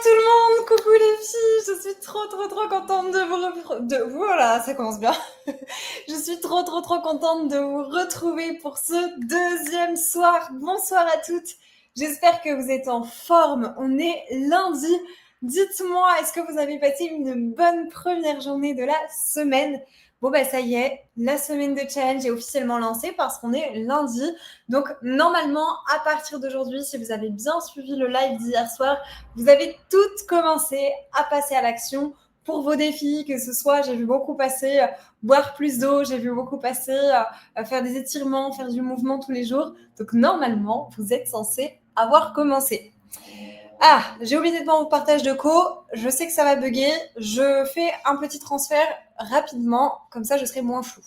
tout le monde, coucou les filles, je suis trop contente voilà, ça commence bien. Je suis trop contente de vous retrouver pour ce deuxième soir. Bonsoir à toutes, j'espère que vous êtes en forme. On est lundi. Dites-moi, est-ce que vous avez passé une bonne première journée de la semaine? Bon bah ça y est, la semaine de challenge est officiellement lancée parce qu'on est lundi. Donc normalement, à partir d'aujourd'hui, si vous avez bien suivi le live d'hier soir, vous avez toutes commencé à passer à l'action pour vos défis, que ce soit, j'ai vu beaucoup passer boire plus d'eau, j'ai vu beaucoup passer faire des étirements, faire du mouvement tous les jours. Donc normalement, vous êtes censé avoir commencé. Ah, j'ai oublié d'être dans mon partage de co. Je sais que ça va bugger. Je fais un petit transfert rapidement, comme ça je serai moins flou.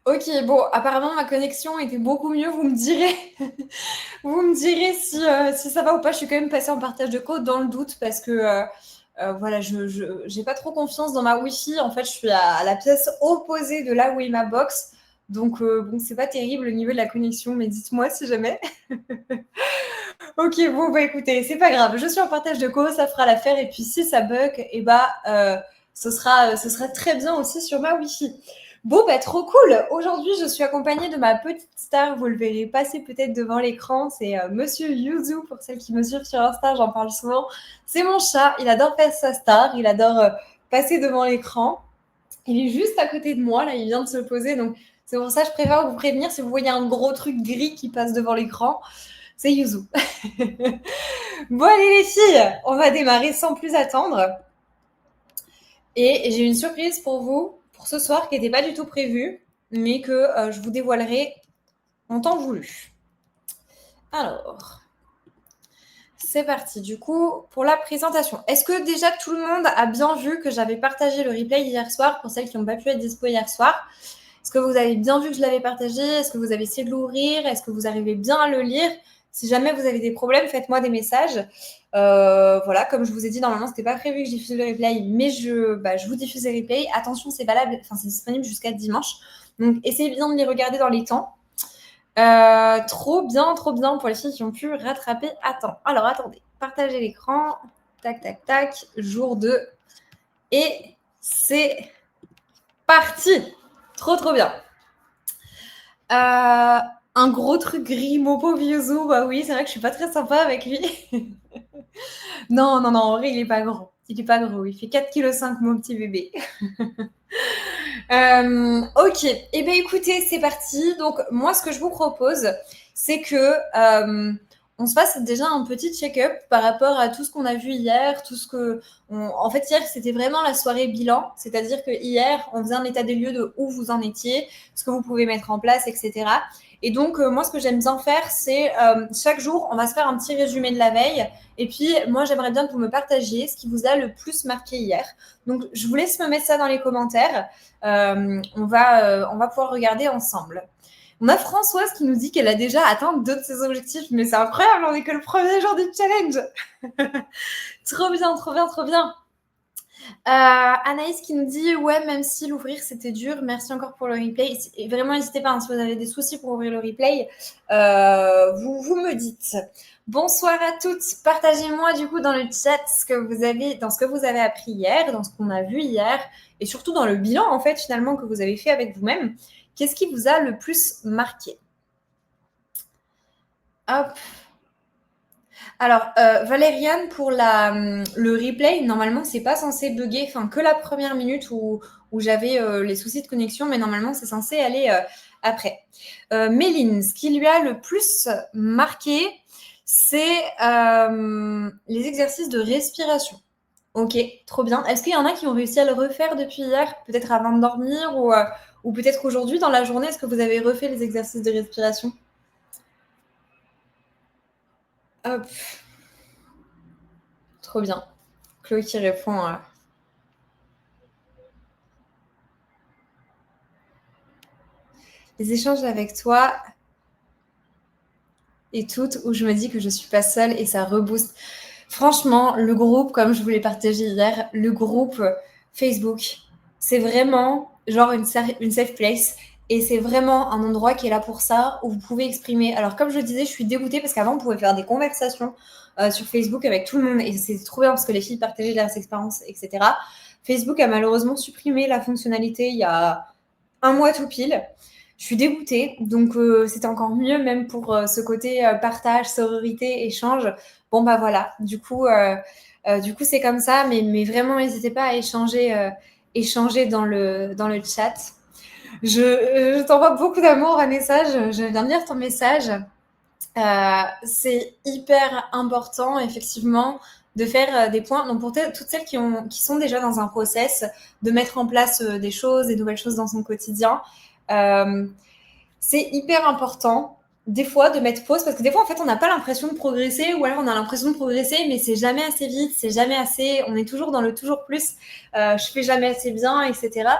Ok, bon, apparemment ma connexion était beaucoup mieux, vous me direz. Vous me direz si ça va ou pas. Je suis quand même passée en partage de code dans le doute parce que voilà, je j'ai pas trop confiance dans ma Wi-Fi. En fait, je suis à la pièce opposée de là où est ma box. Donc, bon, c'est pas terrible au niveau de la connexion, mais dites-moi si jamais. Ok, bon, bah écoutez, c'est pas grave. Je suis en partage de co, ça fera l'affaire. Et puis, si ça bug, et bah, ce sera très bien aussi sur ma Wi-Fi. Bon, bah trop cool. Aujourd'hui, je suis accompagnée de ma petite star. Vous le verrez passer peut-être devant l'écran. C'est Monsieur Yuzu, pour celles qui me suivent sur Insta, j'en parle souvent. C'est mon chat. Il adore faire sa star. Il adore passer devant l'écran. Il est juste à côté de moi. Là, il vient de se poser. Donc, c'est pour ça que je préfère vous prévenir si vous voyez un gros truc gris qui passe devant l'écran. C'est Yuzu. Bon, allez, les filles, on va démarrer sans plus attendre. Et j'ai une surprise pour vous pour ce soir qui n'était pas du tout prévue, mais que je vous dévoilerai en temps voulu. Alors, c'est parti. Du coup, pour la présentation. Est-ce que déjà tout le monde a bien vu que j'avais partagé le replay hier soir pour celles qui n'ont pas pu être dispo hier soir? Est-ce que vous avez bien vu que je l'avais partagé? Est-ce que vous avez essayé de l'ouvrir? Est-ce que vous arrivez bien à le lire? Si jamais vous avez des problèmes, faites-moi des messages. Voilà, comme je vous ai dit, normalement, c'était pas prévu que je diffuse le replay, mais je vous diffuse les replays. Attention, c'est valable, enfin, c'est disponible jusqu'à dimanche. Donc, essayez bien de les regarder dans les temps. Trop bien pour les filles qui ont pu rattraper à temps. Alors, attendez, partagez l'écran. Tac, jour 2. Et c'est parti. Trop bien. Un gros truc gris, mon pauvre Yuzu. Bah oui, c'est vrai que je suis pas très sympa avec lui. Non, en vrai, il est pas gros. Il est pas gros. Il fait 4,5 kg, mon petit bébé. Ok. Eh bien, écoutez, c'est parti. Donc, moi, ce que je vous propose, c'est que on se fasse déjà un petit check-up par rapport à tout ce qu'on a vu hier, tout ce que... En fait, hier, c'était vraiment la soirée bilan. C'est-à-dire que hier, on faisait un état des lieux de où vous en étiez, ce que vous pouvez mettre en place, etc. Et donc, moi, ce que j'aime bien faire, c'est chaque jour, on va se faire un petit résumé de la veille. Et puis, moi, j'aimerais bien que vous me partagiez ce qui vous a le plus marqué hier. Donc, je vous laisse me mettre ça dans les commentaires. On va pouvoir regarder ensemble. On a Françoise qui nous dit qu'elle a déjà atteint 2 de ses objectifs, mais c'est incroyable, on n'est que le premier jour du challenge. Trop bien. Anaïs qui nous dit ouais, même si l'ouvrir c'était dur, merci encore pour le replay. Et vraiment, n'hésitez pas, hein, si vous avez des soucis pour ouvrir le replay, vous me dites. Bonsoir à toutes. Partagez-moi du coup dans le chat ce que vous avez appris hier, dans ce qu'on a vu hier, et surtout dans le bilan en fait finalement que vous avez fait avec vous-même. Qu'est-ce qui vous a le plus marqué? Hop. Alors, Valériane, pour le replay, normalement, c'est pas censé bugger, enfin, que la première minute où j'avais les soucis de connexion, mais normalement, c'est censé aller après. Méline, ce qui lui a le plus marqué, c'est les exercices de respiration. Ok, trop bien. Est-ce qu'il y en a qui ont réussi à le refaire depuis hier, peut-être avant de dormir ou peut-être aujourd'hui dans la journée? Est-ce que vous avez refait les exercices de respiration? Hop, trop bien. Chloé qui répond. Les échanges avec toi et toutes où je me dis que je suis pas seule et ça rebooste. Franchement, le groupe, comme je vous l'ai partagé hier, le groupe Facebook, c'est vraiment genre une safe place. Et c'est vraiment un endroit qui est là pour ça, où vous pouvez exprimer. Alors, comme je le disais, je suis dégoûtée parce qu'avant, on pouvait faire des conversations sur Facebook avec tout le monde. Et c'est trop bien parce que les filles partageaient leurs expériences, etc. Facebook a malheureusement supprimé la fonctionnalité il y a un mois tout pile. Je suis dégoûtée. Donc, c'était encore mieux, même pour ce côté partage, sororité, échange. Bon, bah voilà. Du coup, c'est comme ça. Mais vraiment, n'hésitez pas à échanger dans le chat. Je t'envoie beaucoup d'amour, Vanessa. Je viens de lire ton message. C'est hyper important, effectivement, de faire des points. Donc, pour toutes celles qui sont déjà dans un process, de mettre en place des choses, des nouvelles choses dans son quotidien, c'est hyper important, des fois, de mettre pause, parce que des fois, en fait, on n'a pas l'impression de progresser, ou alors on a l'impression de progresser, mais c'est jamais assez vite, c'est jamais assez, on est toujours dans le toujours plus, je fais jamais assez bien, etc.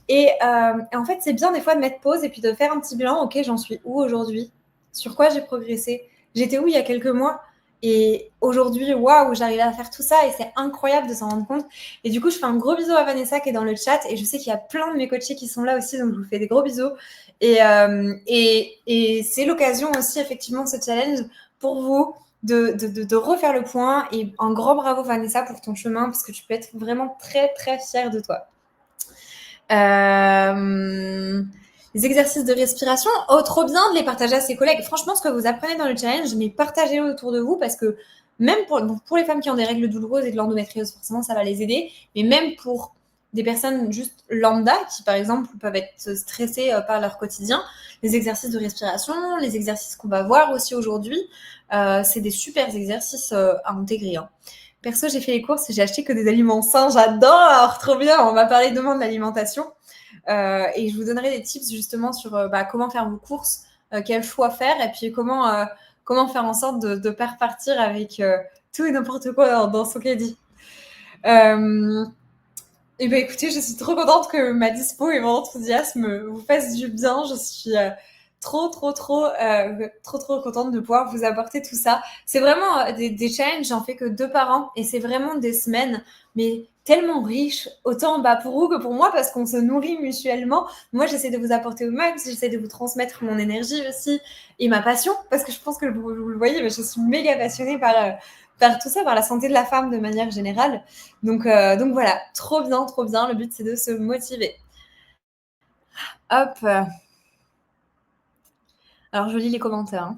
Et en fait, c'est bien des fois de mettre pause et puis de faire un petit bilan, ok, j'en suis où aujourd'hui? Sur quoi j'ai progressé? J'étais où il y a quelques mois? Et aujourd'hui, waouh, j'arrive à faire tout ça et c'est incroyable de s'en rendre compte. Et du coup, je fais un gros bisou à Vanessa qui est dans le chat et je sais qu'il y a plein de mes coachés qui sont là aussi, donc je vous fais des gros bisous. Et c'est l'occasion aussi, effectivement, ce challenge pour vous de refaire le point. Et un grand bravo, Vanessa, pour ton chemin, parce que tu peux être vraiment très, très fière de toi. Les exercices de respiration, oh, trop bien de les partager à ses collègues. Franchement, ce que vous apprenez dans le challenge, mais partagez-le autour de vous parce que même pour les femmes qui ont des règles douloureuses et de l'endométriose, forcément, ça va les aider. Mais même pour des personnes juste lambda qui, par exemple, peuvent être stressées par leur quotidien, les exercices de respiration, les exercices qu'on va voir aussi aujourd'hui, c'est des super exercices à intégrer. Hein. Perso, j'ai fait les courses et j'ai acheté que des aliments sains. J'adore, trop bien. On va parler demain de l'alimentation. Et je vous donnerai des tips justement sur comment faire vos courses, quel choix faire et puis comment faire en sorte de ne pas repartir avec tout et n'importe quoi dans son caddie. Et ben écoutez, je suis trop contente que ma dispo et mon enthousiasme vous fassent du bien. Je suis trop contente de pouvoir vous apporter tout ça. C'est vraiment des challenges, j'en fais que 2 par an et c'est vraiment des semaines, mais tellement riches, autant pour vous que pour moi parce qu'on se nourrit mutuellement. Moi, j'essaie de vous apporter au max, j'essaie de vous transmettre mon énergie aussi et ma passion parce que je pense que vous le voyez, mais je suis méga passionnée par tout ça, par la santé de la femme de manière générale. Donc voilà, trop bien, trop bien. Le but, c'est de se motiver. Hop. Alors, je lis les commentaires. Hein.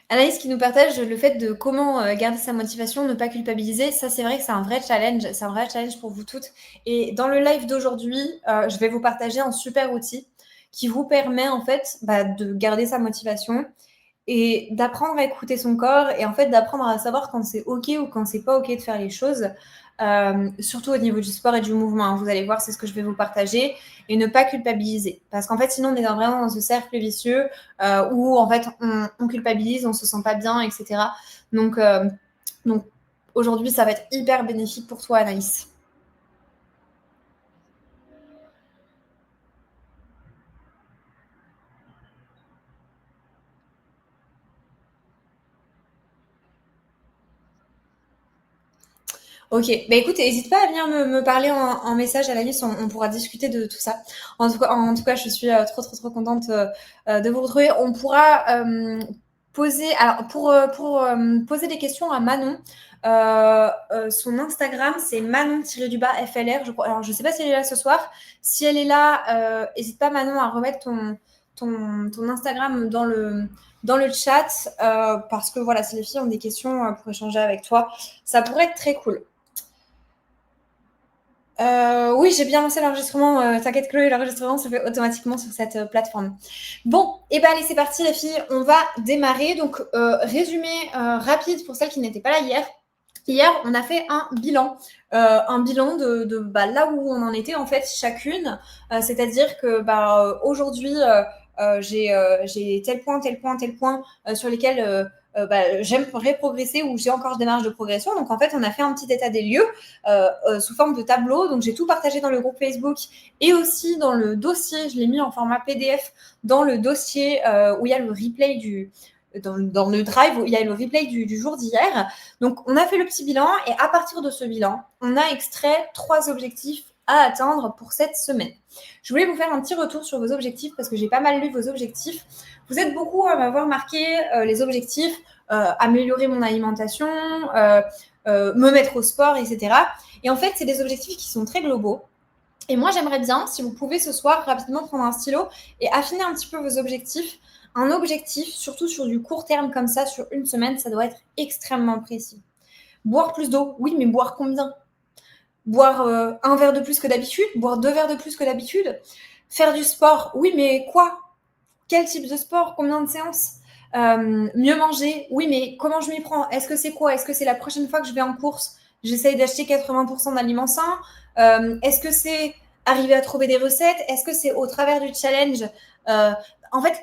Anaïs qui nous partage le fait de comment garder sa motivation, ne pas culpabiliser. Ça, c'est vrai que c'est un vrai challenge. C'est un vrai challenge pour vous toutes. Et dans le live d'aujourd'hui, je vais vous partager un super outil qui vous permet en fait de garder sa motivation et d'apprendre à écouter son corps et en fait d'apprendre à savoir quand c'est ok ou quand c'est pas ok de faire les choses, surtout au niveau du sport et du mouvement. Hein. Vous allez voir, c'est ce que je vais vous partager et ne pas culpabiliser parce qu'en fait sinon on est vraiment dans ce cercle vicieux où en fait on culpabilise, on se sent pas bien, etc. Donc aujourd'hui ça va être hyper bénéfique pour toi, Anaïs. Ok, écoute, n'hésite pas à venir me parler en message à la liste, on pourra discuter de tout ça. En tout cas, je suis trop contente de vous retrouver. On pourra poser, alors pour poser des questions à Manon, son Instagram c'est Manon-FLR, je crois. Alors je sais pas si elle est là ce soir. Si elle est là, n'hésite pas Manon à remettre ton Instagram dans le chat parce que voilà, si les filles ont des questions pour échanger avec toi, ça pourrait être très cool. Oui, j'ai bien lancé l'enregistrement. T'inquiète, Chloé, l'enregistrement se fait automatiquement sur cette plateforme. Bon, allez, c'est parti, les filles. On va démarrer. Donc, résumé rapide pour celles qui n'étaient pas là hier. Hier, on a fait un bilan de là où on en était en fait chacune. C'est-à-dire que aujourd'hui, j'ai tel point sur lesquels j'aimerais progresser ou j'ai encore des marges de progression. Donc, en fait, on a fait un petit état des lieux sous forme de tableau. Donc, j'ai tout partagé dans le groupe Facebook et aussi dans le dossier. Je l'ai mis en format PDF dans le dossier où il y a le replay dans le drive où il y a le replay du jour d'hier. Donc, on a fait le petit bilan et à partir de ce bilan, on a extrait 3 objectifs à atteindre pour cette semaine. Je voulais vous faire un petit retour sur vos objectifs parce que j'ai pas mal lu vos objectifs. Vous êtes beaucoup à m'avoir marqué les objectifs, améliorer mon alimentation, me mettre au sport, etc. Et en fait, c'est des objectifs qui sont très globaux. Et moi, j'aimerais bien, si vous pouvez ce soir, rapidement prendre un stylo et affiner un petit peu vos objectifs. Un objectif, surtout sur du court terme comme ça, sur une semaine, ça doit être extrêmement précis. Boire plus d'eau, oui, mais boire combien ? Boire un verre de plus que d'habitude, boire 2 verres de plus que d'habitude. Faire du sport, oui, mais quoi ? Quel type de sport ? Combien de séances ? Mieux manger, oui, mais comment je m'y prends ? Est-ce que c'est quoi ? Est-ce que c'est la prochaine fois que je vais en course, j'essaye d'acheter 80% d'aliments sains ? Est-ce que c'est arriver à trouver des recettes ? Est-ce que c'est au travers du challenge ? En fait,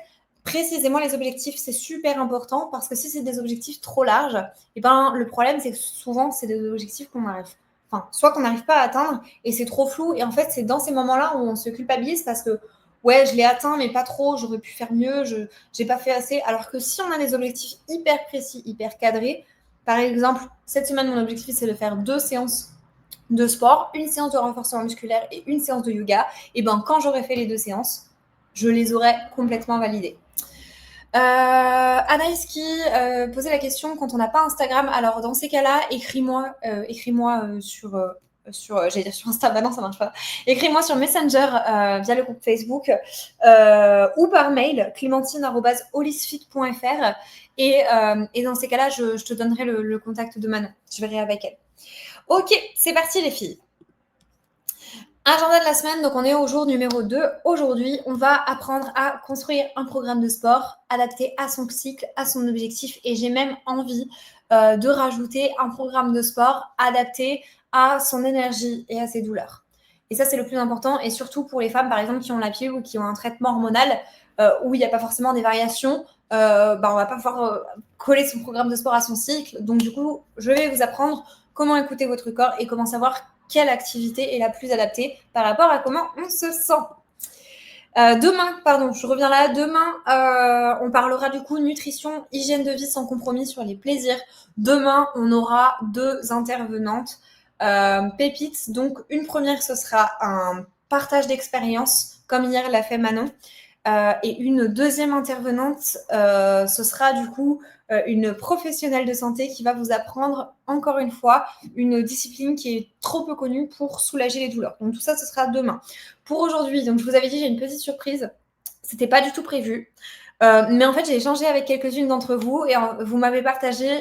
précisément, les objectifs, c'est super important parce que si c'est des objectifs trop larges, eh ben, le problème, c'est que souvent, c'est des objectifs soit qu'on n'arrive pas à atteindre et c'est trop flou. Et en fait, c'est dans ces moments-là où on se culpabilise parce que ouais, je l'ai atteint, mais pas trop, j'aurais pu faire mieux, je n'ai pas fait assez. Alors que si on a des objectifs hyper précis, hyper cadrés, par exemple, cette semaine, mon objectif, c'est de faire 2 séances de sport, une séance de renforcement musculaire et une séance de yoga. Et ben, quand j'aurai fait les 2 séances, je les aurai complètement validées. Anaïs qui posait la question quand on n'a pas Instagram. Alors dans ces cas-là, écris-moi sur j'allais dire sur Insta, bah non ça marche pas. Écris-moi sur Messenger via le groupe Facebook ou par mail clémentine@holisfit.fr et dans ces cas-là, je te donnerai le contact de Manon. Je verrai avec elle. Ok, c'est parti les filles. Agenda de la semaine, donc on est au jour numéro 2. Aujourd'hui, on va apprendre à construire un programme de sport adapté à son cycle, à son objectif. Et j'ai même envie de rajouter un programme de sport adapté à son énergie et à ses douleurs. Et ça, c'est le plus important. Et surtout pour les femmes, par exemple, qui ont la pilule ou qui ont un traitement hormonal où il n'y a pas forcément des variations, on ne va pas pouvoir coller son programme de sport à son cycle. Donc du coup, je vais vous apprendre comment écouter votre corps et comment savoir quelle activité est la plus adaptée par rapport à comment on se sent. Demain, on parlera du coup nutrition, hygiène de vie sans compromis sur les plaisirs. Demain, on aura 2 intervenantes pépites. Donc, une première, ce sera un partage d'expérience, comme hier l'a fait Manon. Et une deuxième intervenante, ce sera du coup une professionnelle de santé qui va vous apprendre, encore une fois, une discipline qui est trop peu connue pour soulager les douleurs. Donc tout ça, ce sera demain. Pour aujourd'hui, donc je vous avais dit, j'ai une petite surprise. C'était pas du tout prévu. Mais en fait, j'ai échangé avec quelques-unes d'entre vous et vous m'avez partagé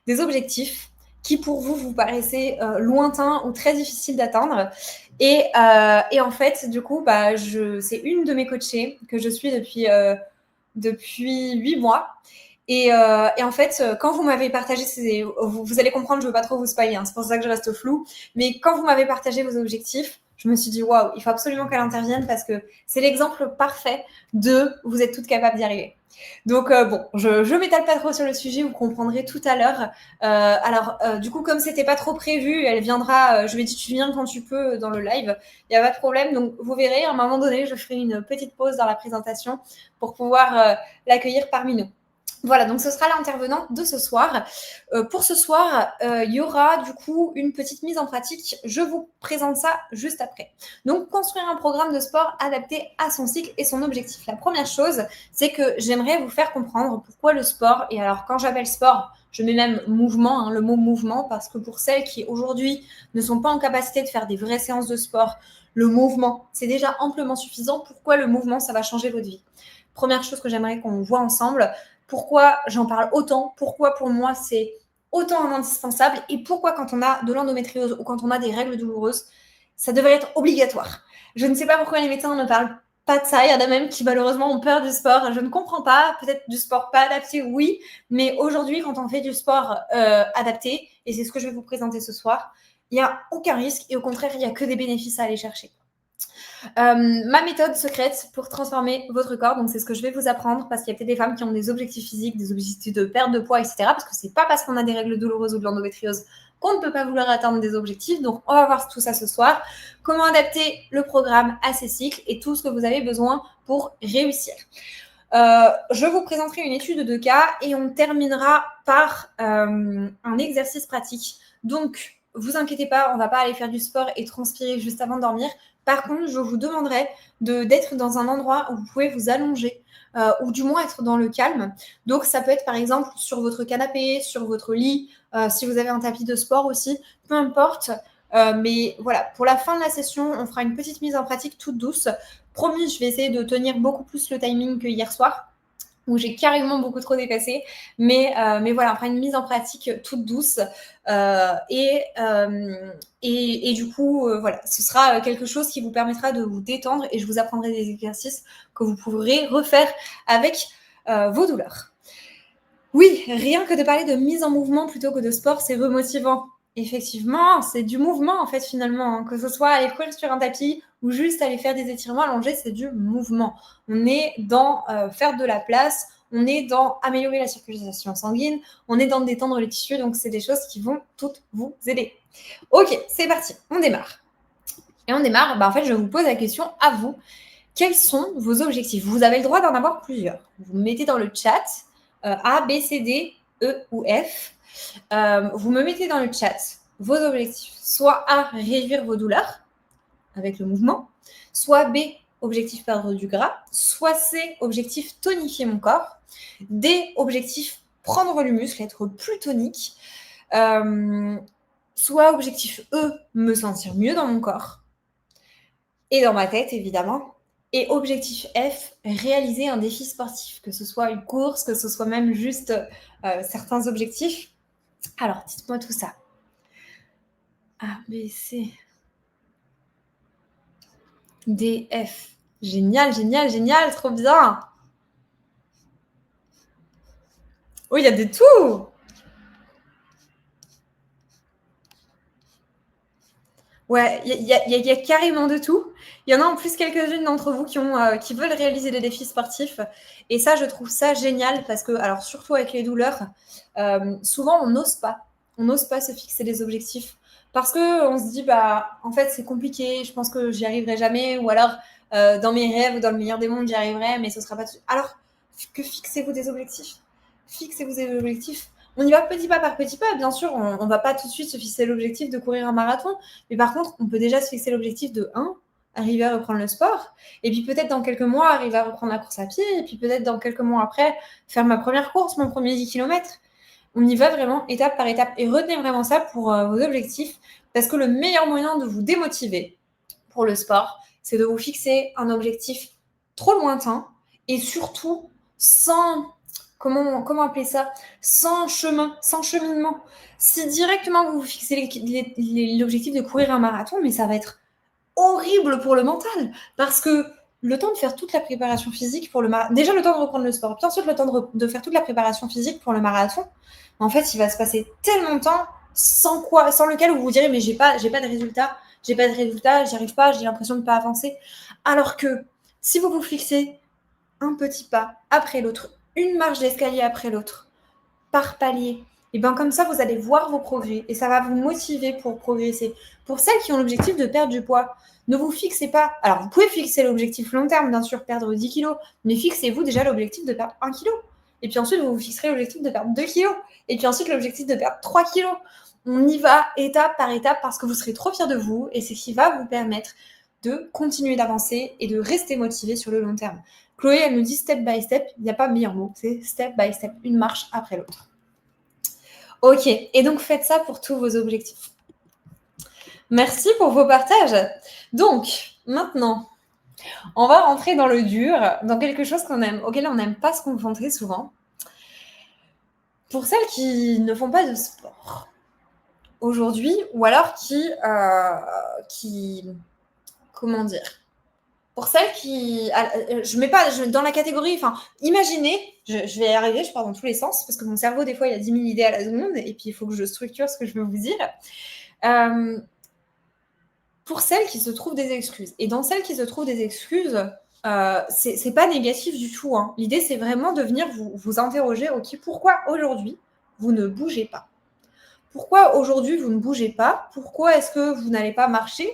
des objectifs qui pour vous paraissaient lointains ou très difficiles d'atteindre. Et en fait, du coup, c'est une de mes coachées que je suis depuis 8 mois. Et en fait, quand vous m'avez partagé, vous allez comprendre, je ne veux pas trop vous spoiler, hein, c'est pour ça que je reste floue. Mais quand vous m'avez partagé vos objectifs, je me suis dit, waouh, il faut absolument qu'elle intervienne parce que c'est l'exemple parfait de vous êtes toutes capables d'y arriver. Donc je m'étale pas trop sur le sujet, vous comprendrez tout à l'heure. Du coup, comme c'était pas trop prévu, elle viendra, je lui ai dit tu viens quand tu peux dans le live, il n'y a pas de problème. Donc vous verrez, à un moment donné, je ferai une petite pause dans la présentation pour pouvoir l'accueillir parmi nous. Voilà, donc ce sera l'intervenante de ce soir. Pour ce soir, il y aura du coup une petite mise en pratique. Je vous présente ça juste après. Donc, construire un programme de sport adapté à son cycle et son objectif. La première chose, c'est que j'aimerais vous faire comprendre pourquoi le sport, et alors quand j'appelle sport, je mets même mouvement, le mot mouvement, parce que pour celles qui aujourd'hui ne sont pas en capacité de faire des vraies séances de sport, le mouvement, c'est déjà amplement suffisant. Pourquoi le mouvement, ça va changer votre vie ? Première chose que j'aimerais qu'on voit ensemble. Pourquoi j'en parle autant ? Pourquoi pour moi c'est autant indispensable ? Et pourquoi quand on a de l'endométriose ou quand on a des règles douloureuses, ça devrait être obligatoire ? Je ne sais pas pourquoi les médecins ne parlent pas de ça. Il y en a même qui malheureusement ont peur du sport. Je ne comprends pas. Peut-être du sport pas adapté, oui. Mais aujourd'hui, quand on fait du sport adapté, et c'est ce que je vais vous présenter ce soir, il n'y a aucun risque et au contraire, il n'y a que des bénéfices à aller chercher. Ma méthode secrète pour transformer votre corps, donc c'est ce que je vais vous apprendre parce qu'il y a peut-être des femmes qui ont des objectifs physiques, des objectifs de perte de poids, etc. Parce que c'est pas parce qu'on a des règles douloureuses ou de l'endométriose qu'on ne peut pas vouloir atteindre des objectifs. Donc on va voir tout ça ce soir. Comment adapter le programme à ces cycles et tout ce que vous avez besoin pour réussir. Je vous présenterai une étude de cas et on terminera par un exercice pratique. Donc, vous inquiétez pas, on ne va pas aller faire du sport et transpirer juste avant de dormir. Par contre, je vous demanderai d'être dans un endroit où vous pouvez vous allonger ou du moins être dans le calme. Donc, ça peut être par exemple sur votre canapé, sur votre lit, si vous avez un tapis de sport aussi, peu importe. Mais voilà, pour la fin de la session, on fera une petite mise en pratique toute douce. Promis, je vais essayer de tenir beaucoup plus le timing que hier soir, où j'ai carrément beaucoup trop dépassé. Mais voilà, on fera une mise en pratique toute douce. Et du coup, voilà, ce sera quelque chose qui vous permettra de vous détendre et je vous apprendrai des exercices que vous pourrez refaire avec vos douleurs. Oui, rien que de parler de mise en mouvement plutôt que de sport, c'est remotivant. Effectivement, c'est du mouvement en fait finalement, hein. Que ce soit aller courir sur un tapis ou juste aller faire des étirements allongés, c'est du mouvement. On est dans faire de la place, on est dans améliorer la circulation sanguine, on est dans détendre les tissus, donc c'est des choses qui vont toutes vous aider. Ok, c'est parti, on démarre. Et on démarre, en fait je vous pose la question à vous. Quels sont vos objectifs? Vous avez le droit d'en avoir plusieurs. Vous mettez dans le chat A, B, C, D, E ou F. Vous me mettez dans le chat vos objectifs. Soit A, réduire vos douleurs avec le mouvement. Soit B, objectif perdre du gras. Soit C, objectif tonifier mon corps. D, objectif prendre le muscle, être plus tonique. Soit objectif E, me sentir mieux dans mon corps. Et dans ma tête, évidemment. Et objectif F, réaliser un défi sportif, que ce soit une course, que ce soit même juste certains objectifs. Alors, dites-moi tout ça. A, B, C, D, F. Génial, génial, génial, trop bien. Oh, il y a de tout. Ouais, il y a carrément de tout. Il y en a en plus quelques-unes d'entre vous qui veulent réaliser des défis sportifs. Et ça, je trouve ça génial parce que, alors surtout avec les douleurs, souvent on n'ose pas. On n'ose pas se fixer des objectifs parce qu'on se dit, en fait, c'est compliqué, je pense que j'y arriverai jamais. Ou alors, dans mes rêves, dans le meilleur des mondes, j'y arriverai, mais ce sera pas... Alors, que fixez-vous des objectifs. Fixez-vous des objectifs. On y va petit pas par petit pas, bien sûr, on ne va pas tout de suite se fixer l'objectif de courir un marathon, mais par contre, on peut déjà se fixer l'objectif de 1, arriver à reprendre le sport, et puis peut-être dans quelques mois, arriver à reprendre la course à pied, et puis peut-être dans quelques mois après, faire ma première course, mon premier 10 km. On y va vraiment étape par étape, et retenez vraiment ça pour vos objectifs, parce que le meilleur moyen de vous démotiver pour le sport, c'est de vous fixer un objectif trop lointain, et surtout sans... Comment appeler ça? Sans chemin, sans cheminement. Si directement vous vous fixez l'objectif de courir un marathon, mais ça va être horrible pour le mental. Parce que le temps de faire toute la préparation physique pour le marathon, déjà le temps de reprendre le sport, puis ensuite le temps de faire toute la préparation physique pour le marathon, en fait, il va se passer tellement de temps sans lequel vous vous direz, mais j'ai pas de résultat, j'y arrive pas, j'ai l'impression de ne pas avancer. Alors que si vous vous fixez un petit pas après l'autre, une marche d'escalier après l'autre, par palier, et bien comme ça, vous allez voir vos progrès et ça va vous motiver pour progresser. Pour celles qui ont l'objectif de perdre du poids, ne vous fixez pas... Alors, vous pouvez fixer l'objectif long terme, bien sûr, perdre 10 kilos, mais fixez-vous déjà l'objectif de perdre 1 kilo. Et puis ensuite, vous vous fixerez l'objectif de perdre 2 kilos. Et puis ensuite, l'objectif de perdre 3 kilos. On y va étape par étape parce que vous serez trop fiers de vous et c'est ce qui va vous permettre de continuer d'avancer et de rester motivé sur le long terme. Chloé, elle nous dit step by step, il n'y a pas meilleur mot, c'est step by step, une marche après l'autre. Ok, et donc faites ça pour tous vos objectifs. Merci pour vos partages. Donc, maintenant, on va rentrer dans le dur, dans quelque chose auquel on n'aime pas se confronter souvent. Pour celles qui ne font pas de sport aujourd'hui, ou alors comment dire, pour celles qui... Je mets pas dans la catégorie... Enfin, imaginez, je vais y arriver, je pars dans tous les sens, parce que mon cerveau, des fois, il a 10 000 idées à la seconde, et puis il faut que je structure ce que je veux vous dire. pour celles qui se trouvent des excuses. Et dans celles qui se trouvent des excuses, c'est pas négatif du tout. Hein. L'idée, c'est vraiment de venir vous interroger, ok, pourquoi aujourd'hui vous ne bougez pas? Pourquoi aujourd'hui vous ne bougez pas? Pourquoi est-ce que vous n'allez pas marcher?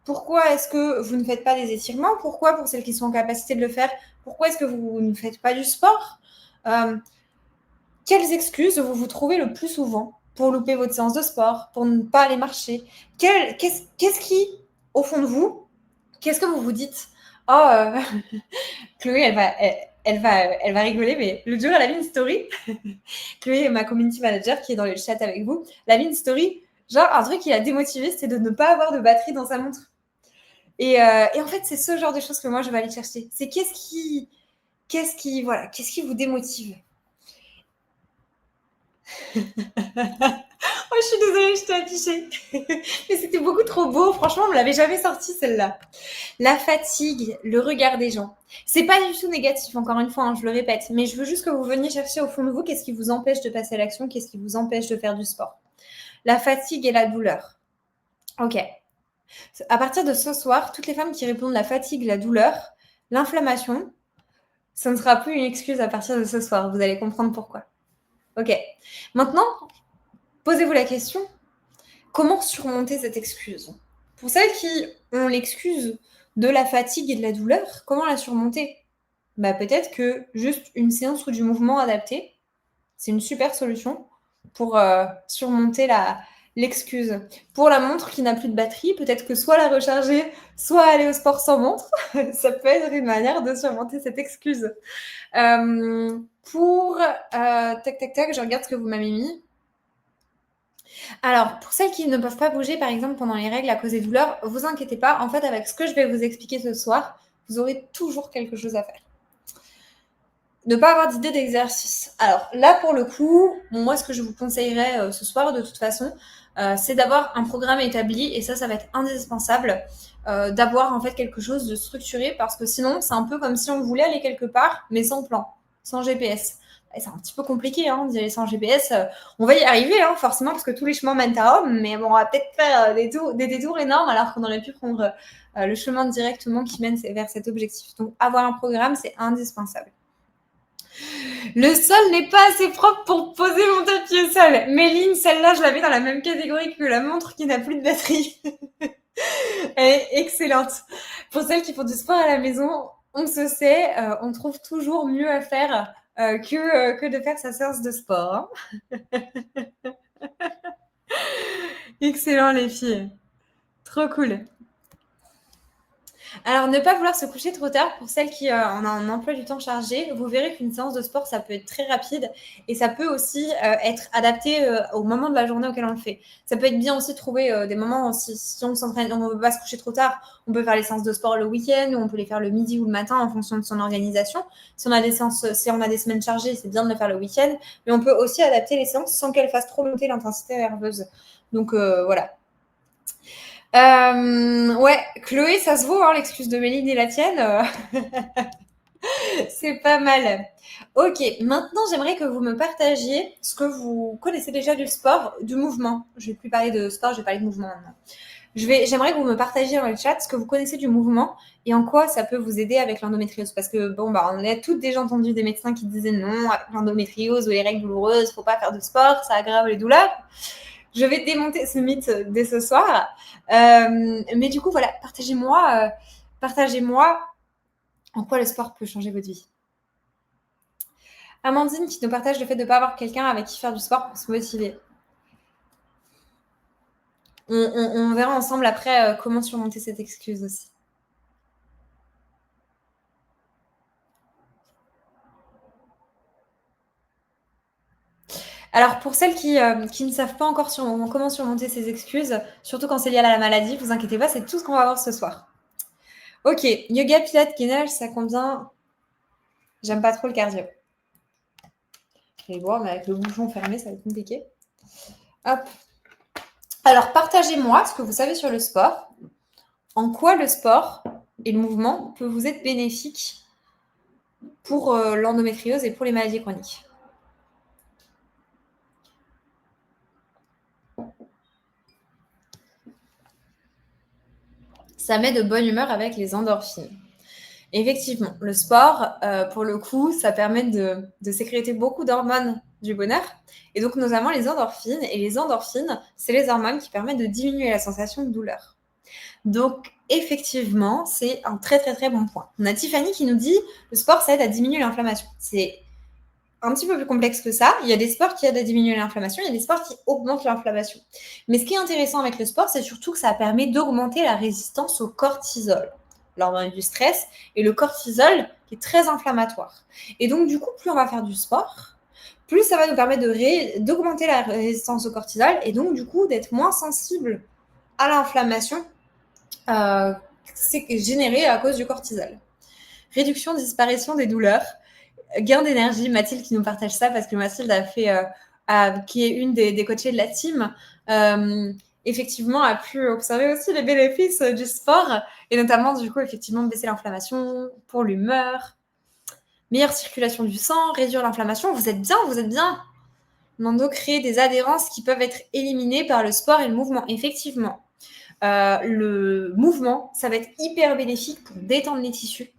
Pourquoi est-ce que vous ne faites pas des étirements? Pourquoi, pour celles qui sont en capacité de le faire, pourquoi est-ce que vous ne faites pas du sport? Quelles excuses vous vous trouvez le plus souvent pour louper votre séance de sport, pour ne pas aller marcher? Qu'est-ce qui, au fond de vous, qu'est-ce que vous vous dites? Oh, Chloé, elle va rigoler, mais le jour, elle a mis une story. Chloé, ma community manager, qui est dans le chat avec vous, elle a mis une story. Genre, un truc qui l'a démotivée, c'était de ne pas avoir de batterie dans sa montre. Et en fait, c'est ce genre de choses que moi, je vais aller chercher. C'est qu'est-ce qui vous démotive? Oh, je suis désolée, je t'ai affiché. Mais c'était beaucoup trop beau. Franchement, on ne l'avait jamais sorti, celle-là. La fatigue, le regard des gens. C'est pas du tout négatif, encore une fois, hein, je le répète. Mais je veux juste que vous veniez chercher au fond de vous qu'est-ce qui vous empêche de passer à l'action, qu'est-ce qui vous empêche de faire du sport. La fatigue et la douleur. Ok. À partir de ce soir, toutes les femmes qui répondent la fatigue, la douleur, l'inflammation, ça ne sera plus une excuse à partir de ce soir. Vous allez comprendre pourquoi. Ok. Maintenant, posez-vous la question, comment surmonter cette excuse? Pour celles qui ont l'excuse de la fatigue et de la douleur, comment la surmonter? Bah, peut-être que juste une séance ou du mouvement adapté, c'est une super solution pour surmonter l'excuse. Pour la montre qui n'a plus de batterie, peut-être que soit la recharger, soit aller au sport sans montre. Ça peut être une manière de surmonter cette excuse. Tac, je regarde ce que vous m'avez mis. Alors, pour celles qui ne peuvent pas bouger, par exemple, pendant les règles à cause des douleurs, vous inquiétez pas. En fait, avec ce que je vais vous expliquer ce soir, vous aurez toujours quelque chose à faire. Ne pas avoir d'idée d'exercice. Alors là, pour le coup, moi, ce que je vous conseillerais ce soir, de toute façon, c'est d'avoir un programme établi, et ça va être indispensable, d'avoir en fait quelque chose de structuré, parce que sinon, c'est un peu comme si on voulait aller quelque part, mais sans plan, sans GPS. Et c'est un petit peu compliqué hein, d'y aller sans GPS. On va y arriver, hein, forcément, parce que tous les chemins mènent à Rome, mais bon, on va peut-être faire des détours énormes, alors qu'on aurait pu prendre le chemin directement qui mène vers cet objectif. Donc, avoir un programme, c'est indispensable. Le sol n'est pas assez propre pour poser mon tapis au sol. Méline, celle-là, je la mets dans la même catégorie que la montre qui n'a plus de batterie. Elle est excellente. Pour celles qui font du sport à la maison, on se sait, on trouve toujours mieux à faire que de faire sa séance de sport. Hein. Excellent, les filles. Trop cool. Alors, ne pas vouloir se coucher trop tard pour celles qui ont un emploi du temps chargé. Vous verrez qu'une séance de sport, ça peut être très rapide et ça peut aussi être adapté au moment de la journée auquel on le fait. Ça peut être bien aussi de trouver des moments, si on s'entraîne, on ne veut pas se coucher trop tard, on peut faire les séances de sport le week-end ou on peut les faire le midi ou le matin en fonction de son organisation. Si on a des semaines chargées, c'est bien de le faire le week-end, mais on peut aussi adapter les séances sans qu'elles fassent trop monter l'intensité nerveuse. Donc voilà. Ouais, Chloé, ça se vaut, hein, l'excuse de Méline et la tienne. C'est pas mal. Ok, maintenant j'aimerais que vous me partagiez ce que vous connaissez déjà du sport, du mouvement. Je vais plus parler de sport, je vais parler de mouvement maintenant. J'aimerais que vous me partagiez dans le chat ce que vous connaissez du mouvement et en quoi ça peut vous aider avec l'endométriose. Parce que bon, bah, on a toutes déjà entendu des médecins qui disaient non, avec l'endométriose ou les règles douloureuses, faut pas faire de sport, ça aggrave les douleurs. Je vais démonter ce mythe dès ce soir. Mais du coup, voilà, partagez-moi en quoi le sport peut changer votre vie. Amandine qui nous partage le fait de ne pas avoir quelqu'un avec qui faire du sport pour se motiver. On verra ensemble après comment surmonter cette excuse aussi. Alors, pour celles qui ne savent pas encore comment surmonter ces excuses, surtout quand c'est lié à la maladie, vous inquiétez pas, c'est tout ce qu'on va voir ce soir. Ok, yoga, pilates, gainage, ça convient. J'aime pas trop le cardio. Je vais voir, mais avec le bouchon fermé, ça va être compliqué. Hop. Alors, partagez-moi ce que vous savez sur le sport. En quoi le sport et le mouvement peut vous être bénéfique pour l'endométriose et pour les maladies chroniques. ça met de bonne humeur avec les endorphines. Effectivement, le sport, pour le coup, ça permet de sécréter beaucoup d'hormones du bonheur et donc notamment les endorphines. Et les endorphines, c'est les hormones qui permettent de diminuer la sensation de douleur. Donc, effectivement, c'est un très, très, très bon point. On a Tiffany qui nous dit le sport, ça aide à diminuer l'inflammation. C'est un petit peu plus complexe que ça. Il y a des sports qui aident à diminuer l'inflammation, il y a des sports qui augmentent l'inflammation. Mais ce qui est intéressant avec le sport, c'est surtout que ça permet d'augmenter la résistance au cortisol, l'hormone du stress, et le cortisol qui est très inflammatoire. Et donc, du coup, plus on va faire du sport, plus ça va nous permettre d'augmenter la résistance au cortisol et donc, du coup, d'être moins sensible à l'inflammation générée à cause du cortisol. Réduction, disparition des douleurs, gain d'énergie. Mathilde qui nous partage ça parce que Mathilde a fait, qui est une des coachées de la team, effectivement a pu observer aussi les bénéfices du sport et notamment du coup effectivement baisser l'inflammation pour l'humeur, meilleure circulation du sang, réduire l'inflammation. Vous êtes bien. Nando crée des adhérences qui peuvent être éliminées par le sport et le mouvement. Effectivement, le mouvement, ça va être hyper bénéfique pour détendre les tissus.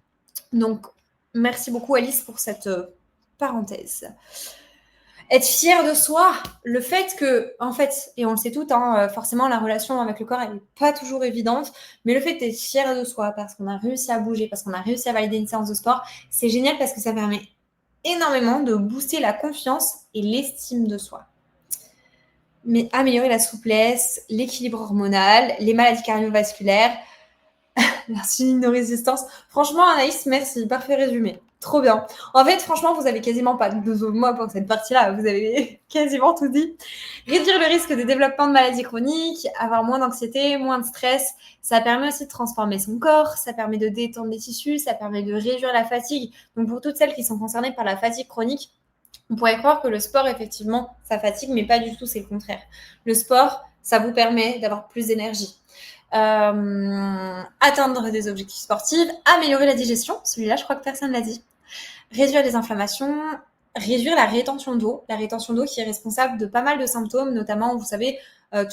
Donc, merci beaucoup Alice pour cette parenthèse. Être fier de soi, le fait que, en fait, et on le sait toutes, forcément la relation avec le corps, elle n'est pas toujours évidente, mais le fait d'être fier de soi parce qu'on a réussi à bouger, parce qu'on a réussi à valider une séance de sport, c'est génial parce que ça permet énormément de booster la confiance et l'estime de soi. Mais améliorer la souplesse, l'équilibre hormonal, les maladies cardiovasculaires, l'insulinorésistance. Franchement, Anaïs, merci, parfait résumé. Trop bien. En fait, franchement, vous avez quasiment pas besoin de moi pour cette partie-là. Vous avez quasiment tout dit. Réduire le risque de développement de maladies chroniques, avoir moins d'anxiété, moins de stress. Ça permet aussi de transformer son corps. Ça permet de détendre les tissus. Ça permet de réduire la fatigue. Donc, pour toutes celles qui sont concernées par la fatigue chronique, on pourrait croire que le sport, effectivement, ça fatigue, mais pas du tout, c'est le contraire. Le sport, ça vous permet d'avoir plus d'énergie. Atteindre des objectifs sportifs, améliorer la digestion, celui-là je crois que personne ne l'a dit, réduire les inflammations, réduire la rétention d'eau qui est responsable de pas mal de symptômes, notamment vous savez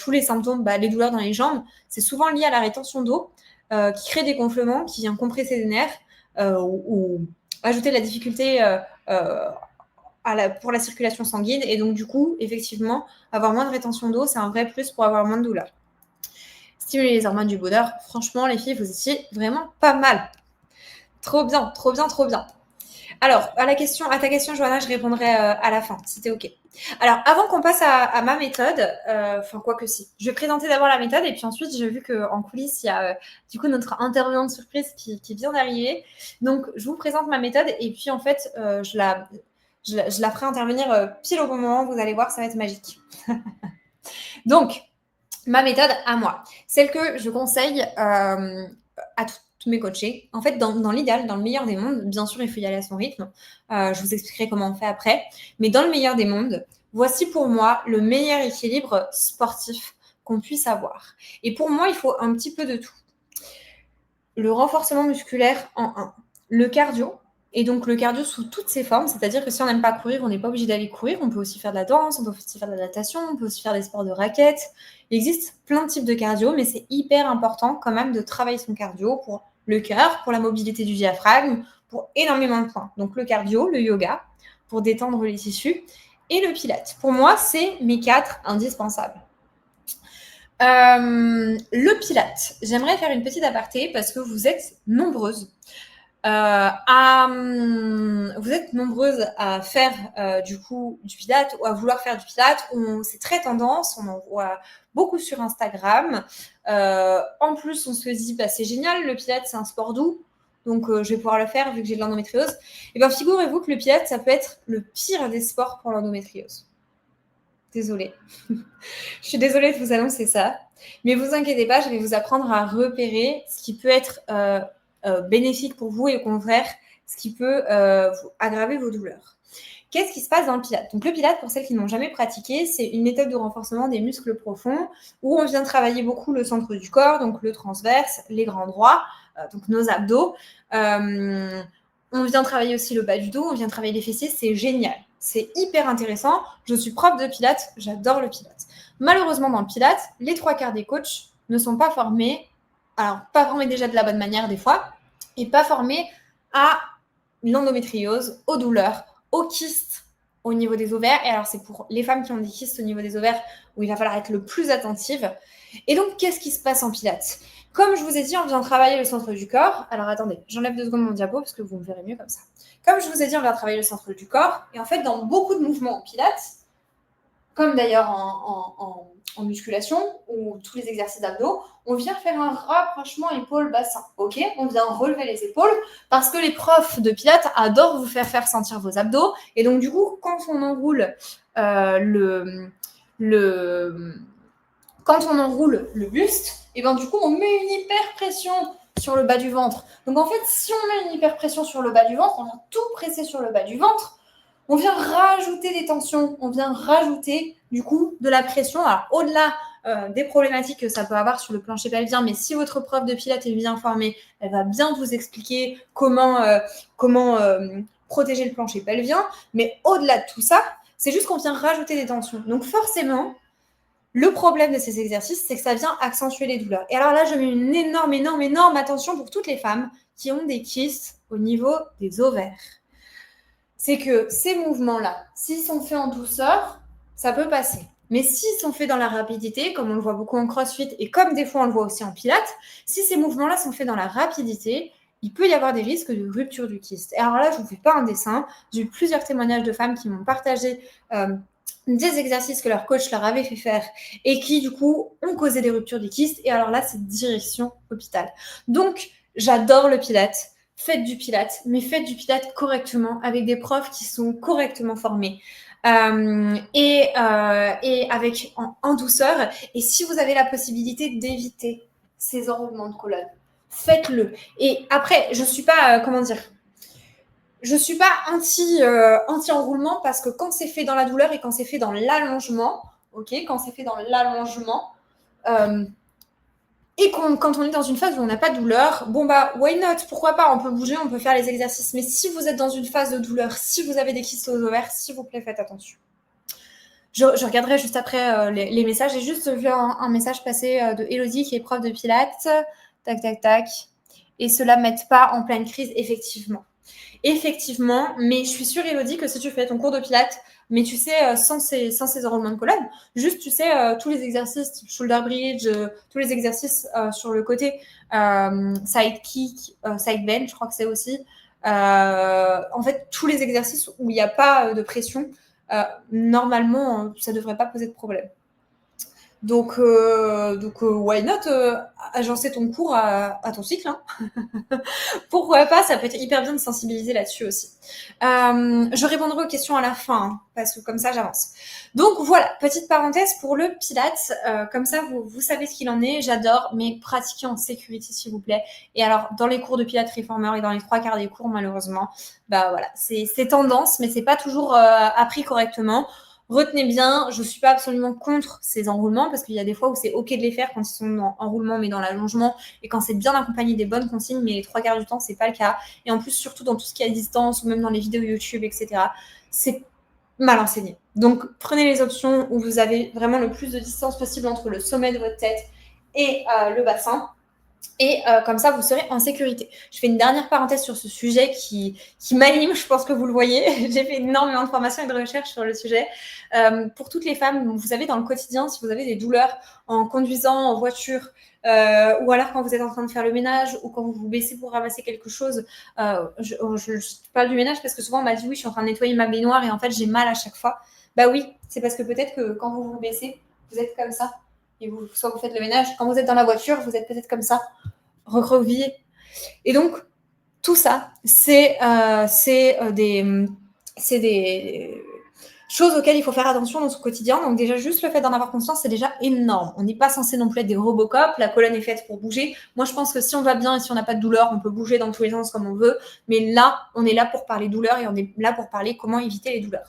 tous les symptômes, les douleurs dans les jambes, c'est souvent lié à la rétention d'eau qui crée des gonflements, qui vient compresser les nerfs ou ajouter de la difficulté pour la circulation sanguine et donc du coup effectivement avoir moins de rétention d'eau c'est un vrai plus pour avoir moins de douleurs. Stimuler les hormones du bonheur. Franchement, les filles, vous étiez vraiment pas mal. Trop bien. Alors, à ta question, Johanna, je répondrai à la fin, si t'es OK. Alors, avant qu'on passe à ma méthode, quoi que si, je vais présenter d'abord la méthode et puis ensuite, j'ai vu qu'en coulisses, il y a du coup notre intervenante surprise qui vient d'arriver. Donc, je vous présente ma méthode et puis en fait, je la ferai intervenir pile au bon moment. Vous allez voir, ça va être magique. Donc, ma méthode à moi, celle que je conseille à tous mes coachés. En fait, dans l'idéal, dans le meilleur des mondes, bien sûr, il faut y aller à son rythme. Je vous expliquerai comment on fait après. Mais dans le meilleur des mondes, voici pour moi le meilleur équilibre sportif qu'on puisse avoir. Et pour moi, il faut un petit peu de tout. Le renforcement musculaire en 1. Le cardio. Et donc, le cardio sous toutes ses formes, c'est-à-dire que si on n'aime pas courir, on n'est pas obligé d'aller courir. On peut aussi faire de la danse, on peut aussi faire de la natation, on peut aussi faire des sports de raquettes. Il existe plein de types de cardio, mais c'est hyper important quand même de travailler son cardio pour le cœur, pour la mobilité du diaphragme, pour énormément de points. Donc, le cardio, le yoga, pour détendre les tissus, et le pilates. Pour moi, c'est mes 4 indispensables. Le pilates, j'aimerais faire une petite aparté parce que vous êtes nombreuses à faire du coup du pilates ou à vouloir faire du pilates. C'est très tendance, on en voit beaucoup sur Instagram. En plus, on se dit c'est génial, le pilates c'est un sport doux, donc je vais pouvoir le faire vu que j'ai de l'endométriose. Et bien figurez-vous que le pilates ça peut être le pire des sports pour l'endométriose. Désolée. Je suis désolée de vous annoncer ça. Mais vous inquiétez pas, je vais vous apprendre à repérer ce qui peut être bénéfique pour vous et au contraire, ce qui peut aggraver vos douleurs. Qu'est-ce qui se passe dans le pilates ? Donc le pilates, pour celles qui n'ont jamais pratiqué, c'est une méthode de renforcement des muscles profonds où on vient travailler beaucoup le centre du corps, donc le transverse, les grands droits, donc nos abdos. On vient travailler aussi le bas du dos, on vient travailler les fessiers, c'est génial. C'est hyper intéressant. Je suis prof de pilates, j'adore le pilates. Malheureusement, dans le pilates, les 3 quarts des coachs ne sont pas formés alors pas formés déjà de la bonne manière des fois, et pas formés à l'endométriose, aux douleurs, aux kystes au niveau des ovaires. Et alors, c'est pour les femmes qui ont des kystes au niveau des ovaires où il va falloir être le plus attentive. Et donc, qu'est-ce qui se passe en pilates? Comme je vous ai dit, on vient travailler le centre du corps. Alors, attendez, j'enlève 2 secondes mon diapo parce que vous me verrez mieux comme ça. Comme je vous ai dit, on vient travailler le centre du corps. Et en fait, dans beaucoup de mouvements en pilates, comme d'ailleurs en musculation ou tous les exercices d'abdos, on vient faire un rapprochement épaule-bassin. Ok, on vient relever les épaules parce que les profs de pilates adorent vous faire sentir vos abdos. Et donc, du coup, quand on enroule quand on enroule le buste, et ben du coup, on met une hyper-pression sur le bas du ventre. Donc, en fait, si on met une hyper-pression sur le bas du ventre, on vient tout presser sur le bas du ventre. On vient rajouter des tensions, on vient rajouter du coup de la pression. Alors au-delà des problématiques que ça peut avoir sur le plancher pelvien, mais si votre prof de pilates est bien formée, elle va bien vous expliquer comment protéger le plancher pelvien. Mais au-delà de tout ça, c'est juste qu'on vient rajouter des tensions. Donc forcément, le problème de ces exercices, c'est que ça vient accentuer les douleurs. Et alors là, je mets une énorme attention pour toutes les femmes qui ont des kystes au niveau des ovaires. C'est que ces mouvements-là, s'ils sont faits en douceur, ça peut passer. Mais s'ils sont faits dans la rapidité, comme on le voit beaucoup en crossfit et comme des fois on le voit aussi en pilates, si ces mouvements-là sont faits dans la rapidité, il peut y avoir des risques de rupture du kyste. Et alors là, je ne vous fais pas un dessin. J'ai eu plusieurs témoignages de femmes qui m'ont partagé des exercices que leur coach leur avait fait faire et qui, du coup, ont causé des ruptures du kyste. Et alors là, c'est direction hôpital. Donc, j'adore le pilates. Faites du pilates, mais faites du pilates correctement, avec des profs qui sont correctement formés. Et avec en douceur. Et si vous avez la possibilité d'éviter ces enroulements de colonne, faites-le. Et après, je suis pas, je suis pas anti-enroulement parce que quand c'est fait dans la douleur et quand c'est fait dans l'allongement, quand c'est fait dans l'allongement, et quand on est dans une phase où on n'a pas de douleur, bon bah, why not? Pourquoi pas? On peut bouger, on peut faire les exercices. Mais si vous êtes dans une phase de douleur, si vous avez des kystes aux ovaires, s'il vous plaît, faites attention. Je regarderai juste après les messages. J'ai juste vu un message passer de Elodie qui est prof de pilates. Tac, tac, tac. Et cela ne m'aide pas en pleine crise, effectivement. Effectivement, mais je suis sûre, Elodie, que si tu fais ton cours de pilates, mais tu sais, sans ces enroulements de colonne, juste, tu sais, tous les exercices type shoulder bridge, tous les exercices sur le côté, side kick, side bend, je crois que c'est aussi. En fait, tous les exercices où il n'y a pas de pression, normalement, ça ne devrait pas poser de problème. Donc why not agencer ton cours à ton cycle, hein. Pourquoi pas, ça peut être hyper bien de sensibiliser là-dessus aussi. Je répondrai aux questions à la fin, hein, parce que comme ça, j'avance. Donc voilà, petite parenthèse pour le Pilates. Comme ça, vous savez ce qu'il en est. J'adore, mais pratiquez en sécurité, s'il vous plaît. Et alors, dans les cours de Pilates Reformer et dans les 3/4 des cours, malheureusement, bah voilà, c'est tendance, mais c'est pas toujours appris correctement. Retenez bien, je ne suis pas absolument contre ces enroulements parce qu'il y a des fois où c'est OK de les faire quand ils sont en roulement mais dans l'allongement et quand c'est bien accompagné des bonnes consignes, mais les 3/4 du temps, c'est pas le cas. Et en plus, surtout dans tout ce qui est à distance ou même dans les vidéos YouTube, etc., c'est mal enseigné. Donc, prenez les options où vous avez vraiment le plus de distance possible entre le sommet de votre tête et le bassin. Et comme ça, vous serez en sécurité. Je fais une dernière parenthèse sur ce sujet qui m'anime, je pense que vous le voyez. J'ai fait énormément de formations et de recherches sur le sujet. Pour toutes les femmes, vous savez, dans le quotidien, si vous avez des douleurs en conduisant en voiture, ou alors quand vous êtes en train de faire le ménage, ou quand vous vous baissez pour ramasser quelque chose, je parle du ménage parce que souvent on m'a dit oui, je suis en train de nettoyer ma baignoire et en fait j'ai mal à chaque fois. Bah oui, c'est parce que peut-être que quand vous vous baissez, vous êtes comme ça. Et soit vous faites le ménage. Quand vous êtes dans la voiture, vous êtes peut-être comme ça, recroquevillé. Et donc, tout ça, c'est des choses auxquelles il faut faire attention dans son quotidien. Donc déjà, juste le fait d'en avoir conscience, c'est déjà énorme. On n'est pas censé non plus être des Robocop. La colonne est faite pour bouger. Moi, je pense que si on va bien et si on n'a pas de douleur, on peut bouger dans tous les sens comme on veut. Mais là, on est là pour parler douleur et on est là pour parler comment éviter les douleurs.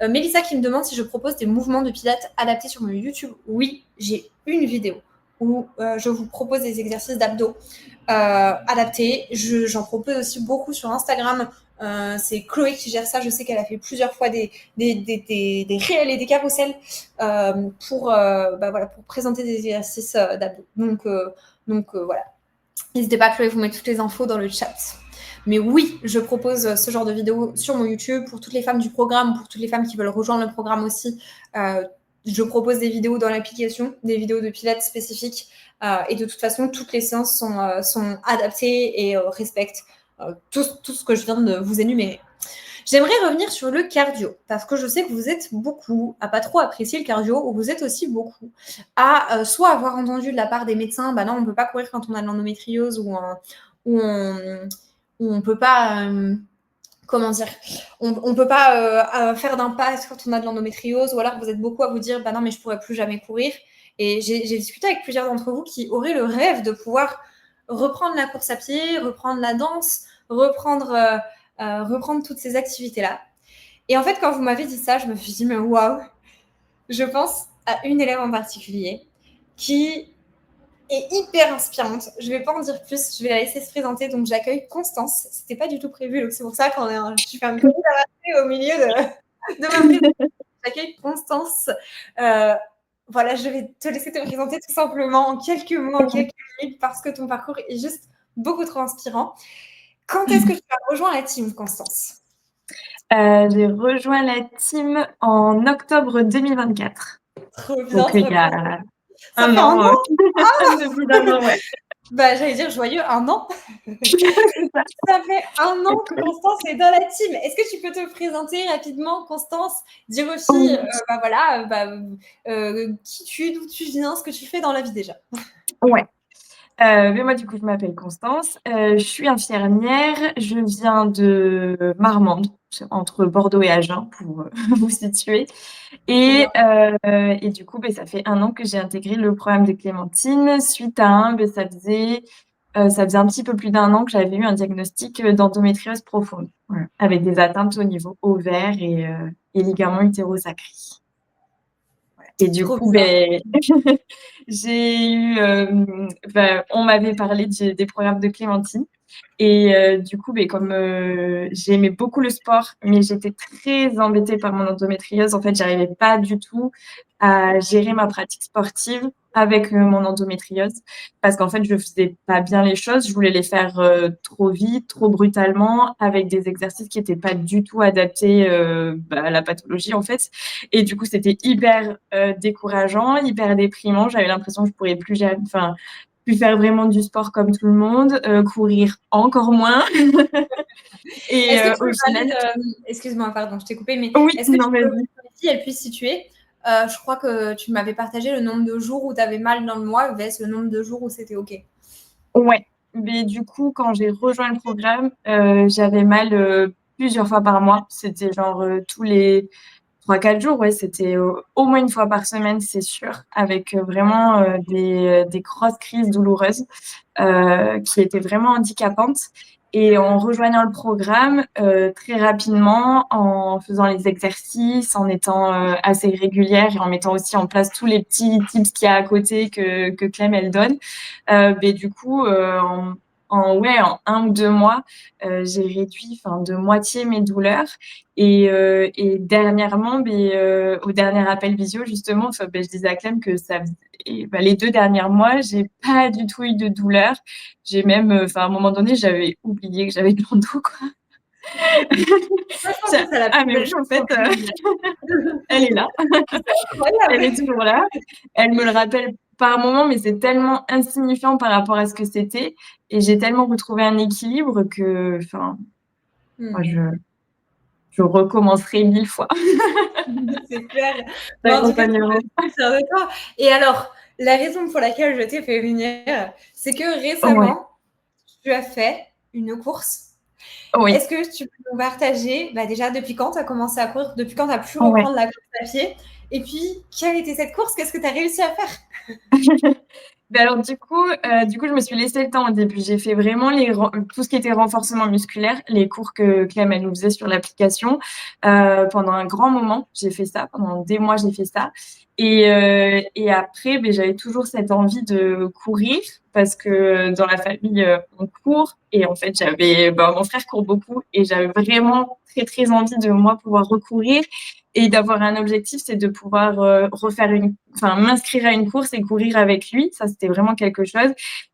Mélissa qui me demande si je propose des mouvements de pilates adaptés sur mon YouTube. Oui, j'ai une vidéo où je vous propose des exercices d'abdos adaptés. J'en propose aussi beaucoup sur Instagram. C'est Chloé qui gère ça. Je sais qu'elle a fait plusieurs fois des réels et des carousels pour présenter des exercices d'abdos. Donc voilà. N'hésitez pas, Chloé, vous mettre toutes les infos dans le chat. Mais oui, je propose ce genre de vidéos sur mon YouTube pour toutes les femmes du programme, pour toutes les femmes qui veulent rejoindre le programme aussi. Je propose des vidéos dans l'application, des vidéos de pilates spécifiques. Et de toute façon, toutes les séances sont adaptées et respectent tout ce que je viens de vous énumérer. J'aimerais revenir sur le cardio, parce que je sais que vous êtes beaucoup à pas trop apprécier le cardio, ou vous êtes aussi beaucoup à soit avoir entendu de la part des médecins, bah non, on ne peut pas courir quand on a de l'endométriose, ou on ne peut pas... comment dire, on peut pas faire d'impasse quand on a de l'endométriose, ou alors vous êtes beaucoup à vous dire, bah non, mais je pourrais plus jamais courir. Et j'ai discuté avec plusieurs d'entre vous qui auraient le rêve de pouvoir reprendre la course à pied, reprendre la danse, reprendre toutes ces activités-là. Et en fait, quand vous m'avez dit ça, je me suis dit, mais waouh, je pense à une élève en particulier qui est hyper inspirante. Je ne vais pas en dire plus, je vais la laisser se présenter. Donc, j'accueille Constance. C'était pas du tout prévu, donc c'est pour ça je fais un petit au milieu de ma présentation. J'accueille Constance. Voilà, je vais te laisser te présenter tout simplement en quelques mots, en quelques minutes, parce que ton parcours est juste beaucoup trop inspirant. Quand est-ce que tu as rejoint la team, Constance ? J'ai rejoint la team en octobre 2024. Trop bien. Donc, il y a un an. Depuis un an, ouais. Bah, j'allais dire joyeux un an. Ça fait un an que Constance est dans la team. Est-ce que tu peux te présenter rapidement, Constance, dire aux filles, qui tu es, d'où tu viens, ce que tu fais dans la vie déjà. Ouais. Mais moi, du coup, je m'appelle Constance. Je suis infirmière. Je viens de Marmande, entre Bordeaux et Agen, pour vous situer. Et du coup, ça fait un an que j'ai intégré le programme de Clémentine. Suite à ça faisait un petit peu plus d'un an que j'avais eu un diagnostic d'endométriose profonde, voilà, avec des atteintes au niveau ovaire et ligaments utérosacrés. Et du coup, j'ai eu, on m'avait parlé des programmes de Clémentine. Et du coup, comme j'aimais beaucoup le sport, mais j'étais très embêtée par mon endométriose. En fait, j'arrivais pas du tout à gérer ma pratique sportive avec mon endométriose, parce qu'en fait, je faisais pas bien les choses. Je voulais les faire trop vite, trop brutalement, avec des exercices qui étaient pas du tout adaptés à la pathologie, en fait. Et du coup, c'était hyper décourageant, hyper déprimant. J'avais l'impression que je pourrais plus jamais, plus faire vraiment du sport comme tout le monde, courir encore moins. Et au final... Excuse-moi, pardon, je t'ai coupé, mais oui, est-ce que tu peux que les filles elles puissent situer je crois que tu m'avais partagé le nombre de jours où tu avais mal dans le mois versus le nombre de jours où c'était OK. Ouais, mais du coup, quand j'ai rejoint le programme, j'avais mal plusieurs fois par mois. C'était genre tous les 3-4 jours, ouais, c'était au moins une fois par semaine, c'est sûr, avec vraiment des grosses crises douloureuses qui étaient vraiment handicapantes. Et en rejoignant le programme, très rapidement, en faisant les exercices, en étant assez régulière et en mettant aussi en place tous les petits tips qu'il y a à côté que Clem, elle donne, du coup, en 1 ou 2 mois, j'ai réduit de moitié mes douleurs. Et dernièrement, au dernier appel visio, justement, je disais à Clem que les 2 derniers mois, j'ai pas du tout eu de douleur. J'ai même, à un moment donné, j'avais oublié que j'avais de l'endo, quoi. Mais oui, en fait, elle est là. Elle est toujours là. Elle me le rappelle par moment, mais c'est tellement insignifiant par rapport à ce que c'était. Et j'ai tellement retrouvé un équilibre que, moi, je recommencerai 1000 fois. C'est clair. En tout cas, je suis fière de toi. Et alors, la raison pour laquelle je t'ai fait venir, c'est que récemment, tu as fait une course. Oui. Est-ce que tu peux nous partager déjà depuis quand tu as commencé à courir, depuis quand tu as pu reprendre la course à pied, et puis quelle était cette course, qu'est-ce que tu as réussi à faire? Alors du coup, je me suis laissé le temps au début. J'ai fait vraiment tout ce qui était renforcement musculaire, les cours que Clem elle nous faisait sur l'application. Pendant un grand moment, j'ai fait ça. Pendant des mois, j'ai fait ça. Et après, j'avais toujours cette envie de courir parce que dans la famille, on court. Et en fait, j'avais mon frère court beaucoup et j'avais vraiment très, très envie de moi pouvoir recourir. et d'avoir un objectif, c'est de pouvoir m'inscrire à une course et courir avec lui. Ça, c'était vraiment quelque chose.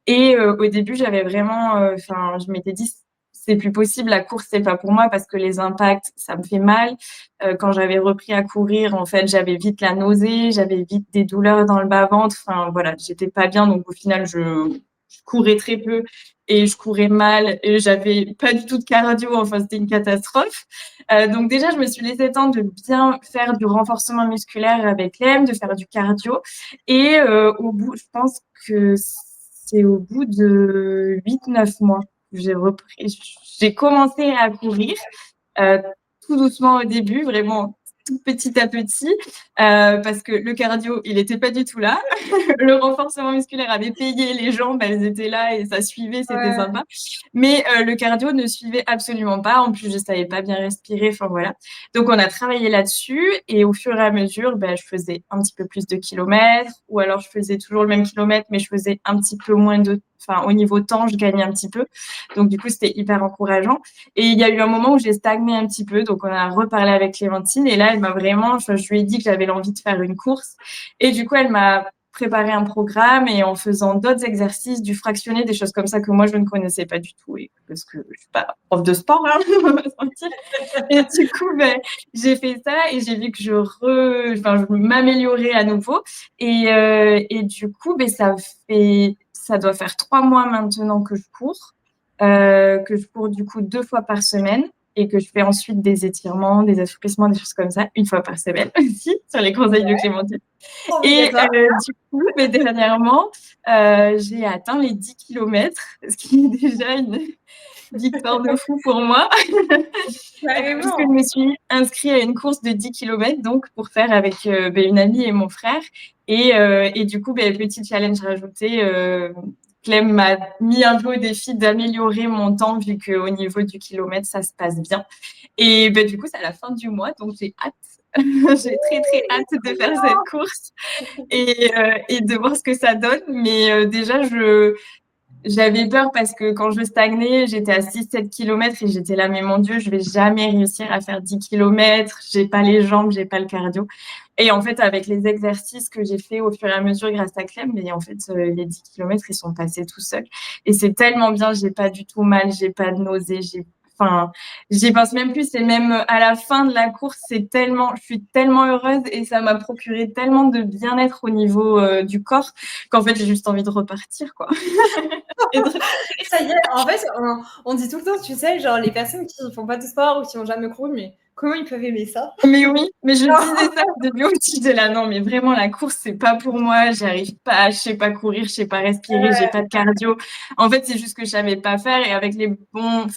Et au début, j'avais vraiment, je m'étais dit, c'est plus possible, la course, c'est pas pour moi parce que les impacts, ça me fait mal. Quand j'avais repris à courir, en fait, j'avais vite la nausée, j'avais vite des douleurs dans le bas-ventre. Enfin, voilà, j'étais pas bien. Donc, au final, je courais très peu et je courais mal et j'avais pas du tout de cardio. Enfin, c'était une catastrophe. Donc déjà, je me suis laissé le temps de bien faire du renforcement musculaire avec l'EM, de faire du cardio. Et au bout, je pense que c'est au bout de 8-9 mois que j'ai commencé à courir, euh, tout doucement au début, vraiment tout petit à petit, parce que le cardio, il était pas du tout là. Le renforcement musculaire avait payé, les jambes, elles étaient là et ça suivait, c'était Ouais. sympa. Mais le cardio ne suivait absolument pas. En plus, je savais pas bien respirer. Enfin voilà. Donc on a travaillé là-dessus et au fur et à mesure, je faisais un petit peu plus de kilomètres, ou alors je faisais toujours le même kilomètre, mais je faisais un petit peu moins de, enfin au niveau temps, je gagnais un petit peu. Donc du coup, c'était hyper encourageant. Et il y a eu un moment où j'ai stagné un petit peu. Donc on a reparlé avec Clémentine et là, elle m'a vraiment, je lui ai dit que j'avais l'envie de faire une course. Et du coup, elle m'a préparé un programme et en faisant d'autres exercices, du fractionné, des choses comme ça que moi je ne connaissais pas du tout, et parce que je suis pas prof de sport, hein, on va se mentir. Et du coup, j'ai fait ça et j'ai vu que je m'améliorais à nouveau. Et du coup, ça doit faire 3 mois maintenant que je cours du coup 2 fois par semaine et que je fais ensuite des étirements, des assouplissements, des choses comme ça, une fois par semaine aussi, sur les conseils de Clémentine. Et Obligatoire. du coup, dernièrement, j'ai atteint les 10 kilomètres, ce qui est déjà une victoire de fou pour moi, puisque je Carrément. me suis inscrite à une course de 10 kilomètres, donc pour faire avec une amie et mon frère. Et du coup, petit challenge rajouté, Clem m'a mis un peu au défi d'améliorer mon temps, vu qu'au niveau du kilomètre, ça se passe bien. Et du coup, c'est à la fin du mois, donc j'ai hâte. J'ai très, très hâte de faire cette course et de voir ce que ça donne. Mais déjà, j'avais peur parce que quand je stagnais, j'étais à 6-7 kilomètres et j'étais là, mais mon Dieu, je vais jamais réussir à faire 10 kilomètres. J'ai pas les jambes, j'ai pas le cardio. Et en fait, avec les exercices que j'ai fait au fur et à mesure grâce à Clem, mais en fait, les 10 kilomètres, ils sont passés tout seuls. Et c'est tellement bien, j'ai pas du tout mal, j'ai pas de nausée, enfin, j'y pense même plus. C'est même à la fin de la course, je suis tellement heureuse et ça m'a procuré tellement de bien-être au niveau du corps qu'en fait, j'ai juste envie de repartir, quoi. Ça y est, en fait, on dit tout le temps, tu sais, genre les personnes qui font pas de sport ou qui ont jamais couru, mais comment ils peuvent aimer ça? Mais oui, mais je disais ça au début aussi, j'étais là, non, mais vraiment, la course, c'est pas pour moi, j'arrive pas, je sais pas courir, je sais pas respirer, j'ai pas de cardio. En fait, c'est juste que je savais pas faire et avec le bon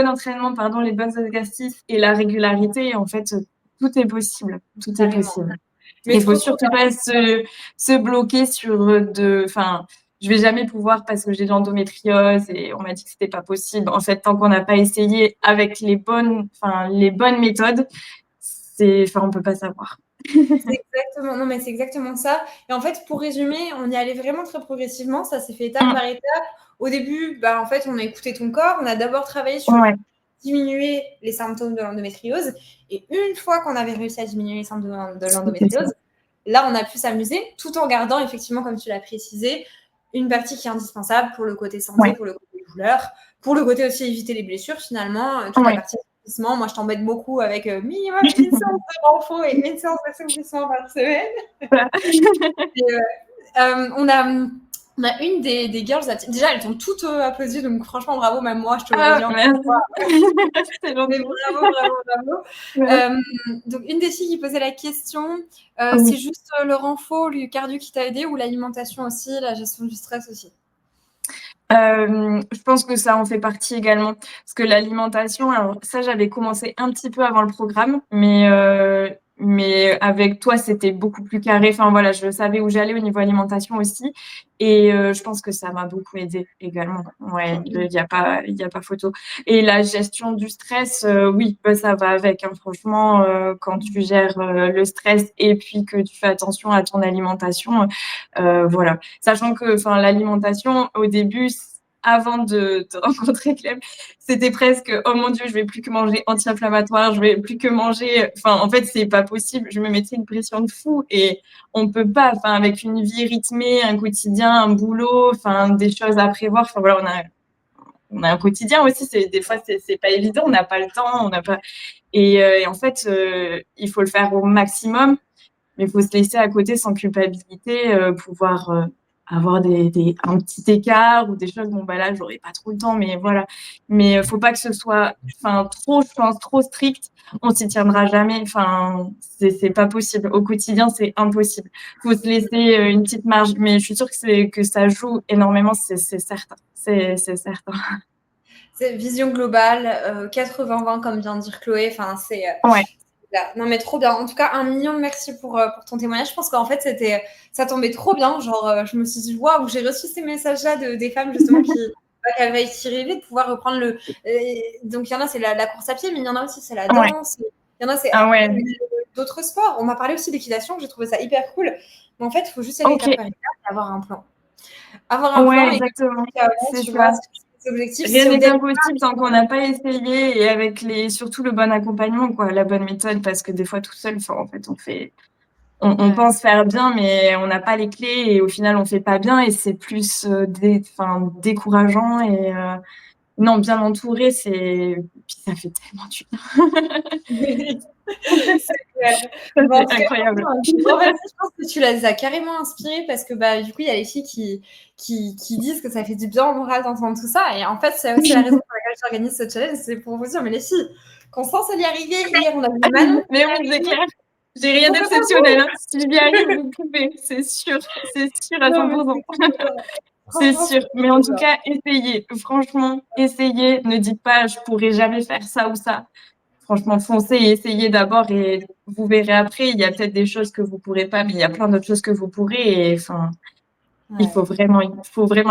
entraînement, pardon, les bons exercices et la régularité, en fait, tout est possible, tout est Carrément. possible. Mais Il faut trop surtout pas se bloquer je vais jamais pouvoir parce que j'ai de l'endométriose et on m'a dit que c'était pas possible. En fait, tant qu'on n'a pas essayé avec les bonnes méthodes, on peut pas savoir. non, mais c'est exactement ça. Et en fait, pour résumer, on y allait vraiment très progressivement. Ça s'est fait étape par étape. Au début, en fait, on a écouté ton corps. On a d'abord travaillé sur Ouais. diminuer les symptômes de l'endométriose. Et une fois qu'on avait réussi à diminuer les symptômes de l'endométriose, là, on a pu s'amuser tout en gardant, effectivement, comme tu l'as précisé, une partie qui est indispensable pour le côté santé, pour le côté douleur, pour le côté aussi éviter les blessures, finalement, toute la partie assouplissement. Moi, je t'embête beaucoup avec minimum une séance de renfo et une séance d'assouplissement par semaine. On a une des girls, déjà elles t'ont toutes applaudi, donc franchement bravo, même moi je te le redis encore une fois. C'est Mais gentil. bravo. Donc une des filles qui posait la question, c'est juste le renfort, le cardio qui t'a aidé ou l'alimentation aussi, la gestion du stress aussi? Je pense que ça en fait partie également. Parce que l'alimentation, alors ça, j'avais commencé un petit peu avant le programme, mais avec toi, c'était beaucoup plus carré. Enfin voilà, je savais où j'allais au niveau alimentation aussi. Et je pense que ça m'a beaucoup aidé également. Ouais, il y a pas photo. Et la gestion du stress, oui, ça va avec, hein. Franchement, quand tu gères le stress et puis que tu fais attention à ton alimentation, voilà. Sachant que l'alimentation, au début, avant de rencontrer Clem, c'était presque oh mon Dieu, je vais plus que manger anti-inflammatoire, je vais plus que manger. Enfin, en fait, c'est pas possible. Je me mettais une pression de fou et on peut pas. Enfin, avec une vie rythmée, un quotidien, un boulot, enfin, des choses à prévoir. Enfin voilà, on a un quotidien aussi. Des fois, c'est pas évident. On n'a pas le temps, on n'a pas. Et en fait, il faut le faire au maximum. Mais il faut se laisser à côté sans culpabilité, pouvoir avoir un petit écart ou des choses. Bon, bah là, j'aurais pas trop le temps, mais voilà. Mais faut pas que ce soit, enfin, trop, je pense, trop strict. On s'y tiendra jamais. Enfin, c'est pas possible. Au quotidien, c'est impossible. Faut se laisser une petite marge. Mais je suis sûre que ça joue énormément, c'est certain. C'est certain. C'est vision globale, 80-20, comme vient de dire Chloé. Enfin, c'est. Ouais. Non, mais trop bien. En tout cas, 1 million de merci pour ton témoignage. Je pense qu'en fait, ça tombait trop bien. Genre, je me suis dit, waouh, j'ai reçu ces messages-là des femmes justement qui avaient rêvé de pouvoir reprendre le. Donc, il y en a, c'est la course à pied, mais il y en a aussi, c'est la Ouais. danse. Il y en a, c'est ouais. d'autres sports. On m'a parlé aussi d'équitation. J'ai trouvé ça hyper cool. Mais en fait, il faut juste aller étape par étape et avoir un plan. Avoir un plan Exactement. et avant, C'est tu ça. vois, c'est objectifs. Rien Si au n'est départ, impossible tant qu'on n'a pas essayé et avec surtout le bon accompagnement, quoi, la bonne méthode, parce que des fois tout seul, en fait, on pense faire bien, mais on n'a pas les clés et au final on fait pas bien et c'est plus décourageant et non, bien entouré, puis ça fait tellement du bien. c'est clair. Bon, en C'est tout cas, incroyable. en fait, je pense que tu les as carrément inspirées parce que bah, du coup, il y a les filles qui disent que ça fait du bien au moral d'entendre tout ça. Et en fait, c'est aussi la raison pour laquelle j'organise ce challenge, c'est pour vous dire, mais les filles, Constance, elle y arrivait. Hier, on a vu Manon. Mais oui, c'est clair. J'ai rien d'exceptionnel. Hein. Si j'y arrive, vous pouvez. C'est sûr à Non, mais 100%. C'est franchement, sûr. Mais en tout cas, essayez. Franchement, essayez. Ne dites pas, je pourrais jamais faire ça ou ça. Franchement, foncez et essayez d'abord et vous verrez après. Il y a peut-être des choses que vous pourrez pas, mais il y a plein d'autres choses que vous pourrez. Et enfin, il faut vraiment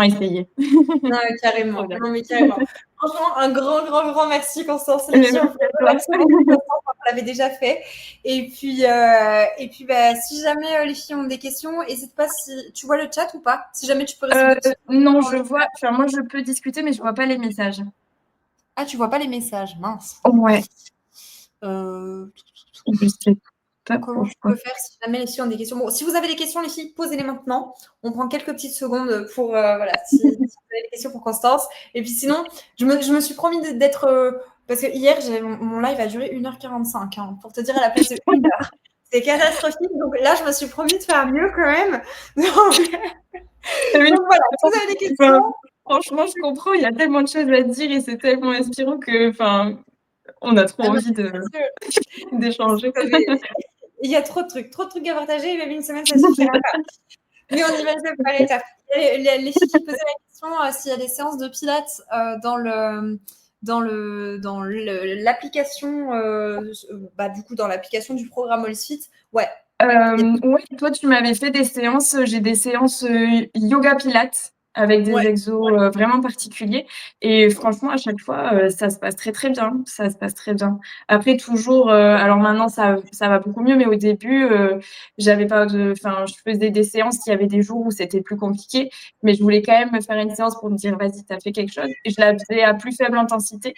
essayer. Non, mais carrément. Non, mais carrément. Franchement, un grand merci, Constance. Les filles, on fait on l'avait déjà fait. Et puis bah, si jamais les filles ont des questions, n'hésite pas si tu vois le chat ou pas. Si jamais tu peux rester deux petites Non, je vois. Enfin, moi, je peux discuter, mais je vois pas les messages. Ah, tu vois pas les messages, mince. Ouais. Euh, Je sais pas Comment je pourquoi. peux faire si jamais les filles ont des questions? Bon, si vous avez des questions, les filles, posez-les maintenant. On prend quelques petites secondes pour, voilà, si vous avez des questions pour Constance. Et puis sinon, je me suis promis d'être, parce que hier, mon live a duré 1h45, hein, pour te dire à la place de 1 heure. C'est catastrophique. Donc là, je me suis promis de faire mieux quand même. Donc voilà, si vous avez des questions. Franchement, je comprends, il y a tellement de choses à dire et c'est tellement inspirant que, on a trop envie d'échanger. Il y a trop de trucs à partager, et même une semaine, ça suffira pas. Mais on y va étape par étape. Les filles qui posaient la question s'il y a des séances de pilates dans l'application, bah, du coup, dans l'application du programme AllFit, ouais. Ouais, toi, tu m'avais fait des séances, j'ai des séances yoga pilates avec des exos vraiment particuliers. Et franchement, à chaque fois, ça se passe très, très bien. Ça se passe très bien. Après, toujours, alors maintenant, ça va beaucoup mieux, mais au début, j'avais pas je faisais des séances, il y avait des jours où c'était plus compliqué, mais je voulais quand même me faire une séance pour me dire, vas-y, t'as fait quelque chose. Et je la faisais à plus faible intensité.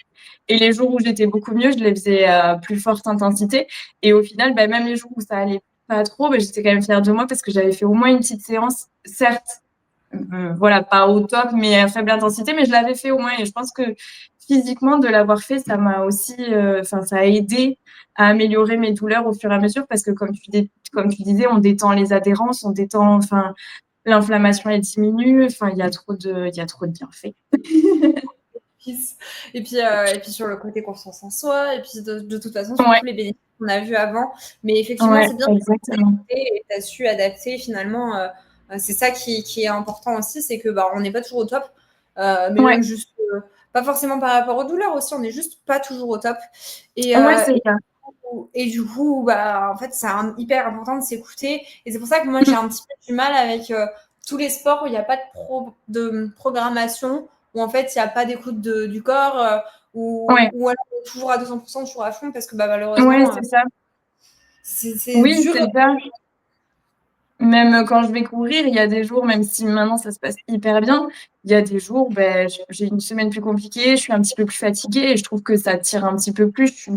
Et les jours où j'étais beaucoup mieux, je les faisais à plus forte intensité. Et au final, bah, même les jours où ça allait pas trop, mais j'étais quand même fière de moi parce que j'avais fait au moins une petite séance, certes, voilà, pas au top, mais à faible intensité, mais je l'avais fait au moins. Et je pense que physiquement, de l'avoir fait, ça m'a aussi, ça a aidé à améliorer mes douleurs au fur et à mesure parce que comme tu disais, on détend les adhérences, on détend, l'inflammation elle diminue, il y a trop de bienfaits. Et puis sur le côté confiance en soi, et puis de toute façon, sur tous les bénéfices qu'on a vus avant. Mais effectivement, c'est bien et tu as su adapter finalement. C'est ça qui est important aussi, c'est que on n'est pas toujours au top, mais même juste, pas forcément par rapport aux douleurs aussi, on n'est juste pas toujours au top. Et du coup, en fait, c'est hyper important de s'écouter. Et c'est pour ça que moi, j'ai un petit peu du mal avec tous les sports où il n'y a pas de programmation, où en fait, il n'y a pas d'écoute du corps, ou alors toujours à 200%, toujours à fond, parce que malheureusement, c'est ça. C'est oui, dur. C'est ça. Même quand je vais courir, il y a des jours, même si maintenant ça se passe hyper bien, il y a des jours, j'ai une semaine plus compliquée, je suis un petit peu plus fatiguée et je trouve que ça tire un petit peu plus.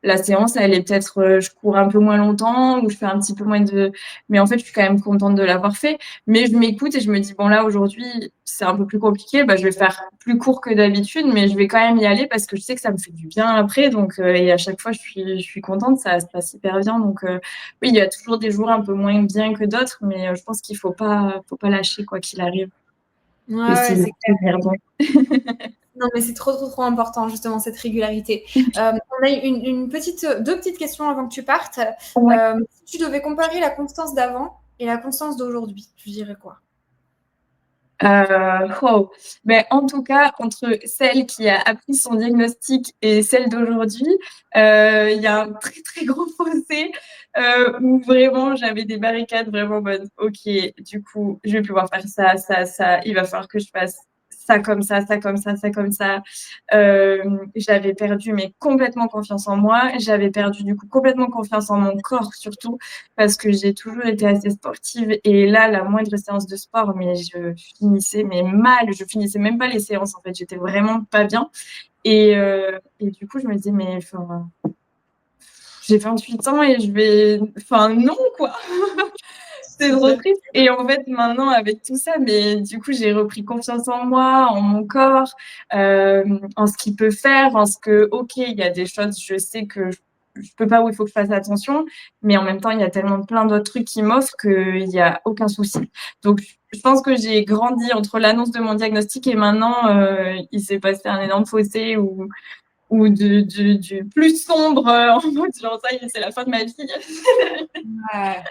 La séance, elle est peut-être, je cours un peu moins longtemps ou je fais un petit peu moins de... Mais en fait, je suis quand même contente de l'avoir fait. Mais je m'écoute et je me dis, bon, là, aujourd'hui, c'est un peu plus compliqué. Je vais faire plus court que d'habitude, mais je vais quand même y aller parce que je sais que ça me fait du bien après. Donc, et à chaque fois, je suis contente, ça se passe hyper bien. Donc, oui, il y a toujours des jours un peu moins bien que d'autres, mais je pense qu'il faut pas lâcher quoi qu'il arrive. Ouais, Et c'est ouais, c'est clair. merdant. Non, mais c'est trop, trop, trop important, justement, cette régularité. On a deux petites questions avant que tu partes. Ouais. Si tu devais comparer la constance d'avant et la constance d'aujourd'hui, tu dirais quoi? Oh. En tout cas, entre celle qui a appris son diagnostic et celle d'aujourd'hui, il y a un très très grand fossé où vraiment j'avais des barricades vraiment bonnes. Ok, du coup, je vais pouvoir faire ça, ça, ça. Il va falloir que je fasse ça comme ça, ça comme ça, ça comme ça. J'avais perdu mais complètement confiance en moi. J'avais perdu du coup complètement confiance en mon corps surtout parce que j'ai toujours été assez sportive et là, la moindre séance de sport, mais je finissais mais mal. Je finissais même pas les séances en fait. J'étais vraiment pas bien. Et du coup, je me dis mais enfin, j'ai 28 ans et je vais, enfin non quoi. C'est trop triste. Et en fait, maintenant, avec tout ça, mais du coup, j'ai repris confiance en moi, en mon corps, en ce qu'il peut faire, en ce que, ok, il y a des choses, je sais que je peux pas, où il faut que je fasse attention, mais en même temps, il y a tellement plein d'autres trucs qui m'offrent qu'il y a aucun souci. Donc, je pense que j'ai grandi entre l'annonce de mon diagnostic et maintenant, il s'est passé un énorme fossé ou du plus sombre en mode genre ça y est, c'est la fin de ma vie. Ouais.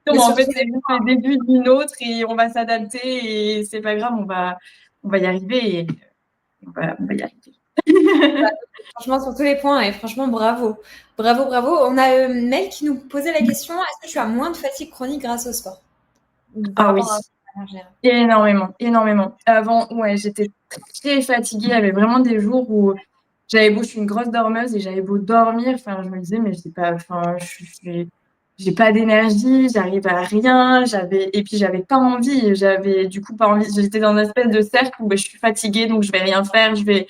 Non, Mais mais en fait, surtout, c'est juste le début d'une autre et on va s'adapter et c'est pas grave, on va y arriver et on va y arriver. franchement, sur tous les points, et franchement, bravo. Bravo, bravo. On a Mel qui nous posait la question, est-ce que tu as moins de fatigue chronique grâce au sport? Par Ah oui, rapport à en général. énormément, énormément. Avant, ouais, j'étais très fatiguée. Il y avait vraiment des jours où j'avais beau, je suis une grosse dormeuse et j'avais beau dormir, enfin, je me disais, mais je sais pas, enfin, j'ai pas d'énergie, j'arrive à rien, et puis j'avais pas envie, j'avais du coup pas envie, j'étais dans une espèce de cercle où je suis fatiguée, donc je vais rien faire, je vais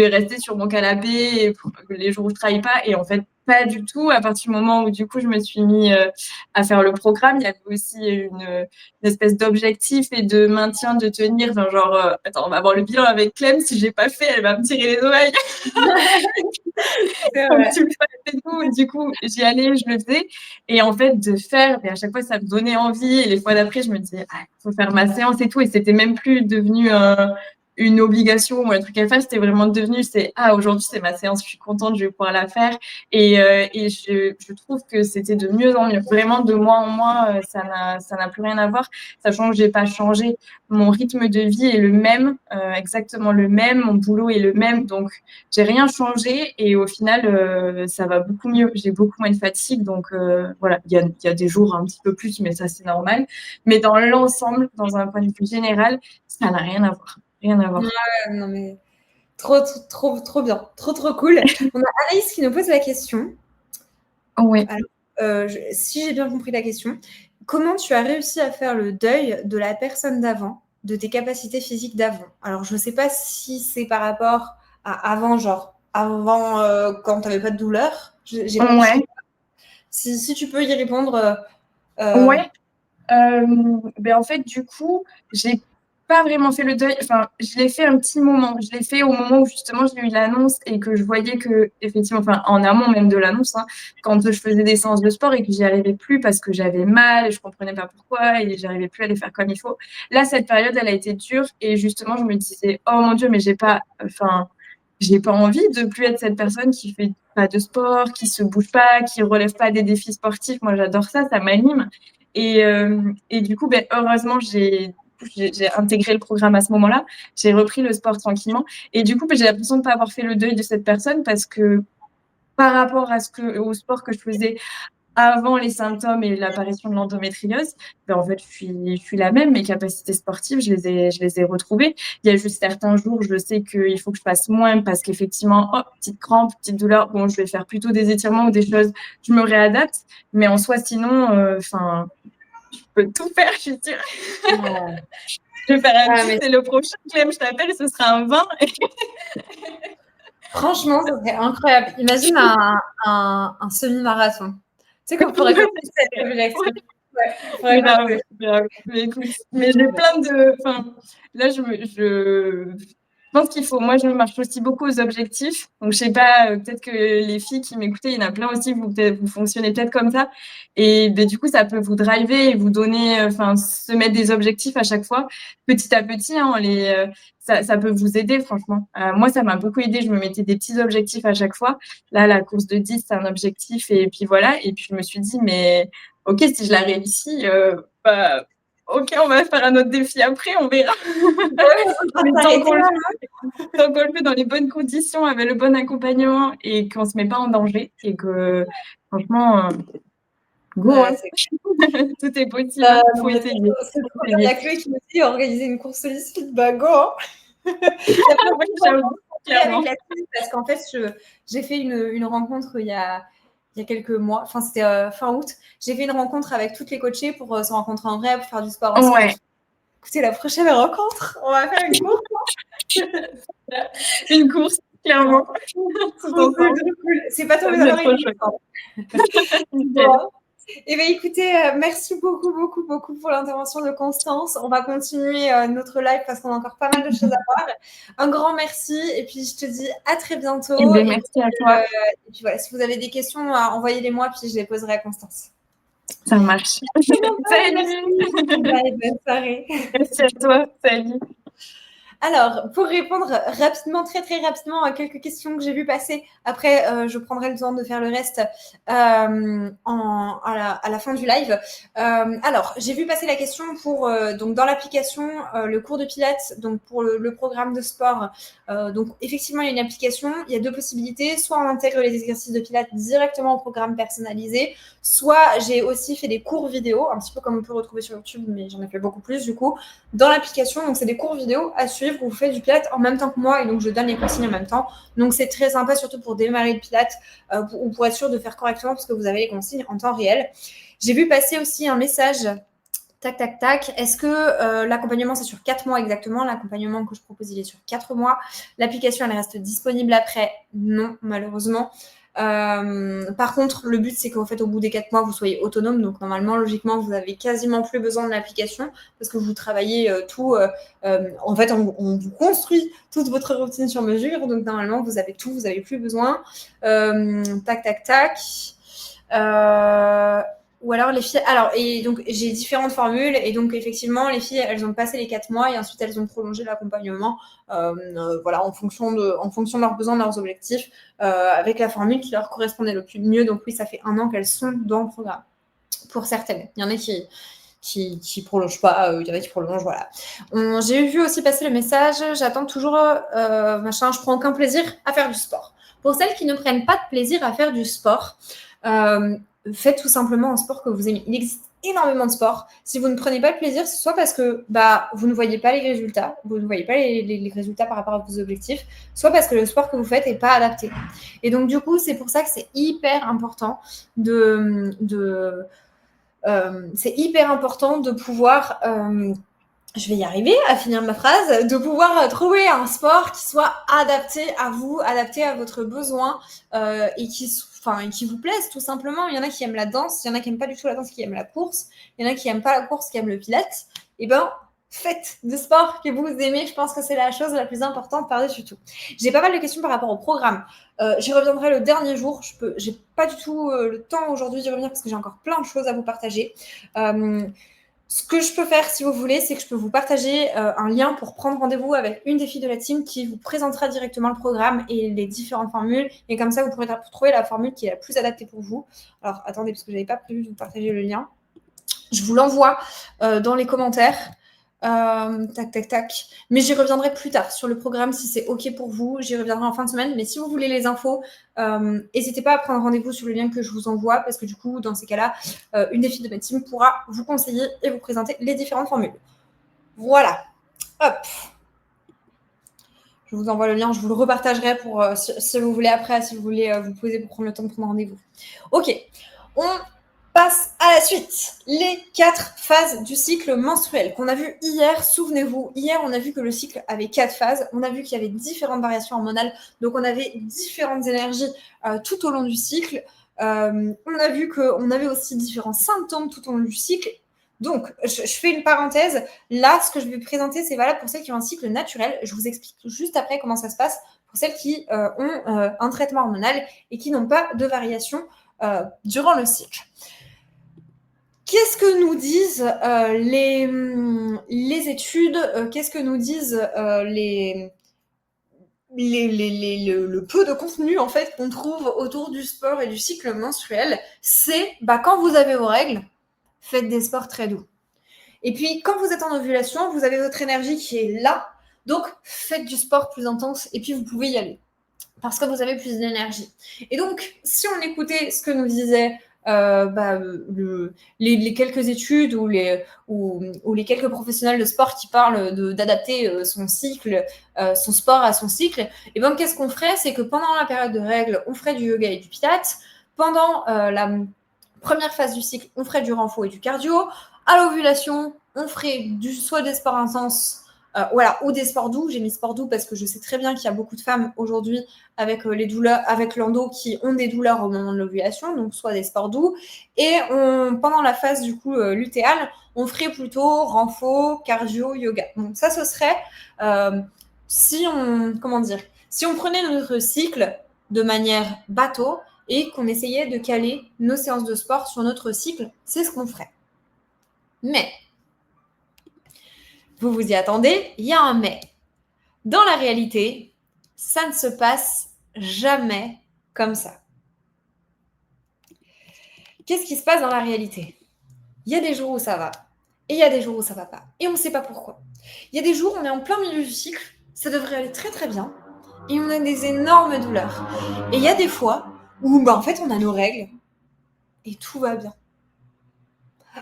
rester sur mon canapé les jours où je travaille pas, et en fait, pas du tout. À partir du moment où du coup je me suis mis à faire le programme, il y avait aussi une espèce d'objectif et de maintien de tenir, enfin, genre, attends, on va voir le bilan avec Clem, si j'ai pas fait, elle va me tirer les oreilles. C'est Donc, vrai. tu le fais et tout. Du coup, j'y allais, je le faisais. Et en fait, de faire, et à chaque fois, ça me donnait envie. Et les fois d'après, je me disais, ah, il faut faire ma séance et tout. Et c'était même plus devenu une obligation ou un truc à faire. C'était vraiment devenu, aujourd'hui, c'est ma séance, je suis contente, je vais pouvoir la faire. Et je trouve que c'était de mieux en mieux. Vraiment, de mois en mois, ça n'a plus rien à voir. Sachant que j'ai pas changé. Mon rythme de vie est le même, exactement le même. Mon boulot est le même. Donc, j'ai rien changé et au final, ça va beaucoup mieux. J'ai beaucoup moins de fatigue. Donc, voilà, il y a des jours un petit peu plus, mais ça, c'est normal. Mais dans l'ensemble, dans un point de vue général, ça n'a rien à voir. Rien à voir. Ouais, non, mais trop, trop, trop, trop bien. Trop, trop cool. On a Anaïs qui nous pose la question. Oui. Alors, si j'ai bien compris la question, comment tu as réussi à faire le deuil de la personne d'avant, de tes capacités physiques d'avant? Alors, je ne sais pas si c'est par rapport à avant, genre avant quand tu n'avais pas de douleur. J'ai pas, je sais Ouais. pas. Si tu peux y répondre. euh, Ouais. En fait, du coup, j'ai pas vraiment fait le deuil. Enfin, je l'ai fait un petit moment. Je l'ai fait au moment où justement j'ai eu l'annonce et que je voyais que, effectivement, enfin, en amont même de l'annonce, hein, quand je faisais des séances de sport et que j'y arrivais plus parce que j'avais mal et je comprenais pas pourquoi et j'arrivais plus à les faire comme il faut. Là, cette période, elle a été dure et justement, je me disais, oh mon Dieu, mais j'ai pas envie de plus être cette personne qui fait pas de sport, qui se bouge pas, qui relève pas des défis sportifs. Moi, j'adore ça, ça m'anime. Et du coup, heureusement, j'ai intégré le programme à ce moment-là. J'ai repris le sport tranquillement. Et du coup, j'ai l'impression de ne pas avoir fait le deuil de cette personne parce que par rapport au sport que je faisais avant les symptômes et l'apparition de l'endométriose, en fait, je suis la même. Mes capacités sportives, je les ai retrouvées. Il y a juste certains jours, je sais qu'il faut que je fasse moins parce qu'effectivement, oh, petite crampe, petite douleur, bon, je vais faire plutôt des étirements ou des choses, je me réadapte. Mais en soi, sinon, Je peux tout faire, je suis sûre. Ouais. Je vais faire un Ah, 10 mais et le prochain, Clem, je t'appelle, ce sera un 20. franchement, ça serait incroyable. Imagine un semi-marathon. Tu sais qu'on pourrait commencer cette réflexion. Ouais, faudrait qu'on Grave, le fasse. grave. Mais écoute, mais j'ai plein de. Enfin, là, je pense qu'il faut. Moi, je marche aussi beaucoup aux objectifs. Donc, je sais pas, peut-être que les filles qui m'écoutaient, il y en a plein aussi, vous fonctionnez peut-être comme ça. Et ben, du coup, ça peut vous driver et vous donner, enfin, se mettre des objectifs à chaque fois, petit à petit. Hein, ça peut vous aider, franchement. Moi, ça m'a beaucoup aidé. Je me mettais des petits objectifs à chaque fois. Là, la course de 10, c'est un objectif. Et puis voilà. Et puis, je me suis dit, mais ok, si je la réussis, bah, ok, on va faire un autre défi après, on verra. Ouais, on Mais va s'arrêter là. tant qu'on le fait dans les bonnes conditions, avec le bon accompagnement et qu'on se met pas en danger, et que franchement, go, Ouais, hein. c'est Tout est possible, hein. non, Faut mais essayer. c'est Faut trop bien. Il y essayer. a Chloé qui me dit organiser une course sollicite, bah go, hein. Il y a plein Oui, de j'avoue, choses avec clairement. la team parce qu'en fait, j'ai fait une rencontre il y a quelques mois, enfin c'était fin août. J'ai fait une rencontre avec toutes les coachées pour se rencontrer en vrai, pour faire du sport ensemble. Ouais, Écoutez, la prochaine rencontre, on va faire une course. une course, clairement, tout Trop cool, ensemble. trop cool. C'est pas Ça tombé va dans être trop l'oreille. chouette. Nickel. Bon. Eh bien, écoutez, merci beaucoup, beaucoup, beaucoup pour l'intervention de Constance. On va continuer notre live parce qu'on a encore pas mal de choses à voir. Un grand merci et puis je te dis à très Et bientôt. bien, merci à toi. Et puis voilà, si vous avez des questions, envoyez-les-moi puis je les poserai à Constance. Ça marche. Merci. Salut! Bye, bonne soirée. Merci à toi. Salut. Alors, pour répondre rapidement, très très rapidement à quelques questions que j'ai vues passer, après je prendrai le temps de faire le reste à la fin du live. Alors, j'ai vu passer la question pour donc dans l'application le cours de Pilates, donc pour le programme de sport. Donc effectivement, il y a une application. Il y a deux possibilités. Soit on intègre les exercices de Pilates directement au programme personnalisé, soit j'ai aussi fait des cours vidéo, un petit peu comme on peut retrouver sur YouTube, mais j'en ai fait beaucoup plus du coup dans l'application. Donc, c'est des cours vidéo à suivre où vous faites du Pilates en même temps que moi et donc je donne les consignes en même temps. Donc, c'est très sympa, surtout pour démarrer le Pilates ou pour être sûr de faire correctement parce que vous avez les consignes en temps réel. J'ai vu passer aussi un message. Tac, tac, tac. Est-ce que l'accompagnement, c'est sur 4 mois exactement? L'accompagnement que je propose, il est sur 4 mois. L'application, elle reste disponible après? Non, malheureusement. Par contre, le but, c'est qu'en fait, au bout des 4 mois, vous soyez autonome. Donc, normalement, logiquement, vous n'avez quasiment plus besoin de l'application parce que vous travaillez tout. En fait, on vous construit toute votre routine sur mesure. Donc, normalement, vous avez tout, vous n'avez plus besoin. Tac, tac, tac. Ou alors les filles. Alors, et donc j'ai différentes formules, et donc effectivement, les filles, elles ont passé les 4 mois et ensuite elles ont prolongé l'accompagnement, voilà, en fonction de leurs besoins, de leurs objectifs, avec la formule qui leur correspondait le plus mieux. Donc oui, ça fait 1 an qu'elles sont dans le programme. Pour certaines. Il y en a qui prolongent pas, il y en a qui prolongent, voilà. J'ai vu aussi passer le message, j'attends toujours, machin, je prends aucun plaisir à faire du sport. Pour celles qui ne prennent pas de plaisir à faire du sport, faites tout simplement un sport que vous aimez. Il existe énormément de sports. Si vous ne prenez pas de plaisir, c'est soit parce que vous ne voyez pas les résultats, vous ne voyez pas les résultats par rapport à vos objectifs, soit parce que le sport que vous faites n'est pas adapté. Et donc, du coup, c'est pour ça que c'est hyper important c'est hyper important de pouvoir, je vais y arriver à finir ma phrase, de pouvoir trouver un sport qui soit adapté à vous, adapté à votre besoin et qui vous plaise tout simplement. Il y en a qui aiment la danse, il y en a qui n'aiment pas du tout la danse, qui aiment la course, il y en a qui n'aiment pas la course, qui aiment le pilates. Et ben, faites du sport que vous aimez. Je pense que c'est la chose la plus importante par-dessus tout. J'ai pas mal de questions par rapport au programme. J'y reviendrai le dernier jour. J'ai pas du tout le temps aujourd'hui d'y revenir parce que j'ai encore plein de choses à vous partager. Ce que je peux faire, si vous voulez, c'est que je peux vous partager un lien pour prendre rendez-vous avec une des filles de la team qui vous présentera directement le programme et les différentes formules. Et comme ça, vous pourrez trouver la formule qui est la plus adaptée pour vous. Alors, attendez, parce que je n'avais pas prévu de vous partager le lien. Je vous l'envoie dans les commentaires. Tac, tac, tac. Mais j'y reviendrai plus tard sur le programme si c'est OK pour vous. J'y reviendrai en fin de semaine. Mais si vous voulez les infos, n'hésitez pas à prendre rendez-vous sur le lien que je vous envoie parce que du coup, dans ces cas-là, une des filles de ma team pourra vous conseiller et vous présenter les différentes formules. Voilà. Hop. Je vous envoie le lien. Je vous le repartagerai pour si vous voulez après, si vous voulez vous poser pour prendre le temps de prendre rendez-vous. OK. On passe à la suite. Les 4 phases du cycle menstruel qu'on a vu hier. Souvenez-vous, hier, on a vu que le cycle avait 4 phases. On a vu qu'il y avait différentes variations hormonales. Donc, on avait différentes énergies tout au long du cycle. On a vu qu'on avait aussi différents symptômes tout au long du cycle. Donc, je fais une parenthèse. Là, ce que je vais présenter, c'est valable pour celles qui ont un cycle naturel. Je vous explique juste après comment ça se passe pour celles qui ont un traitement hormonal et qui n'ont pas de variation durant le cycle. Qu'est-ce que nous disent les études qu'est-ce que nous disent le peu de contenu en fait qu'on trouve autour du sport et du cycle menstruel? C'est quand vous avez vos règles, faites des sports très doux. Et puis quand vous êtes en ovulation, vous avez votre énergie qui est là, donc faites du sport plus intense et puis vous pouvez y aller parce que vous avez plus d'énergie. Et donc si on écoutait ce que nous disait les quelques études ou les quelques professionnels de sport qui parlent d'adapter son cycle, son sport à son cycle, et bien qu'est-ce qu'on ferait? C'est que pendant la période de règles, on ferait du yoga et du pilates. Pendant la première phase du cycle, on ferait du renfo et du cardio. À l'ovulation, on ferait soit des sports intenses, ou des sports doux. J'ai mis sport doux parce que je sais très bien qu'il y a beaucoup de femmes aujourd'hui avec les douleurs, avec l'endo, qui ont des douleurs au moment de l'ovulation, donc soit des sports doux. Et pendant la phase du coup lutéale, on ferait plutôt renfo, cardio, yoga. Donc ça, ce serait si on prenait notre cycle de manière bateau et qu'on essayait de caler nos séances de sport sur notre cycle, c'est ce qu'on ferait. Mais vous vous y attendez, il y a un mais. Dans la réalité, ça ne se passe jamais comme ça. Qu'est-ce qui se passe dans la réalité? Il y a des jours où ça va et il y a des jours où ça va pas. Et on ne sait pas pourquoi. Il y a des jours où on est en plein milieu du cycle, ça devrait aller très très bien et on a des énormes douleurs. Et il y a des fois où en fait on a nos règles et tout va bien.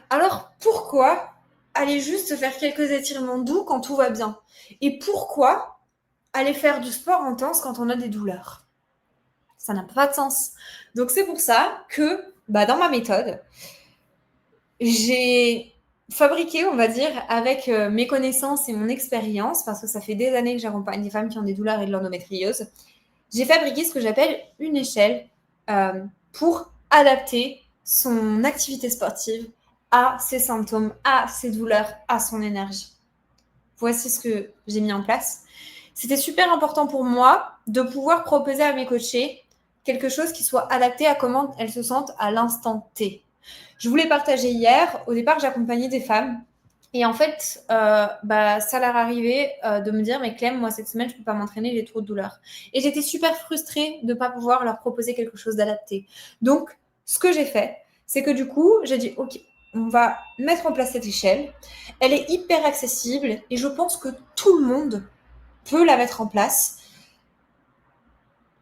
Alors pourquoi aller juste faire quelques étirements doux quand tout va bien? Et pourquoi aller faire du sport intense quand on a des douleurs? Ça n'a pas de sens. Donc c'est pour ça que dans ma méthode, j'ai fabriqué, on va dire, avec mes connaissances et mon expérience, parce que ça fait des années que j'accompagne des femmes qui ont des douleurs et de l'endométriose, j'ai fabriqué ce que j'appelle une échelle pour adapter son activité sportive à ses symptômes, à ses douleurs, à son énergie. Voici ce que j'ai mis en place. C'était super important pour moi de pouvoir proposer à mes coachés quelque chose qui soit adapté à comment elles se sentent à l'instant T. Je voulais partager hier. Au départ, j'accompagnais des femmes. Et en fait, ça leur arrivait de me dire « Mais Clem, moi, cette semaine, je ne peux pas m'entraîner, j'ai trop de douleurs. » Et j'étais super frustrée de ne pas pouvoir leur proposer quelque chose d'adapté. Donc, ce que j'ai fait, c'est que du coup, j'ai dit « Ok, on va mettre en place cette échelle. Elle est hyper accessible et je pense que tout le monde peut la mettre en place.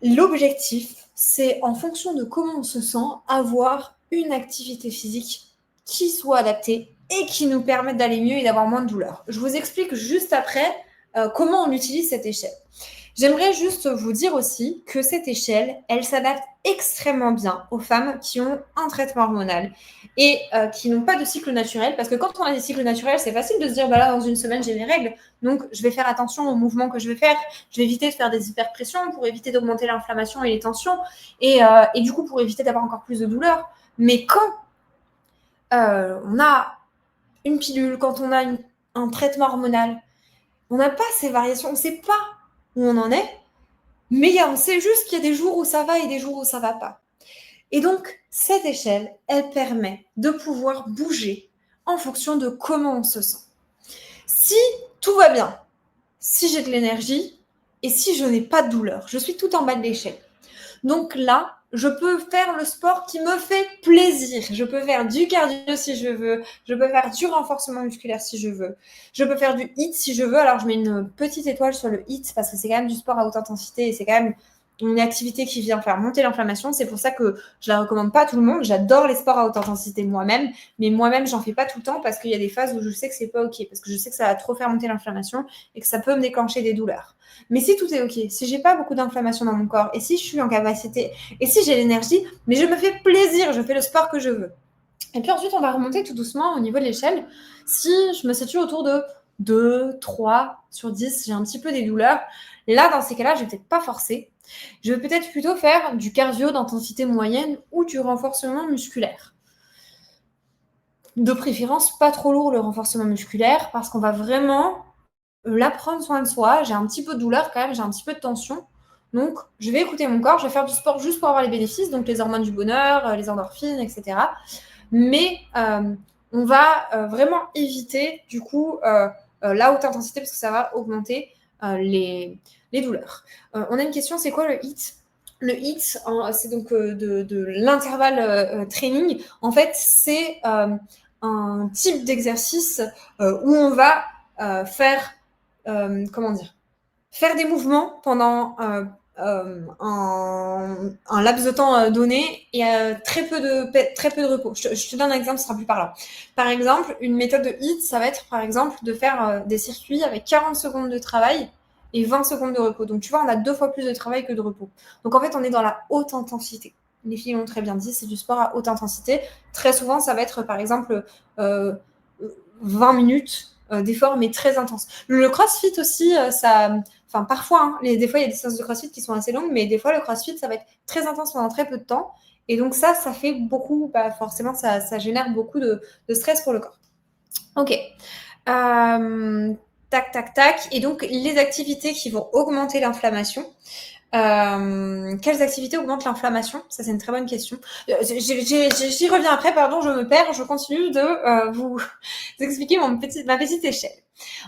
L'objectif, c'est en fonction de comment on se sent, avoir une activité physique qui soit adaptée et qui nous permette d'aller mieux et d'avoir moins de douleur. Je vous explique juste après comment on utilise cette échelle. J'aimerais juste vous dire aussi que cette échelle, elle s'adapte extrêmement bien aux femmes qui ont un traitement hormonal et qui n'ont pas de cycle naturel. Parce que quand on a des cycles naturels, c'est facile de se dire, là, dans une semaine, j'ai mes règles. Donc, je vais faire attention aux mouvements que je vais faire. Je vais éviter de faire des hyperpressions pour éviter d'augmenter l'inflammation et les tensions. Et du coup, pour éviter d'avoir encore plus de douleur. Mais quand on a une pilule, quand on a un traitement hormonal, on n'a pas ces variations. On ne sait pas où on en est, mais on sait juste qu'il y a des jours où ça va et des jours où ça va pas. Et donc, cette échelle, elle permet de pouvoir bouger en fonction de comment on se sent. Si tout va bien, si j'ai de l'énergie et si je n'ai pas de douleur, je suis tout en bas de l'échelle. Donc là, je peux faire le sport qui me fait plaisir. Je peux faire du cardio si je veux. Je peux faire du renforcement musculaire si je veux. Je peux faire du HIIT si je veux. Alors, je mets une petite étoile sur le HIIT parce que c'est quand même du sport à haute intensité et c'est quand même une activité qui vient faire monter l'inflammation. C'est pour ça que je la recommande pas à tout le monde. J'adore les sports à haute intensité moi-même, mais moi-même, j'en fais pas tout le temps parce qu'il y a des phases où je sais que c'est pas OK, parce que je sais que ça va trop faire monter l'inflammation et que ça peut me déclencher des douleurs. Mais si tout est OK, si j'ai pas beaucoup d'inflammation dans mon corps et si je suis en capacité et si j'ai l'énergie, mais je me fais plaisir, je fais le sport que je veux. Et puis ensuite, on va remonter tout doucement au niveau de l'échelle. Si je me situe autour de 2, 3 sur 10, j'ai un petit peu des douleurs. Là, dans ces cas-là, je vais peut-être pas forcer. Je vais peut-être plutôt faire du cardio d'intensité moyenne ou du renforcement musculaire. De préférence, pas trop lourd le renforcement musculaire parce qu'on va vraiment là prendre soin de soi. J'ai un petit peu de douleur quand même, j'ai un petit peu de tension. Donc, je vais écouter mon corps, je vais faire du sport juste pour avoir les bénéfices, donc les hormones du bonheur, les endorphines, etc. Mais on va vraiment éviter du coup la haute intensité parce que ça va augmenter les douleurs. On a une question, c'est quoi le HIIT? Le HIIT, c'est donc de l'intervalle training. En fait, c'est un type d'exercice où on va faire, comment dire, faire des mouvements pendant un laps de temps donné et très peu de repos. Je te donne un exemple, ce sera plus parlant. Par exemple, une méthode de HIIT, ça va être par exemple de faire des circuits avec 40 secondes de travail et 20 secondes de repos. Donc tu vois, on a 2 fois plus de travail que de repos. Donc en fait, on est dans la haute intensité. Les filles l'ont très bien dit, c'est du sport à haute intensité. Très souvent, ça va être par exemple 20 minutes d'effort, mais très intense. Le crossfit aussi, enfin parfois, hein, des fois il y a des séances de crossfit qui sont assez longues, mais des fois le crossfit ça va être très intense pendant très peu de temps. Et donc ça fait beaucoup, forcément ça génère beaucoup de stress pour le corps. Ok. Tac, tac, tac. Et donc les activités qui vont augmenter l'inflammation. Quelles activités augmentent l'inflammation? Ça, c'est une très bonne question. J'y reviens après, pardon, je me perds. Je continue de vous expliquer ma petite échelle.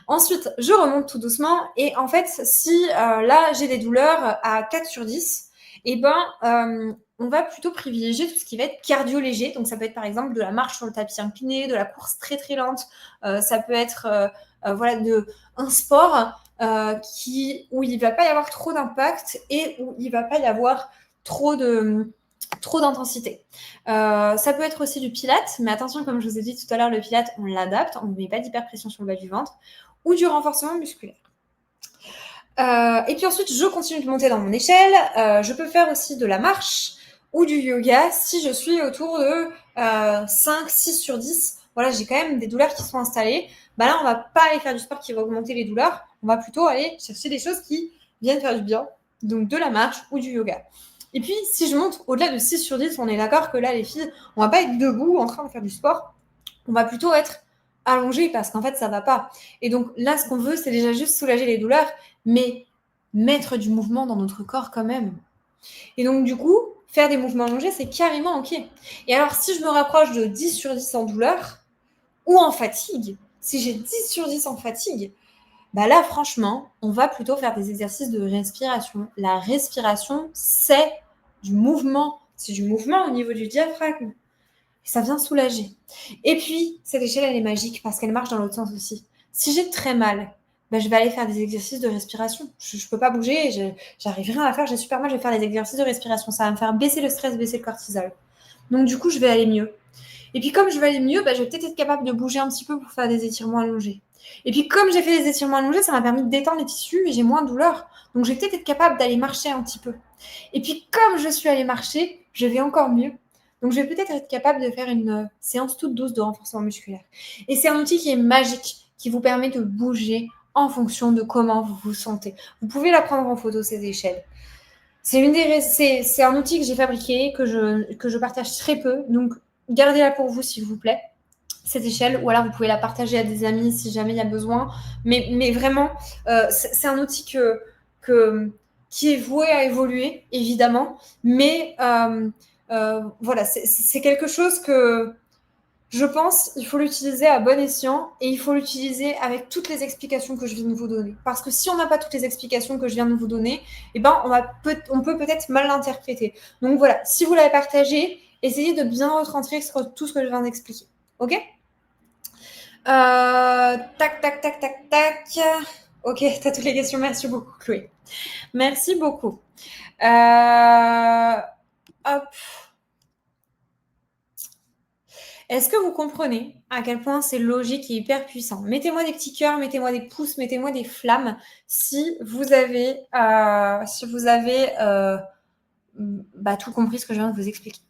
Ensuite, je remonte tout doucement. Et en fait, si là, j'ai des douleurs à 4 sur 10, eh ben, on va plutôt privilégier tout ce qui va être cardio léger. Donc, ça peut être par exemple de la marche sur le tapis incliné, de la course très très lente. Ça peut être voilà, un sport où il ne va pas y avoir trop d'impact et où il ne va pas y avoir trop d'intensité. Ça peut être aussi du pilates, mais attention, comme je vous ai dit tout à l'heure, le pilates, on l'adapte, on ne met pas d'hyperpression sur le bas du ventre, ou du renforcement musculaire. Et puis ensuite, je continue de monter dans mon échelle. Je peux faire aussi de la marche ou du yoga si je suis autour de 5, 6 sur 10. Voilà, j'ai quand même des douleurs qui sont installées. Bah là, on va pas aller faire du sport qui va augmenter les douleurs. On va plutôt aller chercher des choses qui viennent faire du bien. Donc de la marche ou du yoga. Et puis, si je monte au-delà de 6 sur 10, on est d'accord que là, les filles, on va pas être debout en train de faire du sport. On va plutôt être allongé parce qu'en fait, ça va pas. Et donc là, ce qu'on veut, c'est déjà juste soulager les douleurs, mais mettre du mouvement dans notre corps quand même. Et donc, du coup, faire des mouvements allongés, c'est carrément OK. Et alors, si je me rapproche de 10 sur 10 en douleur ou en fatigue, si j'ai 10 sur 10 en fatigue, bah là, franchement, on va plutôt faire des exercices de respiration. La respiration, c'est du mouvement. C'est du mouvement au niveau du diaphragme. Et ça vient soulager. Et puis, cette échelle, elle est magique parce qu'elle marche dans l'autre sens aussi. Si j'ai très mal, ben, je vais aller faire des exercices de respiration. Je ne peux pas bouger, j'arrive rien à faire, j'ai super mal, je vais faire des exercices de respiration. Ça va me faire baisser le stress, baisser le cortisol. Donc, du coup, je vais aller mieux. Et puis, comme je vais aller mieux, ben, je vais peut-être être capable de bouger un petit peu pour faire des étirements allongés. Et puis, comme j'ai fait des étirements allongés, ça m'a permis de détendre les tissus et j'ai moins de douleur. Donc, je vais peut-être être capable d'aller marcher un petit peu. Et puis, comme je suis allée marcher, je vais encore mieux. Donc, je vais peut-être être capable de faire une séance toute douce de renforcement musculaire. Et c'est un outil qui est magique, qui vous permet de bouger en fonction de comment vous vous sentez. Vous pouvez la prendre en photo, ces échelles. C'est un outil que j'ai fabriqué, que je partage très peu. Donc, gardez-la pour vous, s'il vous plaît, cette échelle. Ou alors, vous pouvez la partager à des amis si jamais il y a besoin. Mais vraiment, c'est un outil qui est voué à évoluer, évidemment. Mais voilà, c'est quelque chose que je pense il faut l'utiliser à bon escient et il faut l'utiliser avec toutes les explications que je viens de vous donner. Parce que si on n'a pas toutes les explications que je viens de vous donner, eh ben on peut peut-être mal l'interpréter. Donc voilà, si vous l'avez partagé, essayez de bien retranscrire tout ce que je viens d'expliquer. Ok? Tac, tac, tac, tac, tac. Ok, t'as toutes les questions. Merci beaucoup, Chloé. Merci beaucoup. Hop. Est-ce que vous comprenez à quel point c'est logique et hyper puissant? Mettez-moi des petits cœurs, mettez-moi des pouces, mettez-moi des flammes si vous avez, tout compris ce que je viens de vous expliquer.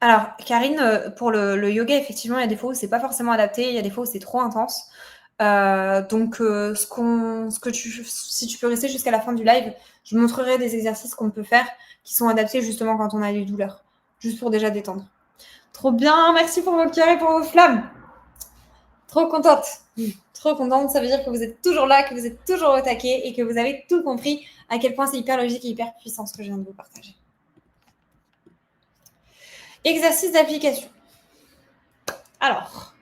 Alors, Karine, pour le yoga, effectivement, il y a des fois où c'est pas forcément adapté, il y a des fois où c'est trop intense. Donc, si tu peux rester jusqu'à la fin du live, je montrerai des exercices qu'on peut faire qui sont adaptés justement quand on a des douleurs, juste pour déjà détendre. Trop bien, merci pour vos cœurs et pour vos flammes. Trop contente. Trop contente, ça veut dire que vous êtes toujours là, que vous êtes toujours au taquet et que vous avez tout compris à quel point c'est hyper logique et hyper puissant ce que je viens de vous partager. Exercice d'application. Alors,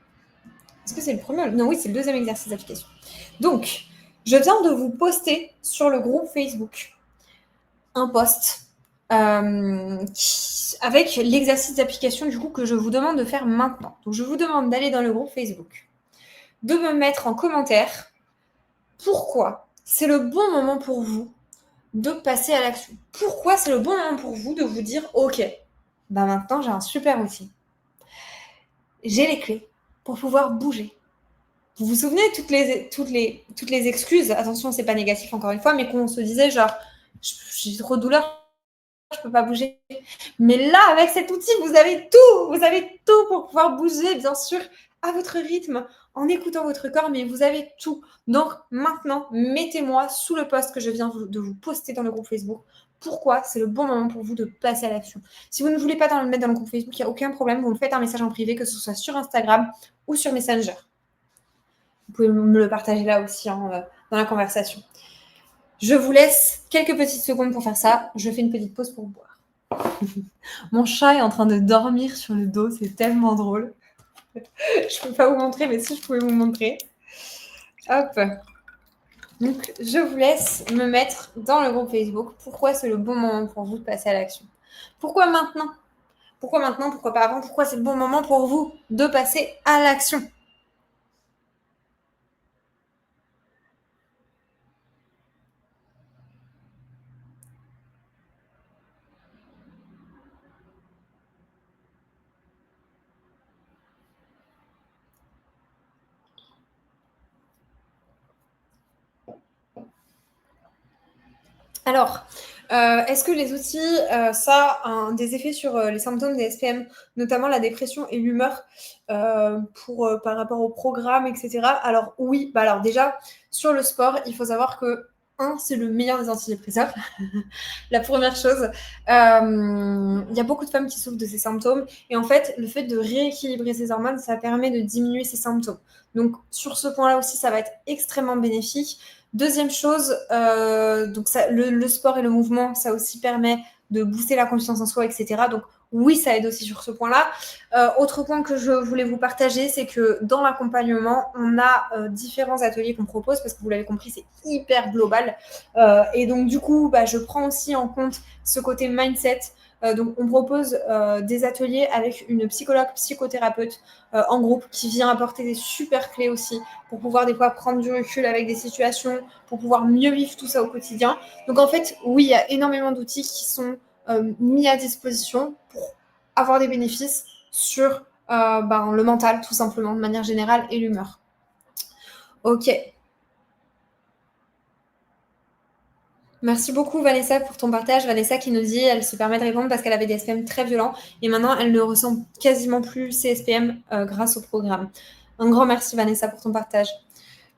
est-ce que c'est le premier? Non, oui, c'est le deuxième exercice d'application. Donc, je viens de vous poster sur le groupe Facebook un post avec l'exercice d'application du coup que je vous demande de faire maintenant. Donc, je vous demande d'aller dans le groupe Facebook, de me mettre en commentaire pourquoi c'est le bon moment pour vous de passer à l'action. Pourquoi c'est le bon moment pour vous de vous dire « Ok, bah maintenant j'ai un super outil. J'ai les clés pour pouvoir bouger. » Vous vous souvenez toutes les excuses, attention, c'est pas négatif encore une fois, mais qu'on se disait genre « J'ai trop de douleur, je peux pas bouger. » Mais là, avec cet outil, vous avez tout pour pouvoir bouger, bien sûr, à votre rythme, en écoutant votre corps, mais vous avez tout. Donc maintenant, mettez-moi sous le post que je viens de vous poster dans le groupe Facebook. Pourquoi c'est le bon moment pour vous de passer à l'action. Si vous ne voulez pas le mettre dans le groupe Facebook, il n'y a aucun problème. Vous me faites un message en privé, que ce soit sur Instagram ou sur Messenger. Vous pouvez me le partager là aussi dans la conversation. Je vous laisse quelques petites secondes pour faire ça. Je fais une petite pause pour boire. Mon chat est en train de dormir sur le dos, c'est tellement drôle. Je peux pas vous montrer, mais si je pouvais vous montrer. Hop. Donc, je vous laisse me mettre dans le groupe Facebook. Pourquoi c'est le bon moment pour vous de passer à l'action? Pourquoi maintenant? Pourquoi maintenant? Pourquoi pas avant? Pourquoi c'est le bon moment pour vous de passer à l'action? Alors, est-ce que les outils, ça a des effets sur les symptômes des SPM, notamment la dépression et l'humeur, par rapport au programme, etc. Alors oui, bah alors déjà, sur le sport, il faut savoir que, c'est le meilleur des antidépresseurs. La première chose, il y a beaucoup de femmes qui souffrent de ces symptômes. Et en fait, le fait de rééquilibrer ces hormones, ça permet de diminuer ces symptômes. Donc sur ce point-là aussi, ça va être extrêmement bénéfique. Deuxième chose, donc le sport et le mouvement, ça aussi permet de booster la confiance en soi, etc. Donc oui, ça aide aussi sur ce point-là. Autre point que je voulais vous partager, c'est que dans l'accompagnement, on a différents ateliers qu'on propose, parce que vous l'avez compris, c'est hyper global. Et donc du coup, je prends aussi en compte ce côté mindset. Donc on propose des ateliers avec une psychologue, psychothérapeute en groupe qui vient apporter des super clés aussi pour pouvoir des fois prendre du recul avec des situations, pour pouvoir mieux vivre tout ça au quotidien. Donc en fait, oui, il y a énormément d'outils qui sont mis à disposition pour avoir des bénéfices sur le mental, tout simplement, de manière générale, et l'humeur. Ok. Merci beaucoup Vanessa pour ton partage. Vanessa qui nous dit elle se permet de répondre parce qu'elle avait des SPM très violents et maintenant elle ne ressent quasiment plus ses SPM grâce au programme. Un grand merci Vanessa pour ton partage.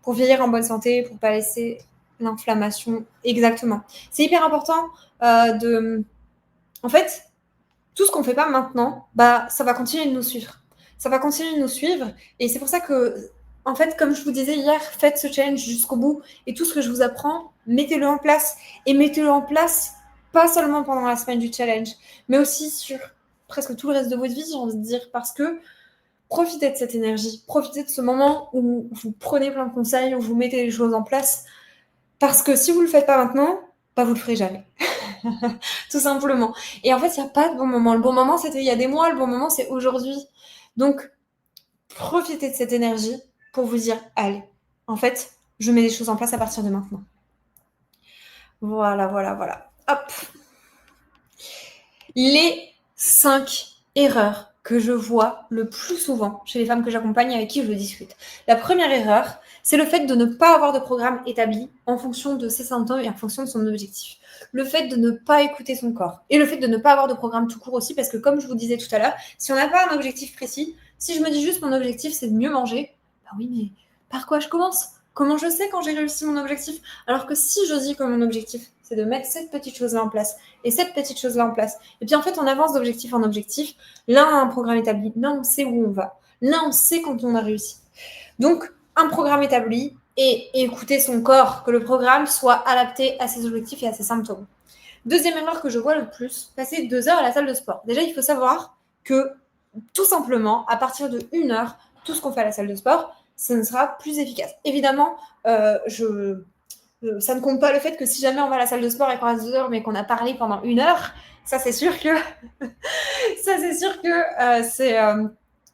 Pour vieillir en bonne santé, pour ne pas laisser l'inflammation. Exactement. C'est hyper important En fait, tout ce qu'on ne fait pas maintenant, ça va continuer de nous suivre. Ça va continuer de nous suivre et c'est pour ça que, en fait, comme je vous disais hier, faites ce challenge jusqu'au bout et tout ce que je vous apprends, mettez-le en place. Et mettez-le en place pas seulement pendant la semaine du challenge, mais aussi sur presque tout le reste de votre vie, j'ai envie de dire, parce que profitez de cette énergie, profitez de ce moment où vous prenez plein de conseils, où vous mettez les choses en place, parce que si vous ne le faites pas maintenant, vous ne le ferez jamais. Tout simplement. Et en fait, il n'y a pas de bon moment. Le bon moment, c'était il y a des mois, le bon moment, c'est aujourd'hui. Donc, profitez de cette énergie pour vous dire, allez, en fait, je mets les choses en place à partir de maintenant. Voilà, voilà, voilà. Hop. Les 5 erreurs que je vois le plus souvent chez les femmes que j'accompagne et avec qui je discute. La première erreur, c'est le fait de ne pas avoir de programme établi en fonction de ses symptômes et en fonction de son objectif. Le fait de ne pas écouter son corps et le fait de ne pas avoir de programme tout court aussi, parce que comme je vous disais tout à l'heure, si on n'a pas un objectif précis, si je me dis juste mon objectif c'est de mieux manger, bah oui, mais par quoi je commence? Comment je sais quand j'ai réussi mon objectif? Alors que si je dis que mon objectif c'est de mettre cette petite chose-là en place et cette petite chose-là en place, et puis en fait on avance d'objectif en objectif, là on a un programme établi, là on sait où on va, là on sait quand on a réussi. Donc un programme établi et écouter son corps, que le programme soit adapté à ses objectifs et à ses symptômes. Deuxième erreur que je vois le plus, passer 2 heures à la salle de sport. Déjà, il faut savoir que tout simplement, à partir de 1 heure, tout ce qu'on fait à la salle de sport, ça ne sera plus efficace. Évidemment, ça ne compte pas le fait que si jamais on va à la salle de sport et qu'on reste 2 heures, mais qu'on a parlé pendant 1 heure, ça c'est sûr que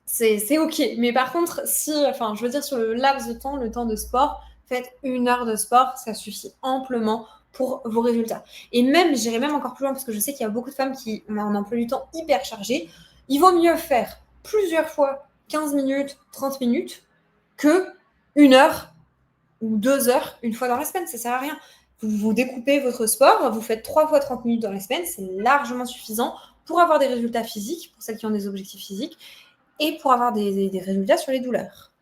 c'est ok. Mais par contre, je veux dire, sur le laps de temps, le temps de sport, faites 1 heure de sport, ça suffit amplement pour vos résultats. Et même, j'irai même encore plus loin, parce que je sais qu'il y a beaucoup de femmes qui ont un emploi du temps hyper chargé. Il vaut mieux faire plusieurs fois 15 minutes, 30 minutes, que 1 heure ou 2 heures une fois dans la semaine. Ça sert à rien. Vous découpez votre sport, vous faites 3 fois 30 minutes dans la semaine, c'est largement suffisant pour avoir des résultats physiques, pour celles qui ont des objectifs physiques, et pour avoir des résultats sur les douleurs.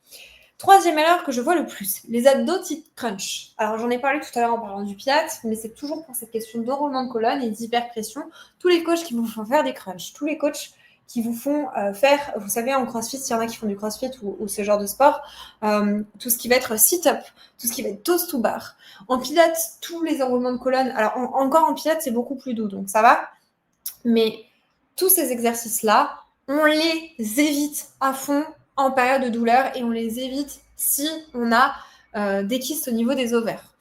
Troisième erreur que je vois le plus, les abdos type crunch. Alors j'en ai parlé tout à l'heure en parlant du pilates, mais c'est toujours pour cette question d'enroulement de colonne et d'hyperpression. Tous les coachs qui vous font faire des crunchs, tous les coachs qui vous font faire, vous savez, en crossfit, s'il y en a qui font du crossfit ou ce genre de sport, tout ce qui va être sit-up, tout ce qui va être toes to bar. En pilates, tous les enroulements de colonne, alors encore en pilates, c'est beaucoup plus doux, donc ça va, mais tous ces exercices-là, on les évite à fond en période de douleur et on les évite si on a des kystes au niveau des ovaires.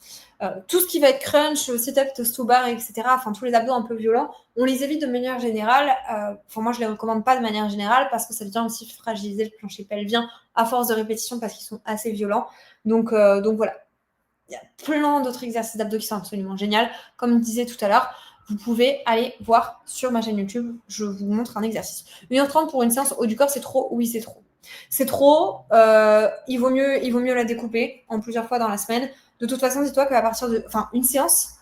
Tout ce qui va être crunch, sit-up, toes to bar, etc., enfin tous les abdos un peu violents, on les évite de manière générale. Moi, je ne les recommande pas de manière générale parce que ça vient aussi fragiliser le plancher pelvien à force de répétition parce qu'ils sont assez violents. Donc voilà. Il y a plein d'autres exercices d'abdos qui sont absolument géniaux. Comme je disais tout à l'heure, vous pouvez aller voir sur ma chaîne YouTube, je vous montre un exercice. 1h30 pour une séance haut du corps, c'est trop? Oui, c'est trop. C'est trop, il vaut mieux la découper en plusieurs fois dans la semaine. De toute façon, dis-toi qu'à partir de... Enfin, une séance,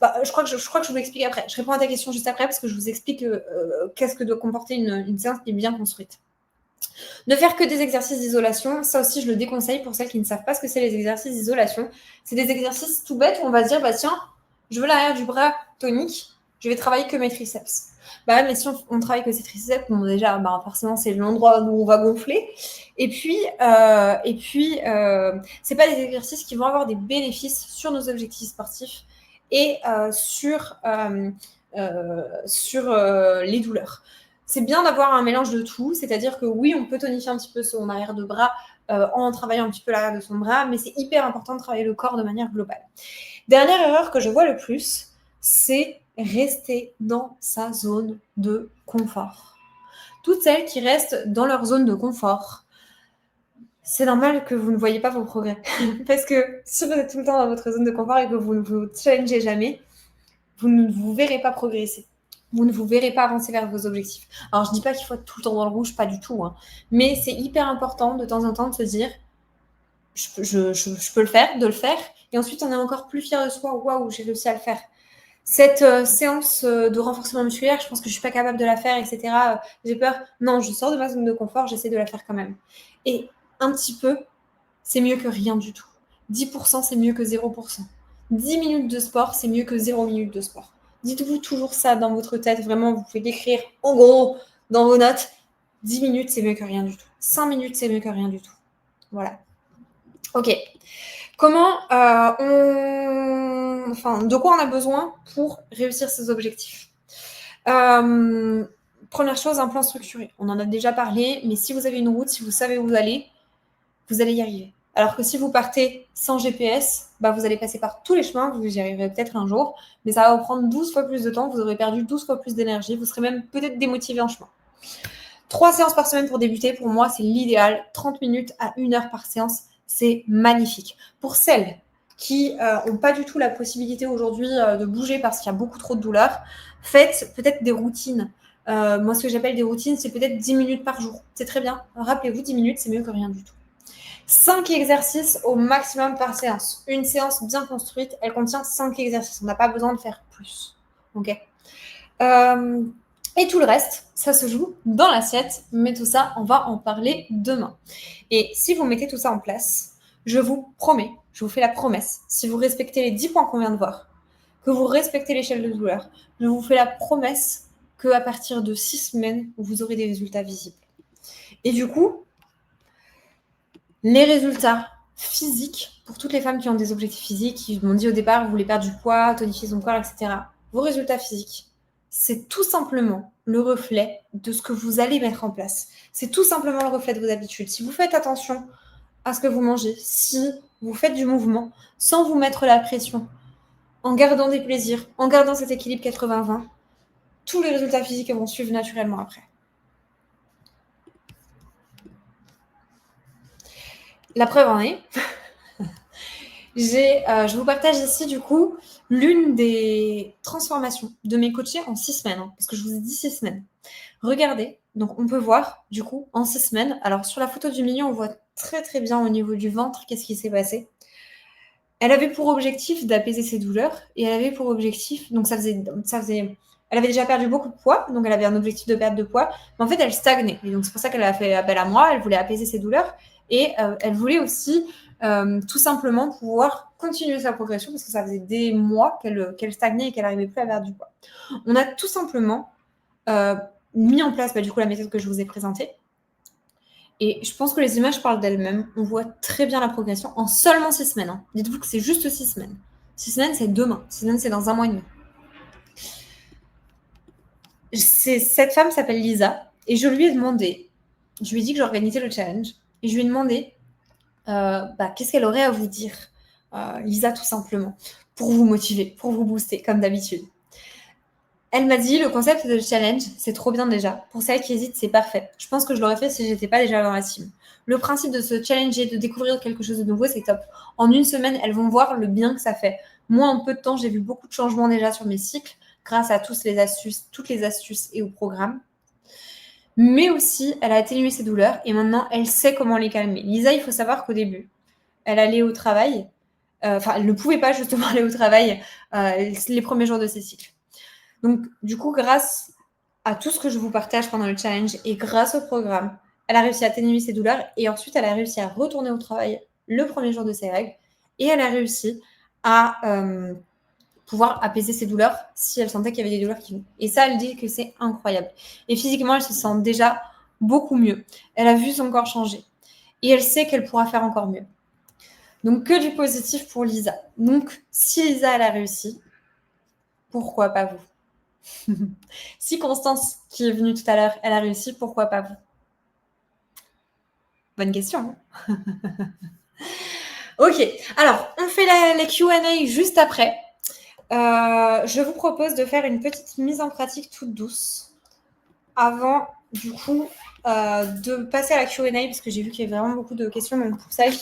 je crois que je vous l'explique après. Je réponds à ta question juste après parce que je vous explique qu'est-ce que doit comporter une séance qui est bien construite. Ne faire que des exercices d'isolation, ça aussi je le déconseille pour celles qui ne savent pas ce que c'est les exercices d'isolation. C'est des exercices tout bêtes où on va se dire, tiens, je veux l'arrière du bras tonique, je vais travailler que mes triceps. Mais si on travaille que ses triceps, bon, déjà, forcément, c'est l'endroit où on va gonfler. Et puis c'est pas des exercices qui vont avoir des bénéfices sur nos objectifs sportifs et sur les douleurs. C'est bien d'avoir un mélange de tout, c'est-à-dire que oui, on peut tonifier un petit peu son arrière de bras en travaillant un petit peu l'arrière de son bras, mais c'est hyper important de travailler le corps de manière globale. Dernière erreur que je vois le plus, c'est rester dans sa zone de confort. Toutes celles qui restent dans leur zone de confort, c'est normal que vous ne voyez pas vos progrès. Parce que si vous êtes tout le temps dans votre zone de confort et que vous ne vous challengez jamais, vous ne vous verrez pas progresser. Vous ne vous verrez pas avancer vers vos objectifs. Alors, je ne dis pas qu'il faut être tout le temps dans le rouge, pas du tout. Hein. Mais c'est hyper important de temps en temps de se dire, je peux le faire, de le faire. Et ensuite, on est encore plus fier de soi. Waouh, j'ai réussi à le faire. Cette séance de renforcement musculaire, je pense que je ne suis pas capable de la faire, etc. J'ai peur. Non, je sors de ma zone de confort, j'essaie de la faire quand même. Et un petit peu, c'est mieux que rien du tout. 10%, c'est mieux que 0%. 10 minutes de sport, c'est mieux que 0 minutes de sport. Dites-vous toujours ça dans votre tête. Vraiment, vous pouvez l'écrire en gros dans vos notes. 10 minutes, c'est mieux que rien du tout. 5 minutes, c'est mieux que rien du tout. Voilà. Ok. Comment de quoi on a besoin pour réussir ces objectifs? Première chose, un plan structuré. On en a déjà parlé, mais si vous avez une route, si vous savez où vous allez y arriver. Alors que si vous partez sans GPS, vous allez passer par tous les chemins, vous y arriverez peut-être un jour, mais ça va vous prendre 12 fois plus de temps, vous aurez perdu 12 fois plus d'énergie, vous serez même peut-être démotivé en chemin. 3 séances par semaine pour débuter, pour moi, c'est l'idéal. 30 minutes à 1 heure par séance, c'est magnifique. Pour celles qui n'ont pas du tout la possibilité aujourd'hui de bouger parce qu'il y a beaucoup trop de douleurs, faites peut-être des routines. Moi, ce que j'appelle des routines, c'est peut-être 10 minutes par jour. C'est très bien. Rappelez-vous, 10 minutes, c'est mieux que rien du tout. 5 exercices au maximum par séance. Une séance bien construite, elle contient 5 exercices. On n'a pas besoin de faire plus. Ok. Et tout le reste, ça se joue dans l'assiette. Mais tout ça, on va en parler demain. Et si vous mettez tout ça en place, je vous promets, je vous fais la promesse, si vous respectez les 10 points qu'on vient de voir, que vous respectez l'échelle de douleur, je vous fais la promesse qu'à partir de 6 semaines, vous aurez des résultats visibles. Et du coup, les résultats physiques, pour toutes les femmes qui ont des objectifs physiques, qui m'ont dit au départ, vous voulez perdre du poids, tonifier son corps, etc. Vos résultats physiques, c'est tout simplement le reflet de ce que vous allez mettre en place. C'est tout simplement le reflet de vos habitudes. Si vous faites attention à ce que vous mangez, si vous faites du mouvement, sans vous mettre la pression, en gardant des plaisirs, en gardant cet équilibre 80-20, tous les résultats physiques vont suivre naturellement après. La preuve en est, je vous partage ici du coup l'une des transformations de mes coachés en 6 semaines, parce que je vous ai dit 6 semaines. Regardez, donc on peut voir du coup en 6 semaines, alors sur la photo du milieu, on voit très très bien au niveau du ventre qu'est-ce qui s'est passé. Elle avait pour objectif d'apaiser ses douleurs et elle avait pour objectif, donc elle avait déjà perdu beaucoup de poids, donc elle avait un objectif de perte de poids, mais en fait elle stagnait. Et donc c'est pour ça qu'elle a fait appel à moi, elle voulait apaiser ses douleurs et elle voulait aussi tout simplement pouvoir continuer sa progression parce que ça faisait des mois qu'elle stagnait et qu'elle n'arrivait plus à perdre du poids. On a tout simplement mis en place du coup la méthode que je vous ai présentée. Et je pense que les images parlent d'elles-mêmes. On voit très bien la progression en seulement 6 semaines. Hein. Dites-vous que c'est juste 6 semaines. 6 semaines, c'est demain. 6 semaines, c'est dans un mois et demi. Cette femme s'appelle Lisa. Et je lui ai demandé, je lui ai dit que j'organisais le challenge. Et je lui ai demandé qu'est-ce qu'elle aurait à vous dire, Lisa, tout simplement, pour vous motiver, pour vous booster, comme d'habitude. Elle m'a dit, le concept de challenge, c'est trop bien déjà. Pour celles qui hésitent, c'est parfait. Je pense que je l'aurais fait si j'étais pas déjà dans la team. Le principe de se challenger, de découvrir quelque chose de nouveau, c'est top. En une semaine, elles vont voir le bien que ça fait. Moi, en peu de temps, j'ai vu beaucoup de changements déjà sur mes cycles, grâce à toutes les astuces et au programme. Mais aussi, elle a atténué ses douleurs et maintenant, elle sait comment les calmer. Lisa, il faut savoir qu'au début, elle allait au travail. Elle ne pouvait pas justement aller au travail les premiers jours de ses cycles. Donc, du coup, grâce à tout ce que je vous partage pendant le challenge et grâce au programme, elle a réussi à atténuer ses douleurs et ensuite, elle a réussi à retourner au travail le premier jour de ses règles et elle a réussi à pouvoir apaiser ses douleurs si elle sentait qu'il y avait des douleurs qui venaient. Et ça, elle dit que c'est incroyable. Et physiquement, elle se sent déjà beaucoup mieux. Elle a vu son corps changer et elle sait qu'elle pourra faire encore mieux. Donc, que du positif pour Lisa. Donc, si Lisa, elle a réussi, pourquoi pas vous? Si Constance, qui est venue tout à l'heure, elle a réussi, pourquoi pas vous? Bonne question. Hein. Ok, alors on fait les Q&A juste après. Je vous propose de faire une petite mise en pratique toute douce avant, du coup, de passer à la Q&A parce que j'ai vu qu'il y avait vraiment beaucoup de questions, même pour celles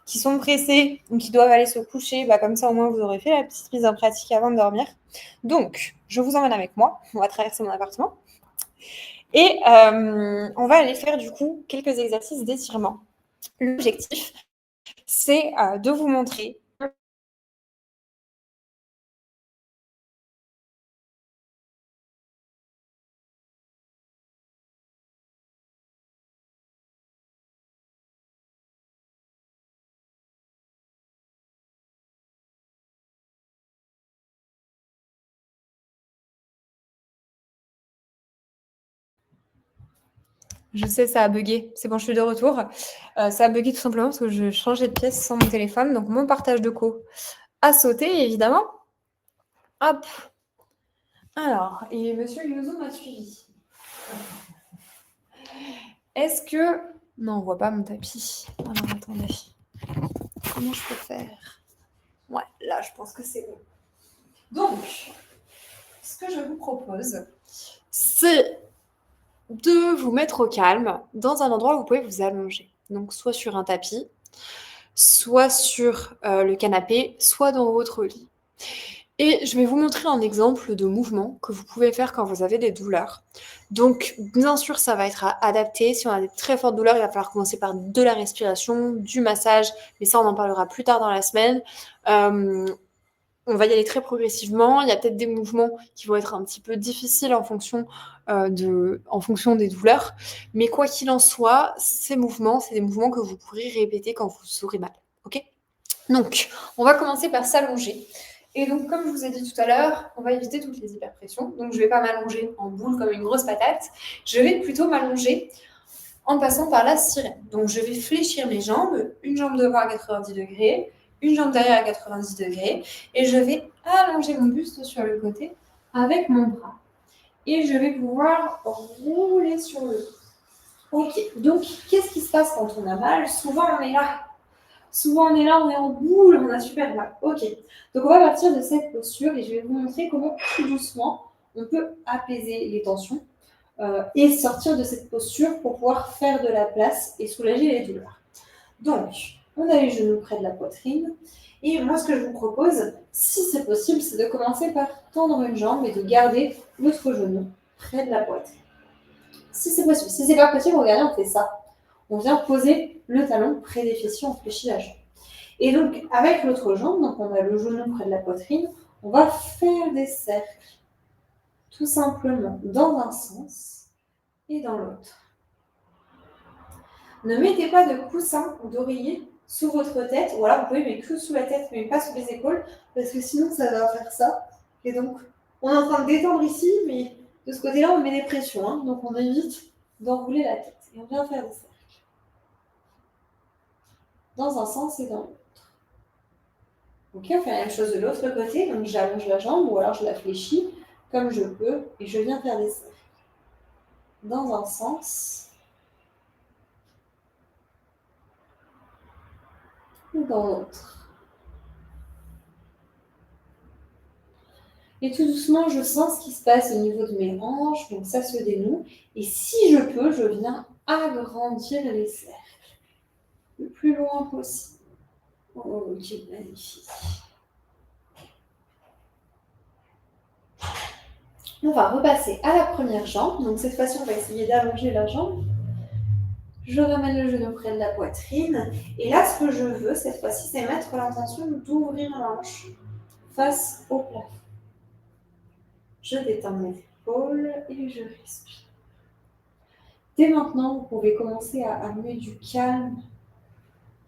qui sont pressées ou qui doivent aller se coucher. Comme ça, au moins, vous aurez fait la petite mise en pratique avant de dormir. Donc, je vous emmène avec moi. On va traverser mon appartement. Et on va aller faire, du coup, quelques exercices d'étirement. L'objectif, c'est de vous montrer Je sais, ça a bugué. C'est bon, je suis de retour. Ça a bugué tout simplement parce que je changeais de pièce sans mon téléphone. Donc, mon partage de co a sauté, évidemment. Hop. Alors, et Monsieur Yuzu m'a suivi. Est-ce que... Non, on voit pas mon tapis. Alors, attendez. Comment je peux faire? Ouais, là, je pense que c'est bon. Donc, ce que je vous propose, c'est de vous mettre au calme dans un endroit où vous pouvez vous allonger. Donc, soit sur un tapis, soit sur le canapé, soit dans votre lit. Et je vais vous montrer un exemple de mouvement que vous pouvez faire quand vous avez des douleurs. Donc, bien sûr, ça va être à adapter. Si on a des très fortes douleurs, il va falloir commencer par de la respiration, du massage, mais ça, on en parlera plus tard dans la semaine. On va y aller très progressivement. Il y a peut-être des mouvements qui vont être un petit peu difficiles en fonction des douleurs. Mais quoi qu'il en soit, ces mouvements, c'est des mouvements que vous pourrez répéter quand vous aurez mal. Ok? Donc, on va commencer par s'allonger. Et donc, comme je vous ai dit tout à l'heure, on va éviter toutes les hyperpressions. Donc, je ne vais pas m'allonger en boule comme une grosse patate. Je vais plutôt m'allonger en passant par la sirène. Donc, je vais fléchir mes jambes, une jambe devant à 90 degrés, une jambe derrière à 90 degrés, et je vais allonger mon buste sur le côté avec mon bras. Et je vais pouvoir rouler sur le dos. Ok, donc qu'est-ce qui se passe quand on a mal? Souvent, on est là. On est en boule, on a super mal. Ok, donc on va partir de cette posture et je vais vous montrer comment tout doucement on peut apaiser les tensions et sortir de cette posture pour pouvoir faire de la place et soulager les douleurs. Donc, on a les genoux près de la poitrine. Et moi, ce que je vous propose, si c'est possible, c'est de commencer par tendre une jambe et de garder l'autre genou près de la poitrine. Si c'est possible. Si c'est pas possible, regardez, on fait ça. On vient poser le talon près des fessiers, on fléchit la jambe. Et donc, avec l'autre jambe, donc on a le genou près de la poitrine, on va faire des cercles, tout simplement, dans un sens et dans l'autre. Ne mettez pas de coussin ou d'oreiller sous votre tête, ou alors vous pouvez mettre que sous la tête, mais pas sous les épaules, parce que sinon ça va faire ça. Et donc, on est en train de détendre ici, mais de ce côté-là, on met des pressions, hein, donc on évite d'enrouler la tête. Et on vient faire des cercles. Dans un sens et dans l'autre. Ok, on fait la même chose de l'autre côté, donc j'allonge la jambe, ou alors je la fléchis comme je peux, et je viens faire des cercles. Dans un sens ou dans l'autre. Et tout doucement, je sens ce qui se passe au niveau de mes hanches, donc ça se dénoue. Et si je peux, je viens agrandir les cercles le plus loin possible. Oh, ok, magnifique. On va repasser à la première jambe. Donc cette fois-ci, on va essayer d'allonger la jambe. Je ramène le genou près de la poitrine. Et là, ce que je veux, cette fois-ci, c'est mettre l'intention d'ouvrir la hanche face au plafond. Je détends mes épaules et je respire. Dès maintenant, vous pouvez commencer à amener du calme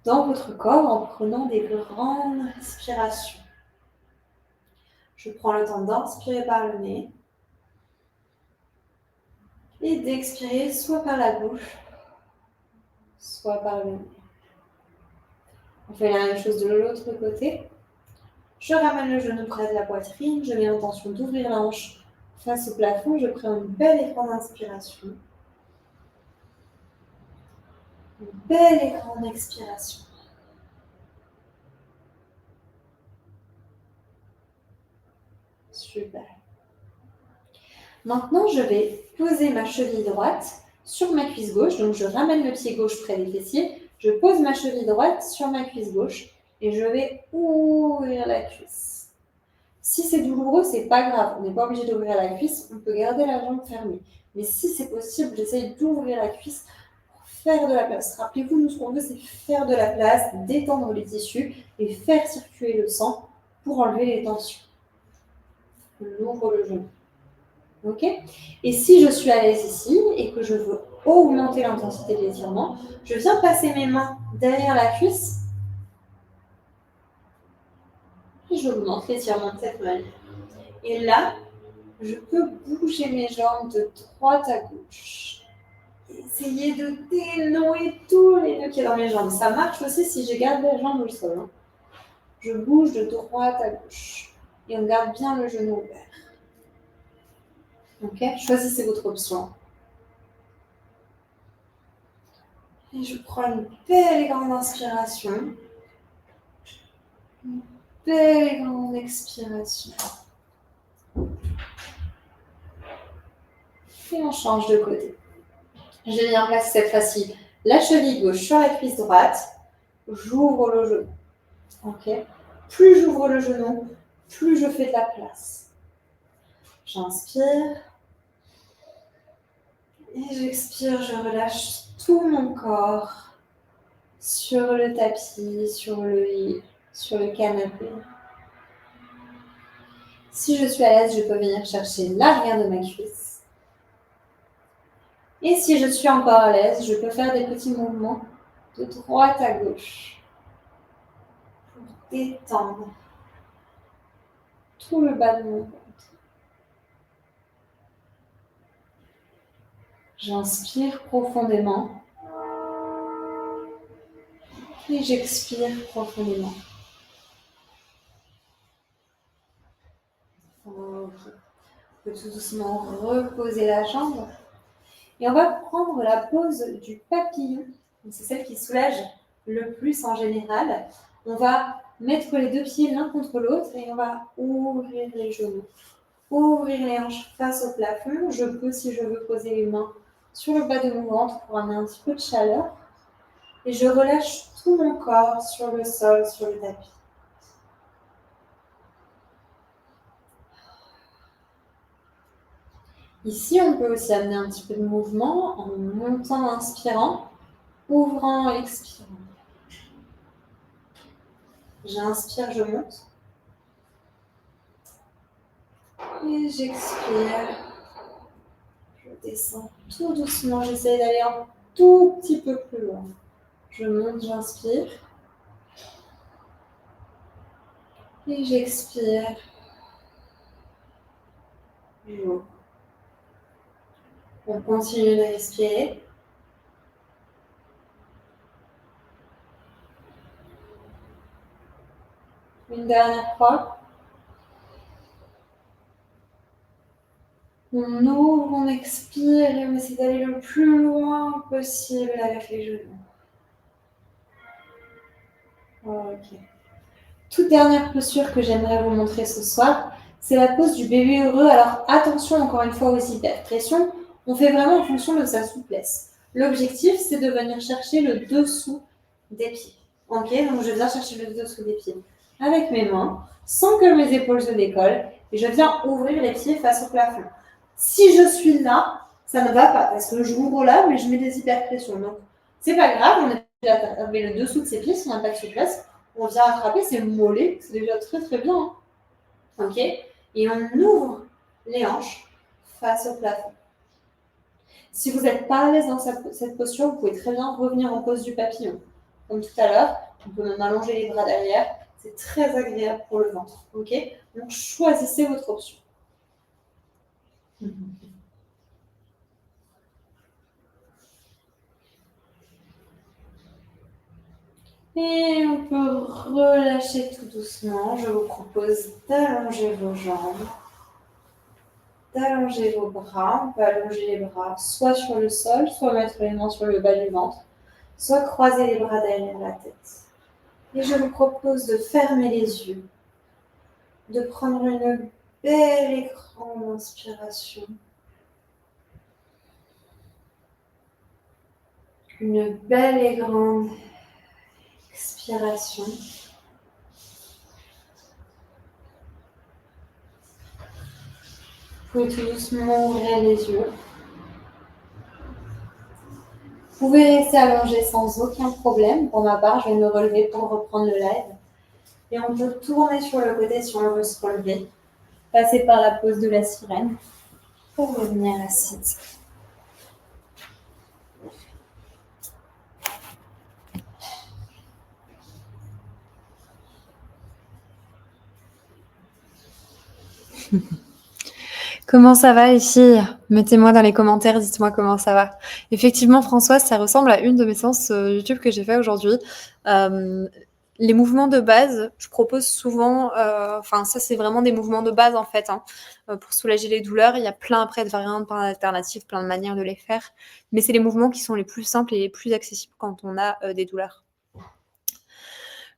dans votre corps en prenant des grandes respirations. Je prends le temps d'inspirer par le nez et d'expirer soit par la bouche, soit par le nez. On fait la même chose de l'autre côté. Je ramène le genou près de la poitrine, je mets l'intention d'ouvrir la hanche face au plafond, je prends une belle et grande inspiration. Une belle et grande expiration. Super. Maintenant, je vais poser ma cheville droite sur ma cuisse gauche. Donc, je ramène le pied gauche près des fessiers. Je pose ma cheville droite sur ma cuisse gauche et je vais ouvrir la cuisse. Si c'est douloureux, c'est pas grave. On n'est pas obligé d'ouvrir la cuisse. On peut garder la jambe fermée. Mais si c'est possible, j'essaye d'ouvrir la cuisse pour faire de la place. Rappelez-vous, nous, ce qu'on veut, c'est faire de la place, détendre les tissus et faire circuler le sang pour enlever les tensions. On ouvre le genou. Ok. Et si je suis à l'aise ici et que je veux augmenter l'intensité de l'étirement, je viens passer mes mains derrière la cuisse et j'augmente l'étirement de cette manière. Et là, je peux bouger mes jambes de droite à gauche. Essayez de dénouer tous les nœuds qu'il y a dans mes jambes. Ça marche aussi si je garde la jambe au sol. Hein. Je bouge de droite à gauche et on garde bien le genou ouvert. Ok, choisissez votre option. Et je prends une belle et grande inspiration. Une belle et grande expiration. Et on change de côté. Je viens placer cette fois-ci la cheville gauche sur la cuisse droite. J'ouvre le genou. Ok. Plus j'ouvre le genou, plus je fais de la place. J'inspire et j'expire, je relâche tout mon corps sur le tapis, sur le lit, sur le canapé. Si je suis à l'aise, je peux venir chercher l'arrière de ma cuisse. Et si je suis encore à l'aise, je peux faire des petits mouvements de droite à gauche pour détendre tout le bas de mon ventre. J'inspire profondément et j'expire profondément. On peut tout doucement reposer la jambe. Et on va prendre la pose du papillon. C'est celle qui soulage le plus en général. On va mettre les deux pieds l'un contre l'autre et on va ouvrir les genoux. Ouvrir les hanches face au plafond. Je peux, si je veux, poser les mains sur le bas de mon ventre pour amener un petit peu de chaleur. Et je relâche tout mon corps sur le sol, sur le tapis. Ici, on peut aussi amener un petit peu de mouvement en montant, inspirant, ouvrant, expirant. J'inspire, je monte. Et j'expire. Je descends tout doucement. J'essaie d'aller un tout petit peu plus loin. Je monte, j'inspire. Et j'expire. J'ouvre. On continue de respirer. Une dernière fois. On ouvre, on expire et on essaie d'aller le plus loin possible avec les genoux. Ok. Toute dernière posture que j'aimerais vous montrer ce soir, c'est la pose du bébé heureux. Alors attention encore une fois aux hyperpressions, on fait vraiment en fonction de sa souplesse. L'objectif, c'est de venir chercher le dessous des pieds. Ok, donc je viens chercher le dessous des pieds avec mes mains, sans que mes épaules se décollent, et je viens ouvrir les pieds face au plafond. Si je suis là, ça ne va pas, parce que je ouvre là, mais je mets des hyperpressions. Donc, c'est pas grave, on est avec le dessous de ses pieds, si on n'a pas de souplesse, on vient attraper ses mollets, c'est déjà très très bien. Hein. Ok. Et on ouvre les hanches face au plafond. Si vous n'êtes pas à l'aise dans cette posture, vous pouvez très bien revenir en pose du papillon. Comme tout à l'heure, on peut même allonger les bras derrière. C'est très agréable pour le ventre. Ok. Donc choisissez votre option. Et on peut relâcher tout doucement. Je vous propose d'allonger vos jambes, d'allonger vos bras. On peut allonger les bras soit sur le sol, soit mettre les mains sur le bas du ventre, soit croiser les bras derrière la tête. Et je vous propose de fermer les yeux, de prendre une belle et grande inspiration, une belle et grande expiration. Vous pouvez tout doucement ouvrir les yeux. Vous pouvez rester allongé sans aucun problème. Pour ma part, je vais me relever pour reprendre le live. Et on peut tourner sur le côté si on veut se relever. Passer par la pose de la sirène pour revenir assise. Comment ça va les filles? Mettez-moi dans les commentaires, dites-moi comment ça va. Effectivement, Françoise, ça ressemble à une de mes séances YouTube que j'ai fait aujourd'hui. Les mouvements de base, je propose souvent, ça c'est vraiment des mouvements de base en fait, hein, pour soulager les douleurs. Il y a plein après de variantes, plein d'alternatives, plein de manières de les faire. Mais c'est les mouvements qui sont les plus simples et les plus accessibles quand on a des douleurs.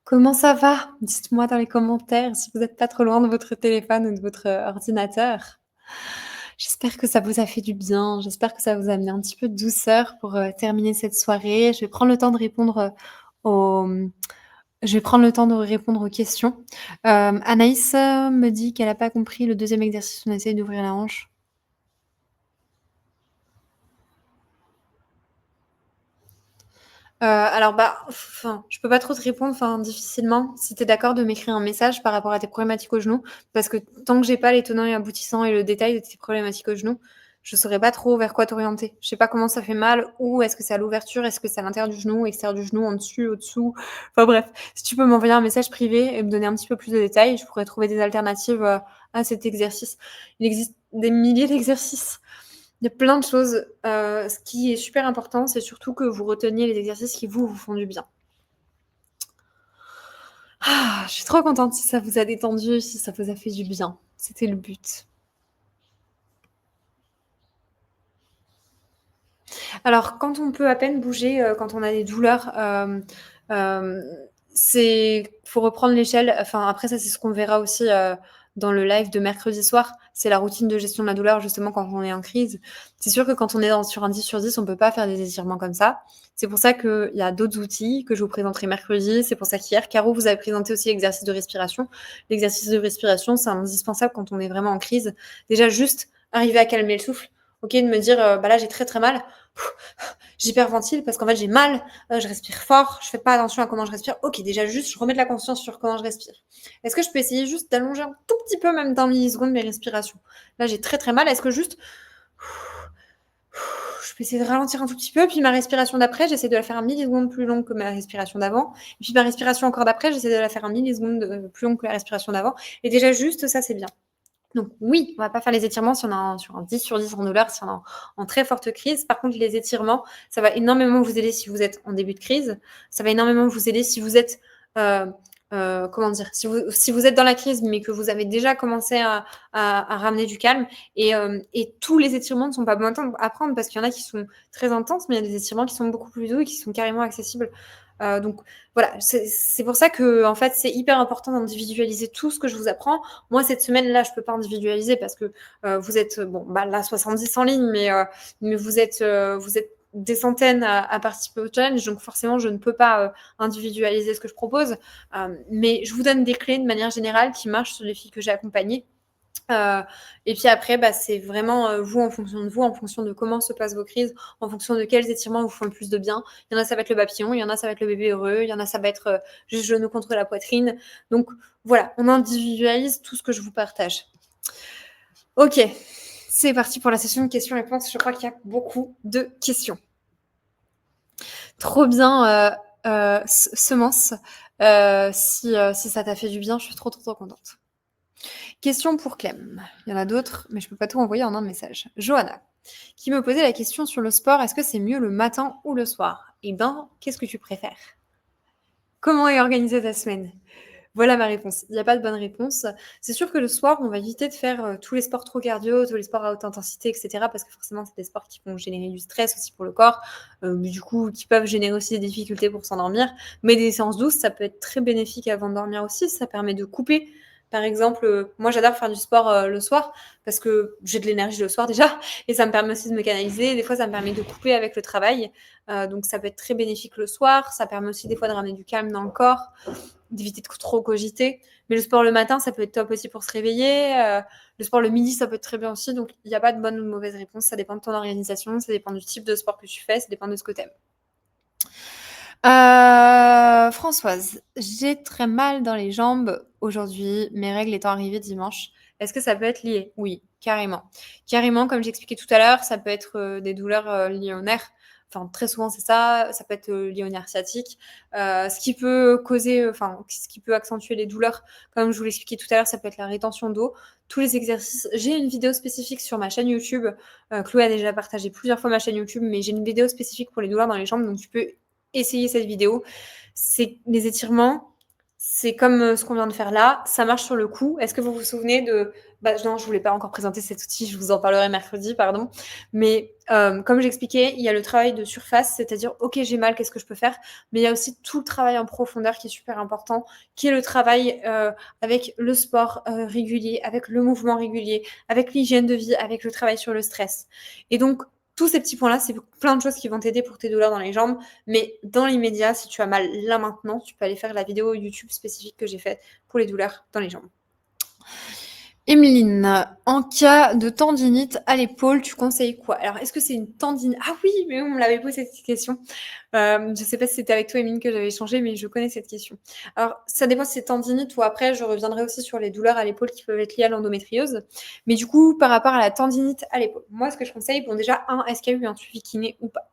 Comment ça va? Dites-moi dans les commentaires si vous n'êtes pas trop loin de votre téléphone ou de votre ordinateur. J'espère que ça vous a fait du bien. J'espère que ça vous a amené un petit peu de douceur pour terminer cette soirée. Je vais prendre le temps de répondre Je vais prendre le temps de répondre aux questions. Anaïs me dit qu'elle a pas compris le 2e exercice, on essaye d'ouvrir la hanche. Alors, enfin, je peux pas trop te répondre, enfin, difficilement. Si tu es d'accord de m'écrire un message par rapport à tes problématiques au genou, parce que tant que j'ai pas les tenants et aboutissants et le détail de tes problématiques au genou, je saurais pas trop vers quoi t'orienter. Je sais pas comment ça fait mal, où est-ce que c'est à l'ouverture, est-ce que c'est à l'intérieur du genou, extérieur du genou, en dessus, au-dessous? Enfin bref, si tu peux m'envoyer un message privé et me donner un petit peu plus de détails, je pourrais trouver des alternatives, à cet exercice. Il existe des milliers d'exercices. Il y a plein de choses. Ce qui est super important, c'est surtout que vous reteniez les exercices qui vous font du bien. Ah, je suis trop contente si ça vous a détendu, si ça vous a fait du bien. C'était le but. Alors, quand on peut à peine bouger, quand on a des douleurs, faut reprendre l'échelle. Enfin, après ça, c'est ce qu'on verra aussi, dans le live de mercredi soir. C'est la routine de gestion de la douleur, justement, quand on est en crise. C'est sûr que quand on est sur un 10/10, on peut pas faire des étirements comme ça. C'est pour ça qu'il y a d'autres outils que je vous présenterai mercredi. C'est pour ça qu'hier, Caro vous a présenté aussi l'exercice de respiration. L'exercice de respiration, c'est indispensable quand on est vraiment en crise. Déjà, juste arriver à calmer le souffle. OK, de me dire, là, j'ai très, très mal. J'hyperventile parce qu'en fait, j'ai mal, je respire fort, je fais pas attention à comment je respire. OK, déjà juste, je remets de la conscience sur comment je respire. Est-ce que je peux essayer juste d'allonger un tout petit peu, même d'1 milliseconde, mes respirations? Là, j'ai très, très mal. Est-ce que juste je peux essayer de ralentir un tout petit peu, puis ma respiration d'après, j'essaie de la faire 1 milliseconde plus longue que ma respiration d'avant. Et puis ma respiration encore d'après, j'essaie de la faire 1 milliseconde, plus longue que la respiration d'avant. Et déjà juste ça, c'est bien. Donc oui, on va pas faire les étirements si on a sur un 10/10 en douleur, si on est en très forte crise. Par contre, les étirements, ça va énormément vous aider si vous êtes en début de crise. Ça va énormément vous aider si vous êtes, comment dire? Si vous êtes dans la crise, mais que vous avez déjà commencé à ramener du calme. Et tous les étirements ne sont pas bons à prendre parce qu'il y en a qui sont très intenses, mais il y a des étirements qui sont beaucoup plus doux et qui sont carrément accessibles. Donc voilà, c'est pour ça qu'en fait, c'est hyper important d'individualiser tout ce que je vous apprends. Moi, cette semaine-là, je peux pas individualiser parce que vous êtes, là, 70 en ligne, mais vous êtes des centaines à participer au challenge, donc forcément, je ne peux pas individualiser ce que je propose. Mais je vous donne des clés de manière générale qui marchent sur les filles que j'ai accompagnées. Et puis après, c'est vraiment vous, en fonction de vous, en fonction de comment se passent vos crises, en fonction de quels étirements vous font le plus de bien. Il y en a, ça va être le papillon, il y en a, ça va être le bébé heureux, il y en a, ça va être juste genou contre la poitrine. Donc voilà, on individualise tout ce que je vous partage. Ok, c'est parti pour la session de questions-réponses. Je crois qu'il y a beaucoup de questions. Trop bien, Semence. Si ça t'a fait du bien, je suis trop, trop, trop contente. Question pour Clem. Il y en a d'autres, mais je ne peux pas tout envoyer en un message. Johanna, qui me posait la question sur le sport, est-ce que c'est mieux le matin ou le soir? Eh ben, qu'est-ce que tu préfères? Comment est organisée ta semaine? Voilà ma réponse. Il n'y a pas de bonne réponse. C'est sûr que le soir, on va éviter de faire tous les sports trop cardio, tous les sports à haute intensité, etc. Parce que forcément, c'est des sports qui vont générer du stress aussi pour le corps, mais du coup, qui peuvent générer aussi des difficultés pour s'endormir. Mais des séances douces, ça peut être très bénéfique avant de dormir aussi. Ça permet de couper. Par exemple, moi, j'adore faire du sport le soir parce que j'ai de l'énergie le soir déjà et ça me permet aussi de me canaliser. Des fois, ça me permet de couper avec le travail. Donc, ça peut être très bénéfique le soir. Ça permet aussi des fois de ramener du calme dans le corps, d'éviter de trop cogiter. Mais le sport le matin, ça peut être top aussi pour se réveiller. Le sport le midi, ça peut être très bien aussi. Donc, il n'y a pas de bonne ou de mauvaise réponse. Ça dépend de ton organisation, ça dépend du type de sport que tu fais, ça dépend de ce que tu aimes. Françoise, j'ai très mal dans les jambes aujourd'hui, mes règles étant arrivées dimanche. Est-ce que ça peut être lié? Oui, carrément. Carrément, comme j'expliquais tout à l'heure, ça peut être des douleurs liées au nerf. Enfin, très souvent, c'est ça. Ça peut être lié au nerf sciatique. Ce qui peut causer, ce qui peut accentuer les douleurs, comme je vous l'expliquais tout à l'heure, ça peut être la rétention d'eau. Tous les exercices. J'ai une vidéo spécifique sur ma chaîne YouTube. Chloé a déjà partagé plusieurs fois ma chaîne YouTube, mais j'ai une vidéo spécifique pour les douleurs dans les jambes, donc tu peux essayer cette vidéo. C'est les étirements, c'est comme ce qu'on vient de faire là, ça marche sur le coup. Est-ce que vous vous souvenez de... non, je ne voulais pas encore présenter cet outil, je vous en parlerai mercredi, pardon. Mais comme j'expliquais, il y a le travail de surface, c'est-à-dire, ok, j'ai mal, qu'est-ce que je peux faire? Mais il y a aussi tout le travail en profondeur qui est super important, qui est le travail avec le sport régulier, avec le mouvement régulier, avec l'hygiène de vie, avec le travail sur le stress. Et donc, tous ces petits points-là, c'est plein de choses qui vont t'aider pour tes douleurs dans les jambes. Mais dans l'immédiat, si tu as mal là maintenant, tu peux aller faire la vidéo YouTube spécifique que j'ai faite pour les douleurs dans les jambes. Emeline, en cas de tendinite à l'épaule, tu conseilles quoi? Alors, est-ce que c'est une tendinite? Ah oui, mais on me l'avait posé cette question. Je ne sais pas si c'était avec toi, Emeline, que j'avais échangé, mais je connais cette question. Alors, ça dépend si c'est tendinite ou après, je reviendrai aussi sur les douleurs à l'épaule qui peuvent être liées à l'endométriose. Mais du coup, par rapport à la tendinite à l'épaule, moi, ce que je conseille, bon, déjà, est-ce qu'il y a eu un suivi kiné ou pas?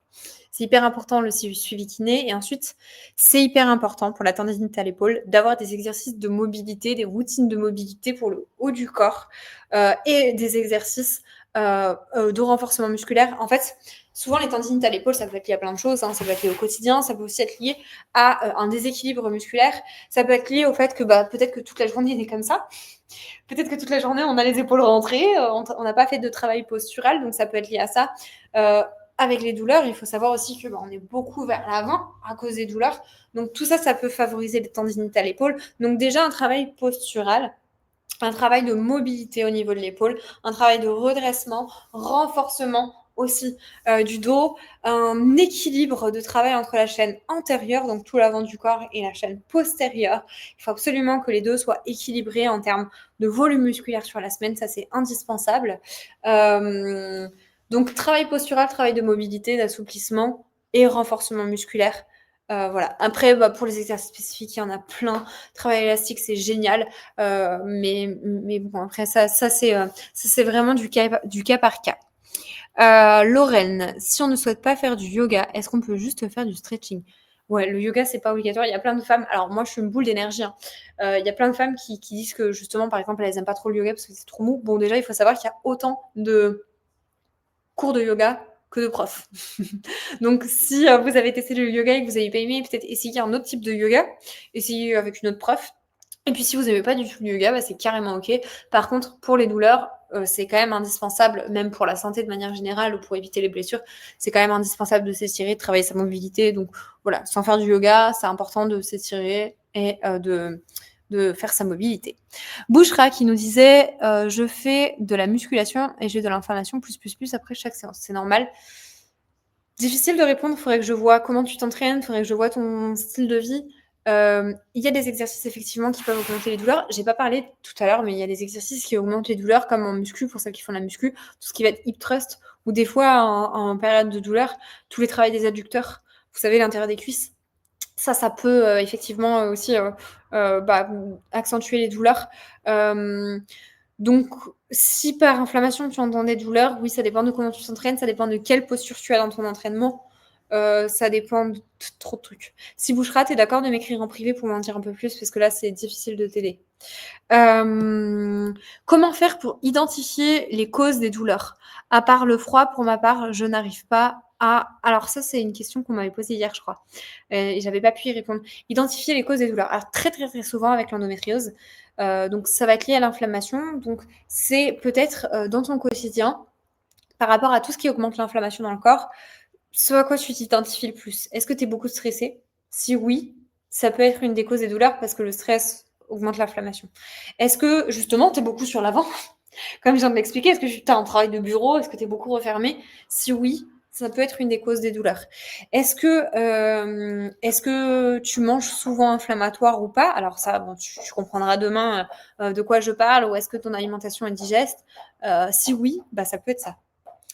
C'est hyper important le suivi kiné. Et ensuite, c'est hyper important pour la tendinite à l'épaule d'avoir des exercices de mobilité, des routines de mobilité pour le haut du corps et des exercices de renforcement musculaire. En fait, souvent les tendinites à l'épaule, ça peut être lié à plein de choses. Ça peut être lié au quotidien, ça peut aussi être lié à un déséquilibre musculaire. Ça peut être lié au fait que peut-être que toute la journée on est comme ça. Peut-être que toute la journée on a les épaules rentrées, on n'a pas fait de travail postural, donc ça peut être lié à ça. Avec les douleurs, il faut savoir aussi que on est beaucoup vers l'avant à cause des douleurs. Donc tout ça, ça peut favoriser les tendinites à l'épaule. Donc déjà un travail postural, un travail de mobilité au niveau de l'épaule, un travail de redressement, renforcement aussi du dos, un équilibre de travail entre la chaîne antérieure, donc tout l'avant du corps, et la chaîne postérieure. Il faut absolument que les deux soient équilibrés en termes de volume musculaire sur la semaine, ça c'est indispensable. Donc travail postural, travail de mobilité, d'assouplissement et renforcement musculaire. Voilà. Après, pour les exercices spécifiques, il y en a plein. Travail élastique, c'est génial. Mais bon, après, ça c'est vraiment du cas par cas. Lorraine, si on ne souhaite pas faire du yoga, est-ce qu'on peut juste faire du stretching? Ouais, le yoga, c'est pas obligatoire. Il y a plein de femmes. Alors, moi, je suis une boule d'énergie. Hein. Il y a plein de femmes qui disent que, justement, par exemple, elles n'aiment pas trop le yoga parce que c'est trop mou. Bon, déjà, il faut savoir qu'il y a autant de cours de yoga que de profs. Donc, si vous avez testé le yoga et que vous n'avez pas aimé, peut-être essayer un autre type de yoga. Essayez avec une autre prof. Et puis, si vous n'aimez pas du tout le yoga, c'est carrément OK. Par contre, pour les douleurs, c'est quand même indispensable, même pour la santé de manière générale ou pour éviter les blessures, c'est quand même indispensable de s'étirer, de travailler sa mobilité. Donc, voilà, sans faire du yoga, c'est important de s'étirer et de faire sa mobilité. Bouchra qui nous disait je fais de la musculation et j'ai de l'inflammation plus après chaque séance. C'est normal. Difficile de répondre, il faudrait que je vois comment tu t'entraînes, il faudrait que je vois ton style de vie. Il y a des exercices effectivement qui peuvent augmenter les douleurs. J'ai pas parlé tout à l'heure, mais il y a des exercices qui augmentent les douleurs, comme en muscu, pour celles qui font la muscu, tout ce qui va être hip thrust, ou des fois en période de douleur, tous les travails des adducteurs, vous savez, l'intérieur des cuisses. Ça peut effectivement aussi accentuer les douleurs. Donc, si par inflammation tu entends des douleurs, oui, ça dépend de comment tu t'entraînes, ça dépend de quelle posture tu as dans ton entraînement. Ça dépend de trop de trucs. Si Bouchra, t'es d'accord de m'écrire en privé pour m'en dire un peu plus, parce que là, c'est difficile de t'aider. Comment faire pour identifier les causes des douleurs? À part le froid, pour ma part, je n'arrive pas à... Alors ça, c'est une question qu'on m'avait posée hier, je crois. Et j'avais pas pu y répondre. Identifier les causes des douleurs. Alors très très très souvent avec l'endométriose, donc ça va être lié à l'inflammation. Donc c'est peut-être dans ton quotidien, par rapport à tout ce qui augmente l'inflammation dans le corps, ce à quoi tu t'identifies le plus. Est-ce que tu es beaucoup stressé? Si oui, ça peut être une des causes des douleurs parce que le stress augmente l'inflammation. Est-ce que justement tu es beaucoup sur l'avant? Comme je viens de l'expliquer, est-ce que tu as un travail de bureau? Est-ce que tu es beaucoup refermé? Si oui, ça peut être une des causes des douleurs. Est-ce que tu manges souvent inflammatoire ou pas? Alors ça, bon, tu comprendras demain de quoi je parle, ou est-ce que ton alimentation est digeste? Si oui, ça peut être ça.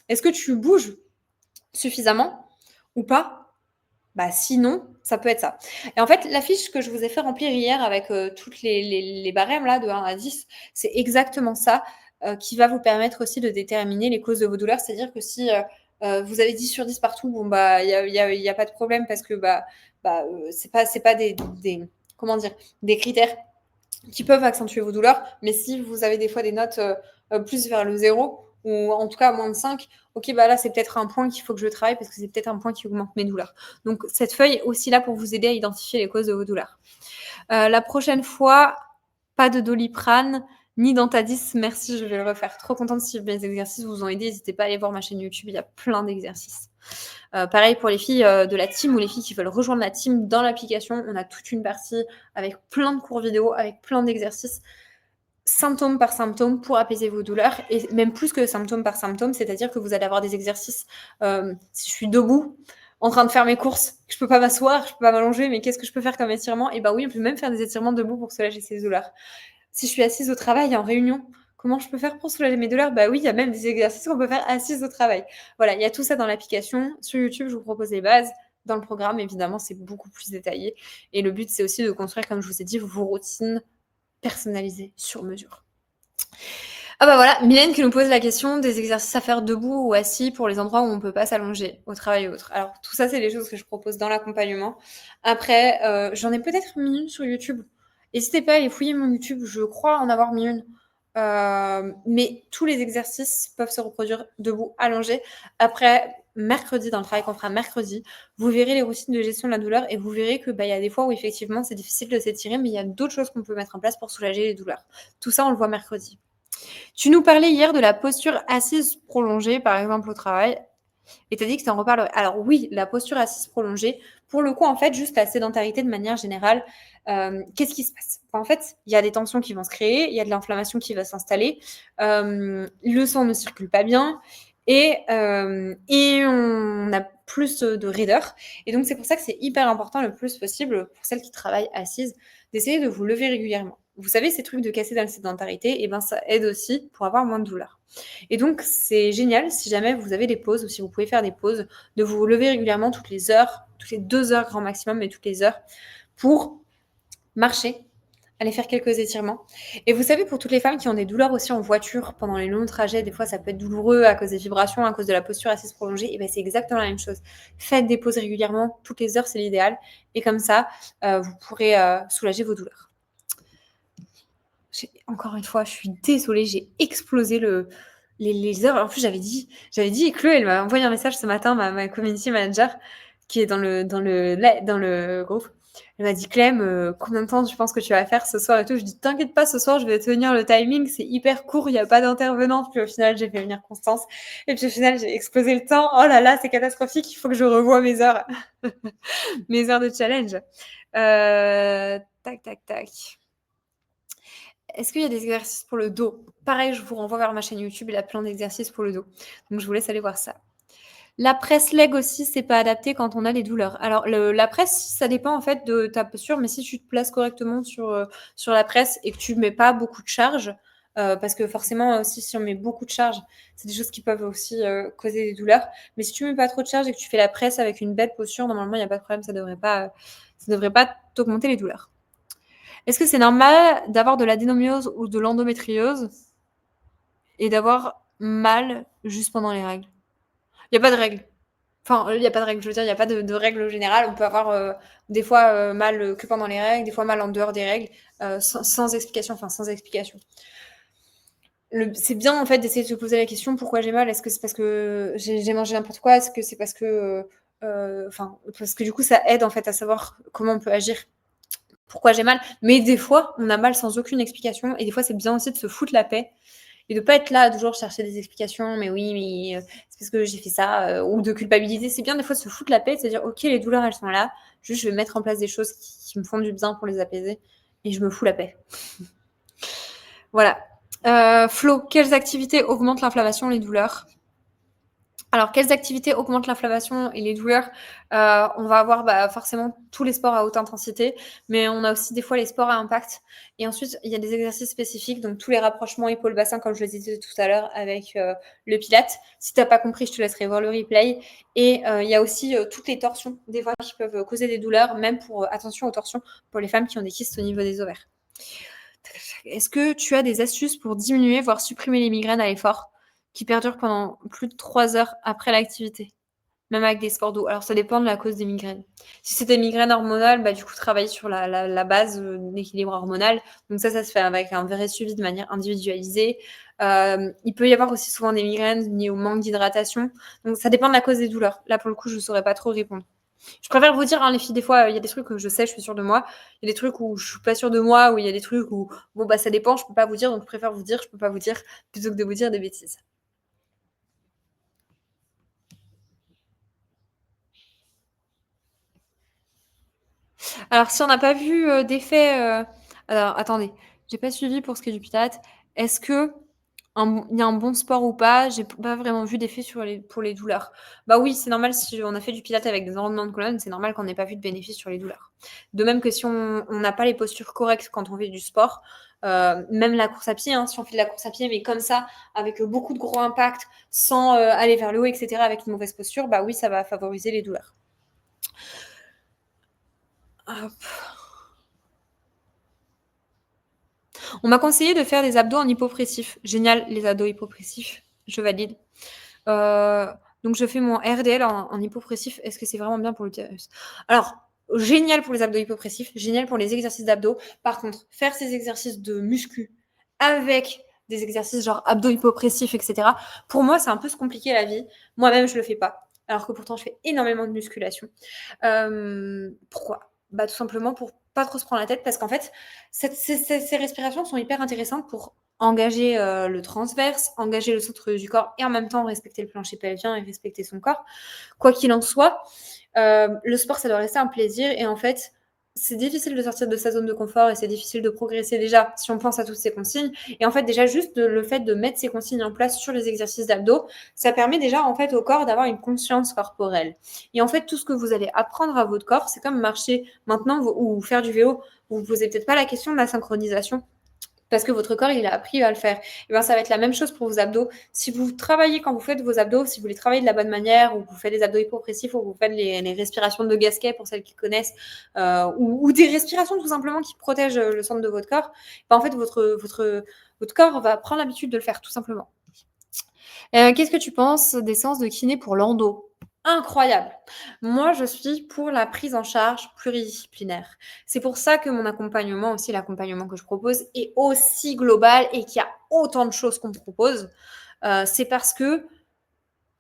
Est-ce que tu bouges suffisamment ou pas? Sinon, ça peut être ça. Et en fait, la fiche que je vous ai fait remplir hier avec toutes les barèmes là, de 1 à 10, c'est exactement ça qui va vous permettre aussi de déterminer les causes de vos douleurs. C'est-à-dire que si vous avez 10 sur 10 partout, bon, il y a pas de problème parce que c'est pas comment dire, des critères qui peuvent accentuer vos douleurs. Mais si vous avez des fois des notes plus vers le 0, ou en tout cas à moins de 5, ok, là, c'est peut-être un point qu'il faut que je travaille parce que c'est peut-être un point qui augmente mes douleurs. Donc, cette feuille est aussi là pour vous aider à identifier les causes de vos douleurs. La prochaine fois, pas de Doliprane, ni Dentadis. Merci, je vais le refaire. Trop contente si mes exercices vous ont aidé. N'hésitez pas à aller voir ma chaîne YouTube, il y a plein d'exercices. Pareil pour les filles de la team ou les filles qui veulent rejoindre la team dans l'application. On a toute une partie avec plein de cours vidéo, avec plein d'exercices. symptôme par symptôme pour apaiser vos douleurs et même plus que symptôme par symptôme, c'est-à-dire que vous allez avoir des exercices, si je suis debout, en train de faire mes courses, je peux pas m'asseoir, je peux pas m'allonger, mais qu'est-ce que je peux faire comme étirement? Et bah oui, on peut même faire des étirements debout pour soulager ses douleurs. Si je suis assise au travail en réunion, comment je peux faire pour soulager mes douleurs? Bah oui, il y a même des exercices qu'on peut faire assise au travail. Voilà, il y a tout ça dans l'application. Sur YouTube, je vous propose les bases. Dans le programme, évidemment, c'est beaucoup plus détaillé. Et le but, c'est aussi de construire, comme je vous ai dit, vos routines personnalisées sur mesure. Ah bah voilà, Mylène qui nous pose la question des exercices à faire debout ou assis pour les endroits où on peut pas s'allonger, au travail ou autre. Alors tout ça, c'est des choses que je propose dans l'accompagnement. Après, j'en ai peut-être mis une sur YouTube. N'hésitez pas à aller fouiller mon YouTube, je crois en avoir mis une. Mais tous les exercices peuvent se reproduire debout, allongé. Après, mercredi, dans le travail qu'on fera mercredi, vous verrez les routines de gestion de la douleur et vous verrez que bah, y a des fois où effectivement c'est difficile de s'étirer, mais il y a d'autres choses qu'on peut mettre en place pour soulager les douleurs. Tout ça, on le voit mercredi. Tu nous parlais hier de la posture assise prolongée, par exemple au travail, et tu as dit que tu en reparlerais. Alors oui, la posture assise prolongée, pour le coup, en fait, juste la sédentarité de manière générale, qu'est-ce qui se passe? En fait, il y a des tensions qui vont se créer, il y a de l'inflammation qui va s'installer, le sang ne circule pas bien et on a plus de raideur. Et donc, c'est pour ça que c'est hyper important le plus possible pour celles qui travaillent assises d'essayer de vous lever régulièrement. Vous savez, ces trucs de casser dans la sédentarité, et ben, ça aide aussi pour avoir moins de douleur. Et donc, c'est génial si jamais vous avez des pauses ou si vous pouvez faire des pauses, de vous lever régulièrement toutes les heures, toutes les 2 heures grand maximum, mais toutes les heures, pour marcher, aller faire quelques étirements. Et vous savez, pour toutes les femmes qui ont des douleurs aussi en voiture pendant les longs trajets, des fois ça peut être douloureux à cause des vibrations, à cause de la posture assise prolongée, et ben c'est exactement la même chose. Faites des pauses régulièrement, toutes les heures c'est l'idéal, et comme ça, vous pourrez soulager vos douleurs. Encore une fois, je suis désolée, j'ai explosé les heures. En plus, j'avais dit, et Chloé, elle m'a envoyé un message ce matin, ma community manager, qui est dans le groupe. Elle m'a dit, Clem, combien de temps tu penses que tu vas faire ce soir et tout? Je dis, t'inquiète pas, ce soir, je vais tenir le timing, c'est hyper court, il n'y a pas d'intervenante. Puis au final, j'ai fait venir Constance. Et puis au final, j'ai explosé le temps. Oh là là, c'est catastrophique, il faut que je revoie mes heures, mes heures de challenge. Tac, tac, tac. Est-ce qu'il y a des exercices pour le dos? Pareil, je vous renvoie vers ma chaîne YouTube, il y a plein d'exercices pour le dos. Donc je vous laisse aller voir ça. La presse leg aussi, c'est pas adapté quand on a des douleurs. Alors la presse, ça dépend en fait de ta posture, mais si tu te places correctement sur la presse et que tu mets pas beaucoup de charge, parce que forcément aussi si on met beaucoup de charge, c'est des choses qui peuvent aussi causer des douleurs. Mais si tu mets pas trop de charge et que tu fais la presse avec une belle posture, normalement il n'y a pas de problème, ça devrait pas t'augmenter les douleurs. Est-ce que c'est normal d'avoir de l'adénomiose ou de l'endométriose et d'avoir mal juste pendant les règles? Il n'y a pas de règles. Enfin, il n'y a pas de règles, je veux dire, il n'y a pas de règles générales. On peut avoir des fois mal que pendant les règles, des fois mal en dehors des règles, sans explication, enfin sans explication. C'est bien en fait d'essayer de se poser la question pourquoi j'ai mal. Est-ce que c'est parce que j'ai mangé n'importe quoi? Est-ce que c'est parce que, parce que du coup ça aide en fait à savoir comment on peut agir, pourquoi j'ai mal. Mais des fois, on a mal sans aucune explication. Et des fois, c'est bien aussi de se foutre la paix et de pas être là à toujours chercher des explications. Mais oui, mais c'est parce que j'ai fait ça. Ou de culpabiliser. C'est bien des fois de se foutre la paix et de se dire, ok, les douleurs, elles sont là. Juste, je vais mettre en place des choses qui me font du bien pour les apaiser. Et je me fous la paix. Voilà. Flo, quelles activités augmentent l'inflammation et les douleurs? Alors, quelles activités augmentent l'inflammation et les douleurs? On va avoir forcément tous les sports à haute intensité, mais on a aussi des fois les sports à impact. Et ensuite, il y a des exercices spécifiques, donc tous les rapprochements épaules-bassin, comme je le disais tout à l'heure avec le Pilate. Si tu n'as pas compris, je te laisserai voir le replay. Et il y a aussi toutes les torsions, des fois, qui peuvent causer des douleurs, même pour, attention aux torsions, pour les femmes qui ont des kystes au niveau des ovaires. Est-ce que tu as des astuces pour diminuer, voire supprimer les migraines à l'effort qui perdurent pendant plus de 3 heures après l'activité, même avec des sports d'eau? Alors, ça dépend de la cause des migraines. Si c'est des migraines hormonales, du coup, travailler sur la base d'équilibre hormonal. Donc ça se fait avec un vrai suivi de manière individualisée. Il peut y avoir aussi souvent des migraines liées au manque d'hydratation. Donc ça dépend de la cause des douleurs. Là, pour le coup, je ne saurais pas trop répondre. Je préfère vous dire, les filles, des fois, il y a des trucs où je sais, je suis sûre de moi. Il y a des trucs où je suis pas sûre de moi, où il y a des trucs où, ça dépend, je peux pas vous dire, donc je préfère vous dire, je peux pas vous dire, plutôt que de vous dire des bêtises. Alors, si on n'a pas vu d'effet... alors, attendez. j'ai pas suivi pour ce qui est du Pilates. Est-ce que il y a un bon sport ou pas? J'ai pas vraiment vu d'effet pour les douleurs. Bah oui, c'est normal si on a fait du Pilates avec des enroulements de colonne, c'est normal qu'on n'ait pas vu de bénéfice sur les douleurs. De même que si on n'a pas les postures correctes quand on fait du sport, même la course à pied, hein, si on fait de la course à pied, mais comme ça, avec beaucoup de gros impacts, sans aller vers le haut, etc., avec une mauvaise posture, bah oui, ça va favoriser les douleurs. Hop. On m'a conseillé de faire des abdos en hypopressif. Génial, les abdos hypopressifs, je valide. Donc je fais mon RDL en hypopressif. Est-ce que c'est vraiment bien pour l'utérus? Alors, génial pour les abdos hypopressifs, génial pour les exercices d'abdos. Par contre, faire ces exercices de muscu avec des exercices genre abdos hypopressifs, etc., pour moi, c'est un peu se compliquer la vie. Moi-même, je le fais pas. Alors que pourtant, je fais énormément de musculation. Pourquoi? Bah, tout simplement pour pas trop se prendre la tête parce qu'en fait, ces respirations sont hyper intéressantes pour engager le transverse, engager le centre du corps et en même temps respecter le plancher pelvien et respecter son corps. Quoi qu'il en soit, le sport, ça doit rester un plaisir et en fait, c'est difficile de sortir de sa zone de confort et c'est difficile de progresser déjà si on pense à toutes ces consignes. Et en fait, déjà, juste le fait de mettre ces consignes en place sur les exercices d'abdos, ça permet déjà en fait au corps d'avoir une conscience corporelle. Et en fait, tout ce que vous allez apprendre à votre corps, c'est comme marcher maintenant ou faire du vélo. Vous ne vous posez peut-être pas la question de la synchronisation parce que votre corps, il a appris à le faire. Et bien, ça va être la même chose pour vos abdos. Si vous travaillez quand vous faites vos abdos, si vous les travaillez de la bonne manière, ou vous faites des abdos hypopressifs, ou vous faites les respirations de Gasquet pour celles qui connaissent, ou des respirations tout simplement qui protègent le centre de votre corps, ben, en fait, votre corps va prendre l'habitude de le faire, tout simplement. Qu'est-ce que tu penses des séances de kiné pour l'endo? Incroyable. Moi, je suis pour la prise en charge pluridisciplinaire. C'est pour ça que mon accompagnement aussi, l'accompagnement que je propose, est aussi global et qu'il y a autant de choses qu'on me propose. C'est parce que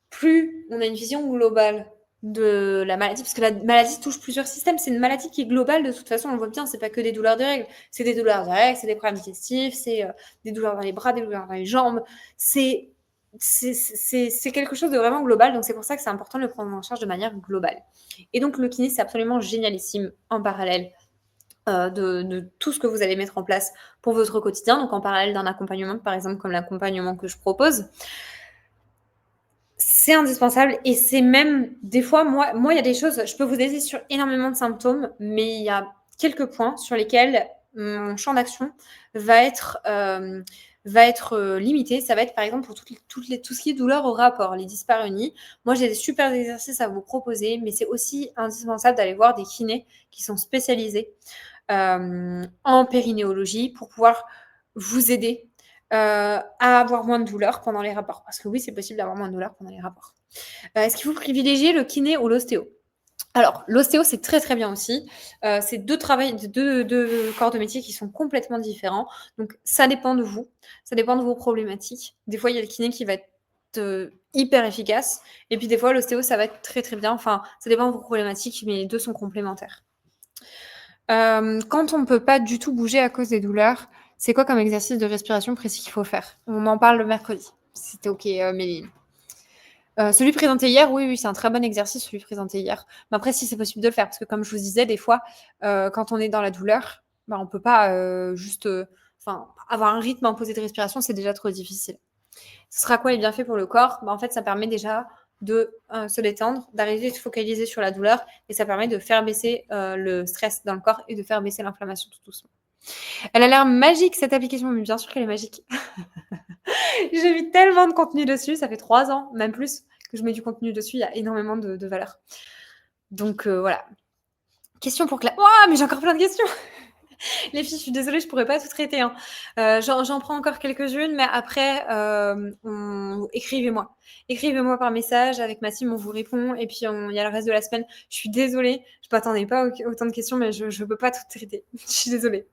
plus on a une vision globale de la maladie, parce que la maladie touche plusieurs systèmes, c'est une maladie qui est globale de toute façon, on le voit bien, c'est pas que des douleurs de règles, c'est des douleurs de règles, c'est des problèmes digestifs, c'est des douleurs dans les bras, des douleurs dans les jambes, c'est quelque chose de vraiment global, donc c'est pour ça que c'est important de le prendre en charge de manière globale. Et donc le kiné, c'est absolument génialissime en parallèle de tout ce que vous allez mettre en place pour votre quotidien, donc en parallèle d'un accompagnement, par exemple comme l'accompagnement que je propose. C'est indispensable et c'est même des fois, moi, il y a des choses, je peux vous aider sur énormément de symptômes, mais il y a quelques points sur lesquels mon champ d'action va être limité. Ça va être par exemple pour tout ce qui est douleur au rapport, les dyspareunies. Moi, j'ai des super exercices à vous proposer, mais c'est aussi indispensable d'aller voir des kinés qui sont spécialisés en périnéologie pour pouvoir vous aider à avoir moins de douleur pendant les rapports. Parce que oui, c'est possible d'avoir moins de douleur pendant les rapports. Est-ce qu'il faut privilégier le kiné ou l'ostéo? Alors, l'ostéo, c'est très très bien aussi. C'est deux corps de métier qui sont complètement différents. Donc, ça dépend de vous. Ça dépend de vos problématiques. Des fois, il y a le kiné qui va être hyper efficace. Et puis, des fois, l'ostéo, ça va être très très bien. Enfin, ça dépend de vos problématiques, mais les deux sont complémentaires. Quand on ne peut pas du tout bouger à cause des douleurs, c'est quoi comme exercice de respiration précis qu'il faut faire? On en parle le mercredi, si c'était OK, Méline. Celui présenté hier, oui, oui, c'est un très bon exercice, celui présenté hier. Mais après, si c'est possible de le faire, parce que comme je vous disais, des fois, quand on est dans la douleur, bah, on ne peut pas juste avoir un rythme imposé de respiration, c'est déjà trop difficile. Ce sera quoi les bienfaits pour le corps? Bah, en fait, ça permet déjà de se détendre, d'arriver à se focaliser sur la douleur et ça permet de faire baisser le stress dans le corps et de faire baisser l'inflammation tout doucement. Elle a l'air magique cette application, mais bien sûr qu'elle est magique. J'ai mis tellement de contenu dessus, ça fait 3 ans, même plus, que je mets du contenu dessus, il y a énormément de valeur. Donc voilà. Question pour Claire. Ouah, mais j'ai encore plein de questions. Les filles, je suis désolée, je pourrais pas tout traiter. Hein. J'en prends encore quelques-unes, mais après, écrivez-moi. Écrivez-moi par message. Avec ma team, on vous répond. Et puis, il y a le reste de la semaine. Je suis désolée. Je ne m'attendais pas autant de questions, mais je ne peux pas tout traiter. Je suis désolée.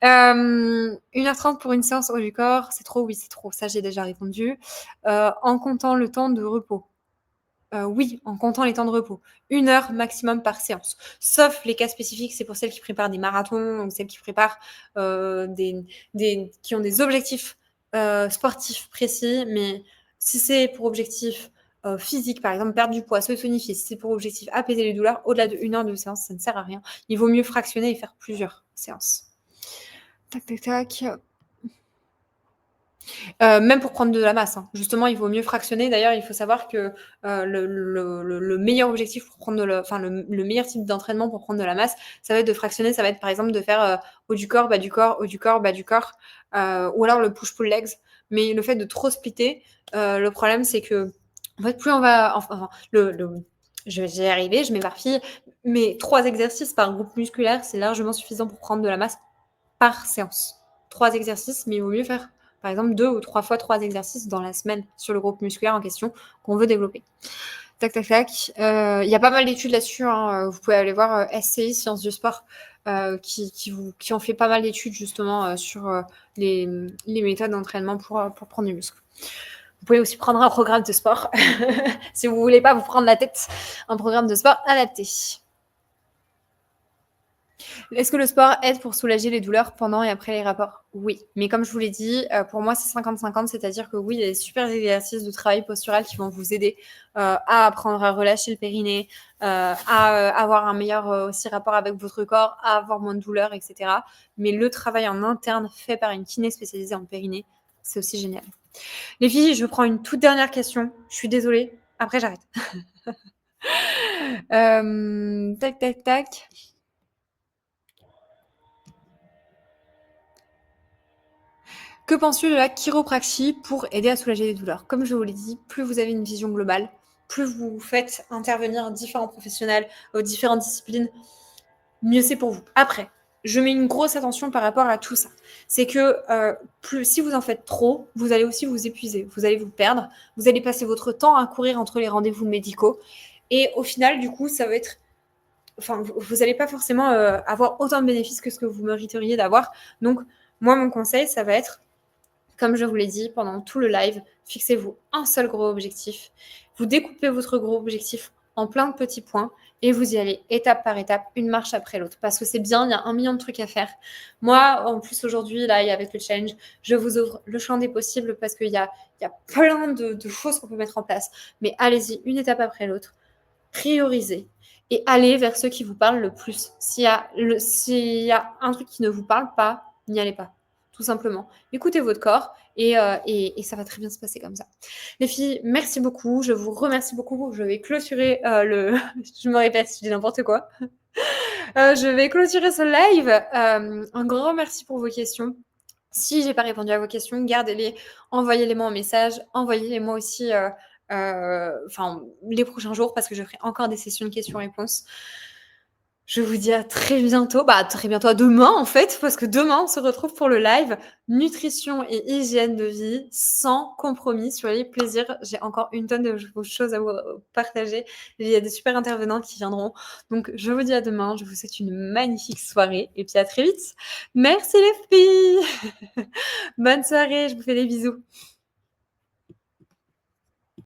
1h30 pour une séance haut du corps. C'est trop? Oui, c'est trop. Ça, j'ai déjà répondu. En comptant le temps de repos. Oui, en comptant les temps de repos. 1 heure maximum par séance. Sauf les cas spécifiques, c'est pour celles qui préparent des marathons ou celles qui préparent qui ont des objectifs sportifs précis. Mais si c'est pour objectif physique, par exemple, perdre du poids, se tonifier, si c'est pour objectif apaiser les douleurs, au-delà de 1 heure de séance, ça ne sert à rien. Il vaut mieux fractionner et faire plusieurs séances. Tac, tac, tac. Même pour prendre de la masse, hein. Justement, il vaut mieux fractionner. D'ailleurs, il faut savoir que le meilleur objectif pour prendre le meilleur type d'entraînement pour prendre de la masse, ça va être de fractionner. Ça va être par exemple de faire haut du corps, bas du corps, haut du corps, bas du corps, ou alors le push-pull legs. Mais le fait de trop splitter, le problème c'est que en fait, plus on va, enfin, je vais y arriver, je m'éparpille, mais 3 exercices par groupe musculaire, c'est largement suffisant pour prendre de la masse par séance. 3 exercices, mais il vaut mieux faire par exemple 2 ou 3 fois 3 exercices dans la semaine sur le groupe musculaire en question qu'on veut développer. Tac, tac, tac. Il y a pas mal d'études là-dessus, hein. Vous pouvez aller voir SCI, Sciences du Sport, qui ont fait pas mal d'études justement sur les méthodes d'entraînement pour prendre du muscle. Vous pouvez aussi prendre un programme de sport si vous voulez pas vous prendre la tête, un programme de sport adapté. Est-ce que le sport aide pour soulager les douleurs pendant et après les rapports? Oui, mais comme je vous l'ai dit, pour moi, c'est 50-50, c'est-à-dire que oui, il y a des super exercices de travail postural qui vont vous aider à apprendre à relâcher le périnée, à avoir un meilleur aussi rapport avec votre corps, à avoir moins de douleurs, etc. Mais le travail en interne fait par une kiné spécialisée en périnée, c'est aussi génial. Les filles, je prends une toute dernière question. Je suis désolée. Après, j'arrête. Tac, tac, tac. Que penses-tu de la chiropraxie pour aider à soulager les douleurs? Comme je vous l'ai dit, plus vous avez une vision globale, plus vous faites intervenir différents professionnels, différentes disciplines, mieux c'est pour vous. Après, je mets une grosse attention par rapport à tout ça. C'est que si vous en faites trop, vous allez aussi vous épuiser, vous allez vous perdre, vous allez passer votre temps à courir entre les rendez-vous médicaux. Et au final, du coup, ça va être... Enfin, vous n'allez pas forcément avoir autant de bénéfices que ce que vous mériteriez d'avoir. Donc, moi, mon conseil, ça va être comme je vous l'ai dit pendant tout le live, fixez-vous un seul gros objectif. Vous découpez votre gros objectif en plein de petits points et vous y allez étape par étape, une marche après l'autre. Parce que c'est bien, il y a 1 million de trucs à faire. Moi, en plus, aujourd'hui, là, avec le challenge, je vous ouvre le champ des possibles parce qu'il y a plein de choses qu'on peut mettre en place. Mais allez-y, une étape après l'autre. Priorisez et allez vers ceux qui vous parlent le plus. S'il y a un truc qui ne vous parle pas, n'y allez pas. Tout simplement. Écoutez votre corps et ça va très bien se passer comme ça. Les filles, merci beaucoup. Je vous remercie beaucoup. Je vais clôturer je me répète, je dis n'importe quoi. Je vais clôturer ce live. Un grand merci pour vos questions. Si j'ai pas répondu à vos questions, gardez-les, envoyez-les-moi en message, envoyez-les-moi aussi les prochains jours parce que je ferai encore des sessions de questions-réponses. Je vous dis à très bientôt, très bientôt à demain en fait, parce que demain on se retrouve pour le live nutrition et hygiène de vie sans compromis sur les plaisirs. J'ai encore une tonne de choses à vous partager. Il y a des super intervenants qui viendront. Donc je vous dis à demain, je vous souhaite une magnifique soirée et puis à très vite. Merci les filles. Bonne soirée, je vous fais des bisous.